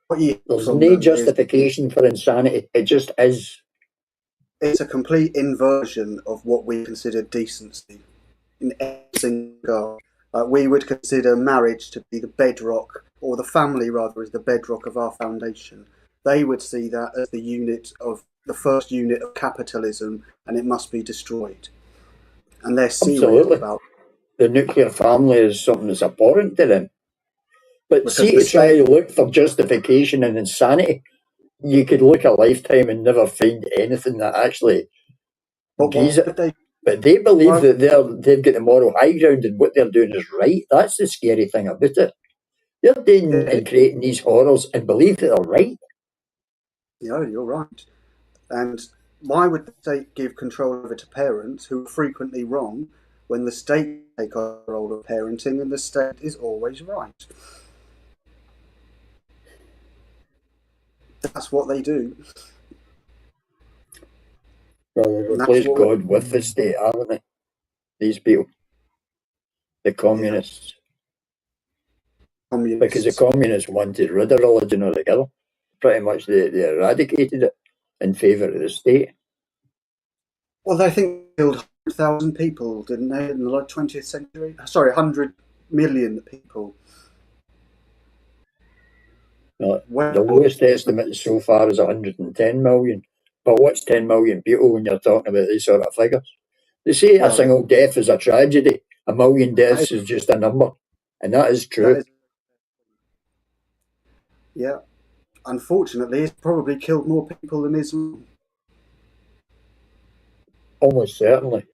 What you hear There's from no them is justification for insanity. It just is. it's a complete inversion of what we consider decency in every single regard. We would consider marriage to be the bedrock, or the family rather, is the bedrock of our foundation. They would see that as the first unit of capitalism, and it must be destroyed. And they're serious Absolutely. about The nuclear family is something that's abhorrent to them. But because see, the to try state. to look for justification and insanity, you could look a lifetime and never find anything that actually But agrees why it. would they? But they believe Why, that they've got the moral high ground and what they're doing is right. That's the scary thing about it. They're doing yeah, and creating these horrors and believe that they're right. you're right. And why would the state give control over to parents who are frequently wrong when the state take control of parenting and the state is always right? That's what they do. Well, they And that's replace what God with the state, haven't they? These people, the communists. Because the communists. communists wanted rid of religion altogether. Pretty much they eradicated it in favour of the state. Well, they think they killed 100,000 people, didn't they, in the 20th century? Sorry, 100 million people. The Well, lowest estimate so far is 110 million. But what's 10 million people when you're talking about these sort of figures? They say a well, single death is a tragedy. A million that deaths is just a number. And that is that true. is, yeah. Unfortunately, it's probably killed more people than Islam. Almost certainly.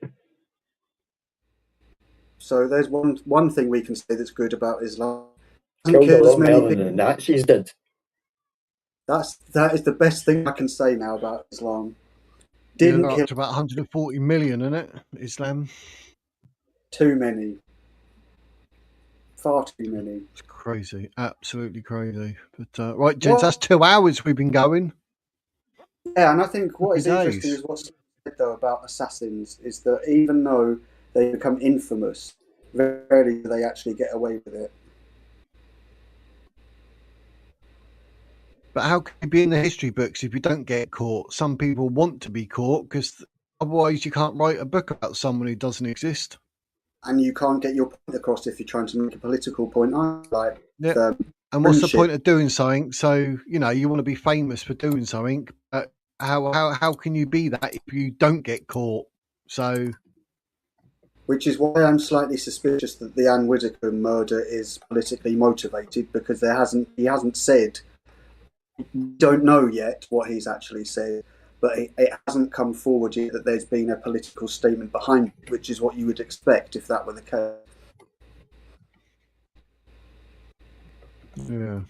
So there's one thing we can say that's good about Islam. It doesn't Killed a kill as lot many more than people. the Nazis did. That is the best thing I can say now about Islam. Yeah, Didn't they're up kill to about 140 million, isn't it? Islam. too many. Far too many. It's crazy. Absolutely crazy. But right, gents, What? that's 2 hours we've been going. Yeah, and I think what is Happy interesting days. is what's said though about assassins is that even though they become infamous, very rarely do they actually get away with it. But how can you be in the history books if you don't get caught? Some people want to be caught because otherwise you can't write a book about someone who doesn't exist. And you can't get your point across if you're trying to make a political point. Like Yeah. the And what's the friendship. point of doing something? So, you know, you want to be famous for doing something, but how can you be that if you don't get caught? So, Which is why I'm slightly suspicious that the Anne Whitaker murder is politically motivated, because he hasn't said. We don't know yet what he's actually said, but it hasn't come forward yet that there's been a political statement behind it, which is what you would expect if that were the case. yeah.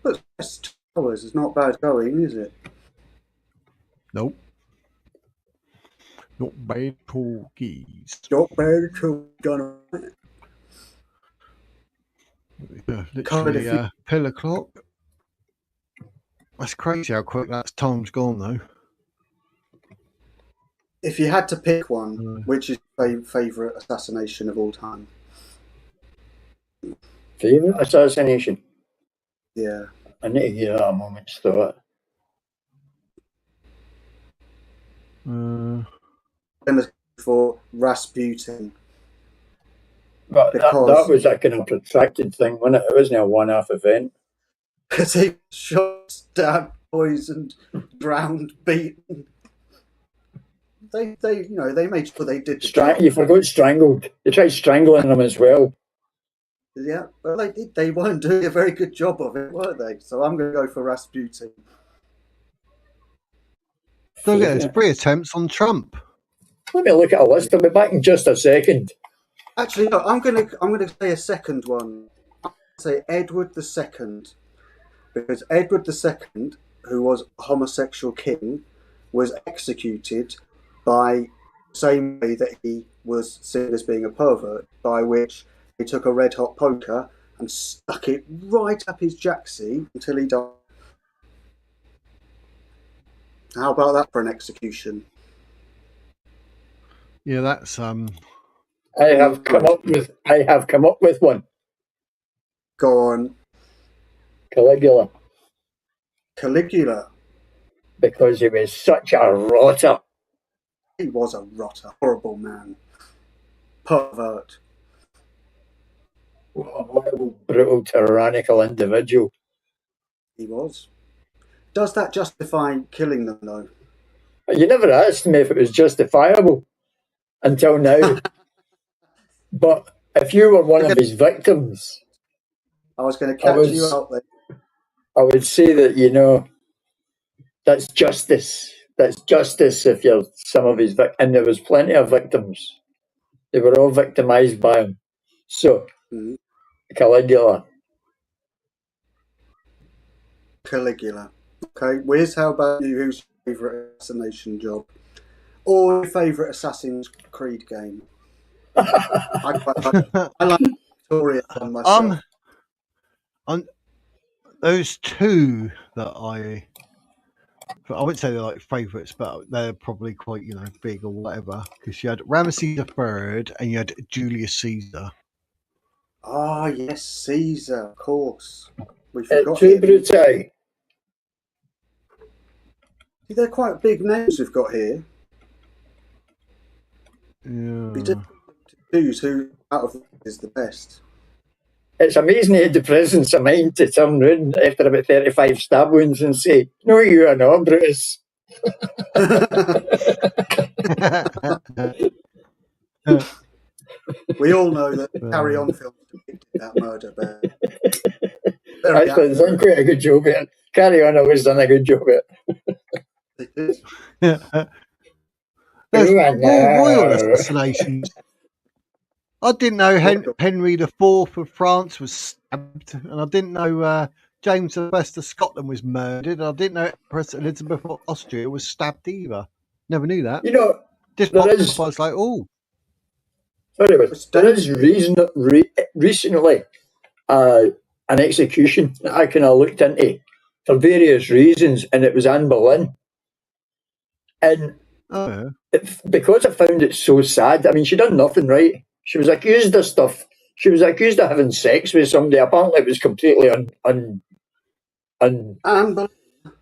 But 2 hours is not bad going, is it? Nope. Not bad talkies. Not bad at all. Done. Literally pillar clock. That's crazy how quick that time's gone, though. If you had to pick one, which is your favourite assassination of all time? Favourite assassination? Yeah. I need to hear that a moment's thought. For Rasputin. But that was a kind of protracted thing, wasn't it? It wasn't a one-off event. Because he shot, stabbed, poisoned, drowned, beaten. they made sure they did. You forgot strangled. They tried strangling him as well. Yeah, but they weren't doing a very good job of it, were they? So I'm going to go for Rasputin. Don't get there's 3 attempts on Trump. Let me look at a list. I'll be back in just a second. Actually, no, I'm going to say a second one. I'm going to say Edward II, because Edward II, who was a homosexual king, was executed by the same way that he was seen as being a pervert, by which he took a red hot poker and stuck it right up his jacksie until he died. How about that for an execution? Yeah, that's I have come up with one. Go on. Caligula. Caligula. Because he was such a rotter. He was a rotter, horrible man. Pervert. What a horrible, brutal, tyrannical individual. He was. Does that justify killing them, though? You never asked me if it was justifiable until now. But if you were one of his victims, I was going to catch you out there. I would say that, that's justice. That's justice if you're some of his victims. And there was plenty of victims. They were all victimised by him. So, Caligula. Caligula. Okay, Wiz, how about you? Who's your favourite assassination job? Or your favourite Assassin's Creed game? I like Victoria on myself. On those 2 that I wouldn't say they're like favourites, but they're probably quite, big or whatever. Because you had Ramesses III and you had Julius Caesar. Ah, yes, Caesar, of course. We forgot him. Brutai. They're quite big names we've got here. Yeah. We just choose who out of them is the best. It's amazing he had the presence of mind to turn round after about 35 stab wounds and say, "No, you are not, Brutus." We all know that Carry On film depicted that murder, but actually, they've done quite a good job at it. Carry On always done a good job at it. There's royal assassinations. I didn't know Henry IV of France was stabbed, and I didn't know James I of Scotland was murdered. I didn't know Empress Elizabeth of Austria was stabbed either. Never knew that. Just I was like, oh. There is recently an execution that I kind of looked into for various reasons, and it was Anne Boleyn. And because I found it so sad, I mean, she done nothing right. She was accused of stuff. She was accused of having sex with somebody. Apparently, it was completely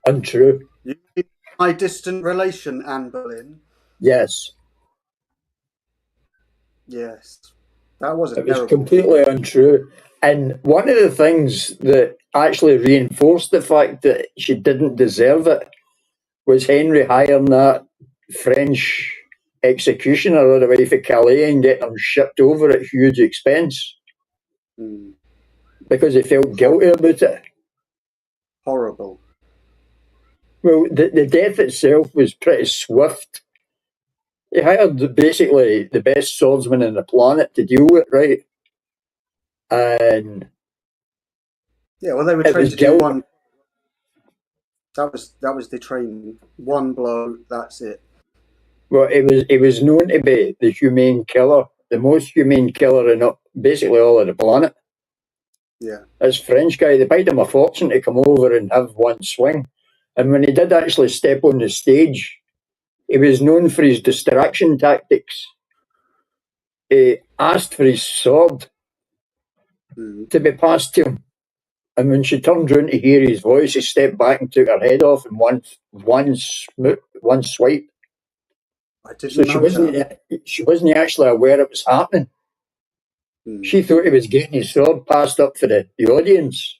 untrue. You mean my distant relation, Anne Boleyn? Yes. Yes. That wasn't. It was completely untrue. And one of the things that actually reinforced the fact that she didn't deserve it was Henry hiring that French executioner all the way to Calais and getting him shipped over at huge expense because he felt guilty about it. Horrible. Well, the death itself was pretty swift. He hired basically the best swordsman on the planet to deal with, right? And yeah, well, they were trained to do one. That was the training. One blow. That's it. Well, he was known to be the humane killer, the most humane killer in basically all of the planet. Yeah. This French guy, they paid him a fortune to come over and have one swing. And when he did actually step on the stage, he was known for his distraction tactics. He asked for his sword to be passed to him. And when she turned round to hear his voice, he stepped back and took her head off in one swipe. I didn't know she wasn't actually aware it was happening. She thought he was getting his sword passed up for the audience.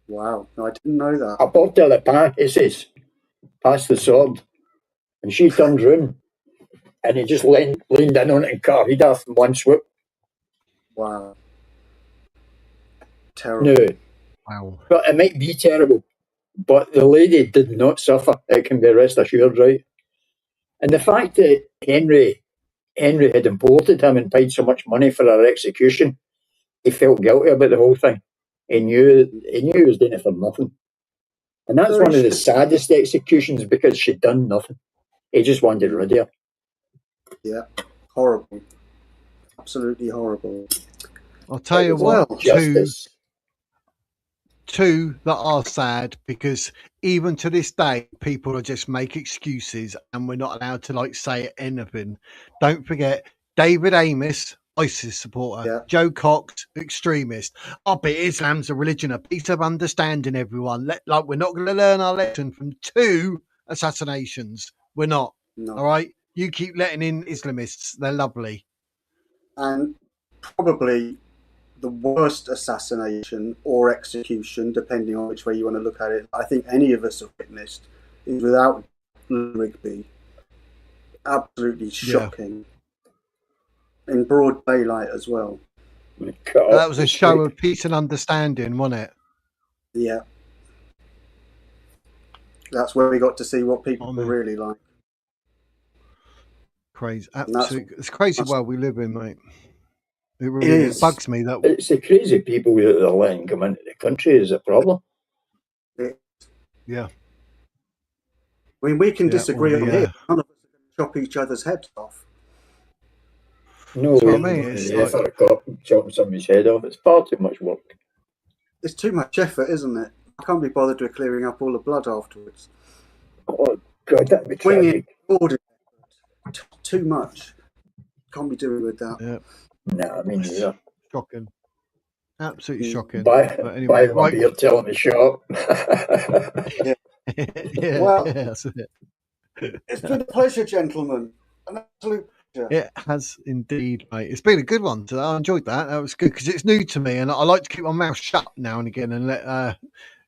Wow, no, I didn't know that. Apporte le pain, he says. Pass the sword. and she turns round, and he just leaned in on it and cut her head off in one swoop. Wow. Terrible. No, Wow. but it might be terrible, but the lady did not suffer. It can be rest assured, right? And the fact that Henry had imported him and paid so much money for her execution, he felt guilty about the whole thing. He knew he was doing it for nothing. And that's one of the saddest executions because she'd done nothing. He just wanted rid of her. Yeah, horrible. Absolutely horrible. I'll tell you Well, what, justice. two that are sad, because even to this day, people are just make excuses and we're not allowed to like say anything. Don't forget David Amos, ISIS supporter, Yeah. Joe Cox, extremist. I bet Islam's a religion, a piece of understanding, everyone. Like we're not going to learn our lesson from 2 assassinations. We're not. No. All right? You keep letting in Islamists. They're lovely. And probably the worst assassination or execution, depending on which way you want to look at it, I think any of us have witnessed, is without Rigby. Absolutely shocking. In broad daylight as well. That was a show of peace and understanding, wasn't it? Yeah. That's where we got to see what people were really like. Crazy. Absolutely. It's crazy world we live in, mate. It really is. It bugs me that it's the crazy people that they're letting come into the country is a problem. Yeah. I mean, we can disagree on here. None of us are going to chop each other's heads off. No, I mean, it's the effort of chopping somebody's head off. It's far too much work. It's too much effort, isn't it? I can't be bothered with clearing up all the blood afterwards. Oh God, that'd be tragic. Too much. Can't be doing with that. Yeah. No, I mean, yeah. Shocking. Absolutely shocking. But anyway, buy beer, tell me shop. Yeah. Well, that's it. It's been a pleasure, gentlemen. An absolute pleasure. It has indeed, mate. It's been a good one today. I enjoyed that. That was good because it's new to me, and I like to keep my mouth shut now and again and let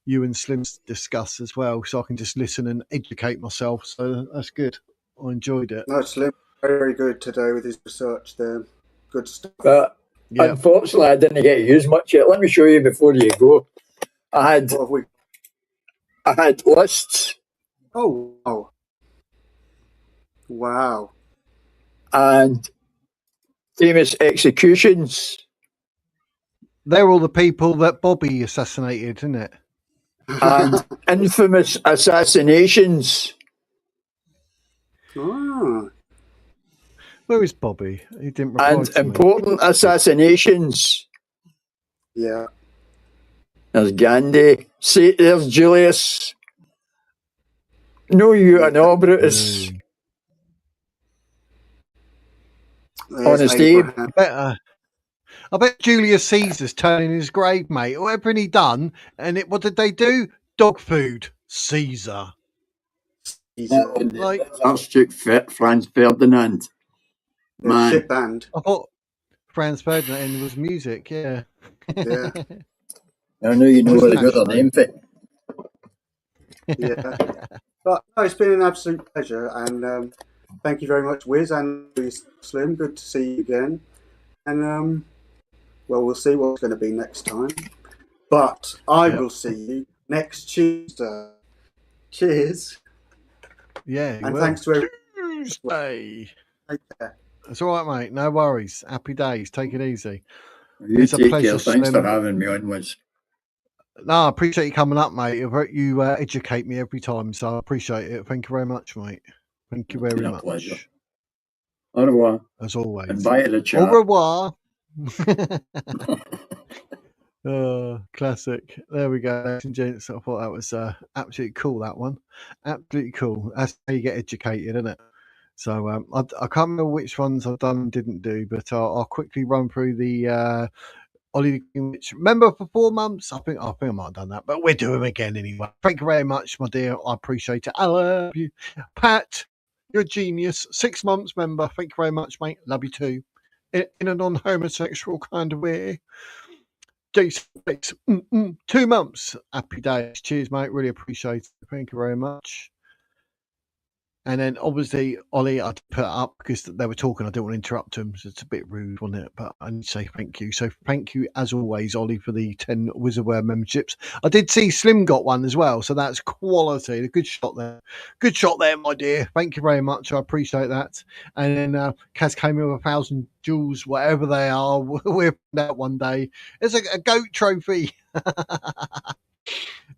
you and Slim discuss as well, so I can just listen and educate myself. So that's good. I enjoyed it. No, Slim, very, very good today with his research there. Good stuff. But unfortunately, I didn't get to use much yet. Let me show you before you go. I had lists. Oh, wow. Wow. And famous executions. They're all the people that Bobby assassinated, isn't it? And infamous assassinations. Ah. Where is Bobby? He didn't reply and to important me. assassinations. Yeah. There's Gandhi. See, there's Julius. No, you and all, Brutus. Honest Abe. I bet Julius Caesar's turning his grave, mate. Whatever he done, and what did they do? Dog food. Caesar. Like Archduke Franz Ferdinand. Man. Shit band. I thought Franz Ferdinand was music, yeah. Yeah. I know you know where they got their name for. Yeah. But no, it's been an absolute pleasure, and thank you very much, Wiz and Slim. Good to see you again. And well, we'll see what's going to be next time. But I will see you next Tuesday. Cheers. Yeah. And thanks to everyone. Tuesday. Take care. That's all right, mate. No worries. Happy days. Take it easy. It's a pleasure. Thanks for having me on, Wiz. No, I appreciate you coming up, mate. You educate me every time, so I appreciate it. Thank you very much, mate. Thank you very much. Pleasure. Au revoir. As always. And bye to the chat. Au revoir. Classic. There we go, ladies and gents. I thought that was absolutely cool, that one. Absolutely cool. That's how you get educated, isn't it? So I can't remember which ones I've done and didn't do, but I'll quickly run through the Ollie, which remember for 4 months. I think I might have done that, but we'll do them again anyway. Thank you very much, my dear. I appreciate it. I love you, Pat. You're a genius. 6 months member. Thank you very much, mate. Love you too. In a non-homosexual kind of way. Jason, 2 months. Happy days. Cheers, mate. Really appreciate it. Thank you very much. And then obviously Ollie, I'd put up because they were talking. I didn't want to interrupt them, so it's a bit rude, wasn't it? But I need to say thank you. So thank you as always, Ollie, for the 10 Wizardwear memberships. I did see Slim got one as well, so that's quality. A good shot there. Good shot there, my dear. Thank you very much. I appreciate that. And then Kaz came in with 1,000 jewels, whatever they are. We'll find out one day. It's a goat trophy.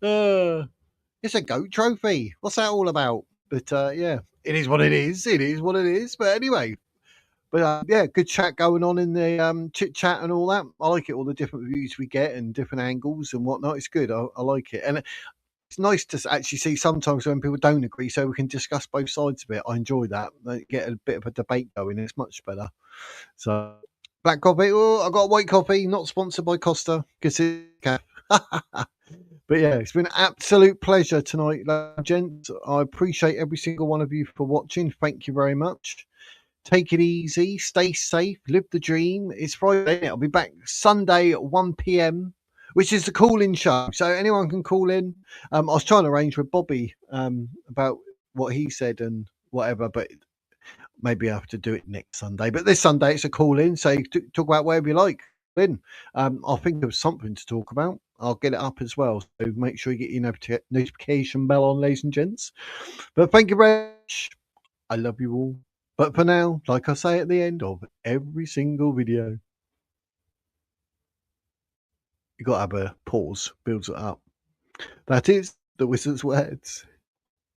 It's a goat trophy. What's that all about? But yeah, it is what it is. It is what it is. But anyway, yeah, good chat going on in the chit chat and all that. I like it, all the different views we get and different angles and whatnot. It's good. I like it. And it's nice to actually see sometimes when people don't agree so we can discuss both sides of it. I enjoy that. They get a bit of a debate going. It's much better. So, black coffee. Oh, I got white coffee, not sponsored by Costa because it's But yeah, it's been an absolute pleasure tonight, gents. I appreciate every single one of you for watching. Thank you very much. Take it easy, stay safe, live the dream. It's Friday. I'll be back Sunday at 1 p.m., which is the call-in show. So anyone can call in. I was trying to arrange with Bobby about what he said and whatever, but maybe I have to do it next Sunday. But this Sunday, it's a call-in. So you talk about whatever you like. I'll think of something to talk about. I'll get it up as well. So make sure you get your notification bell on, ladies and gents. But thank you very much. I love you all. But for now, like I say at the end of every single video, you got to have a pause, builds it up. That is the Wizard's words.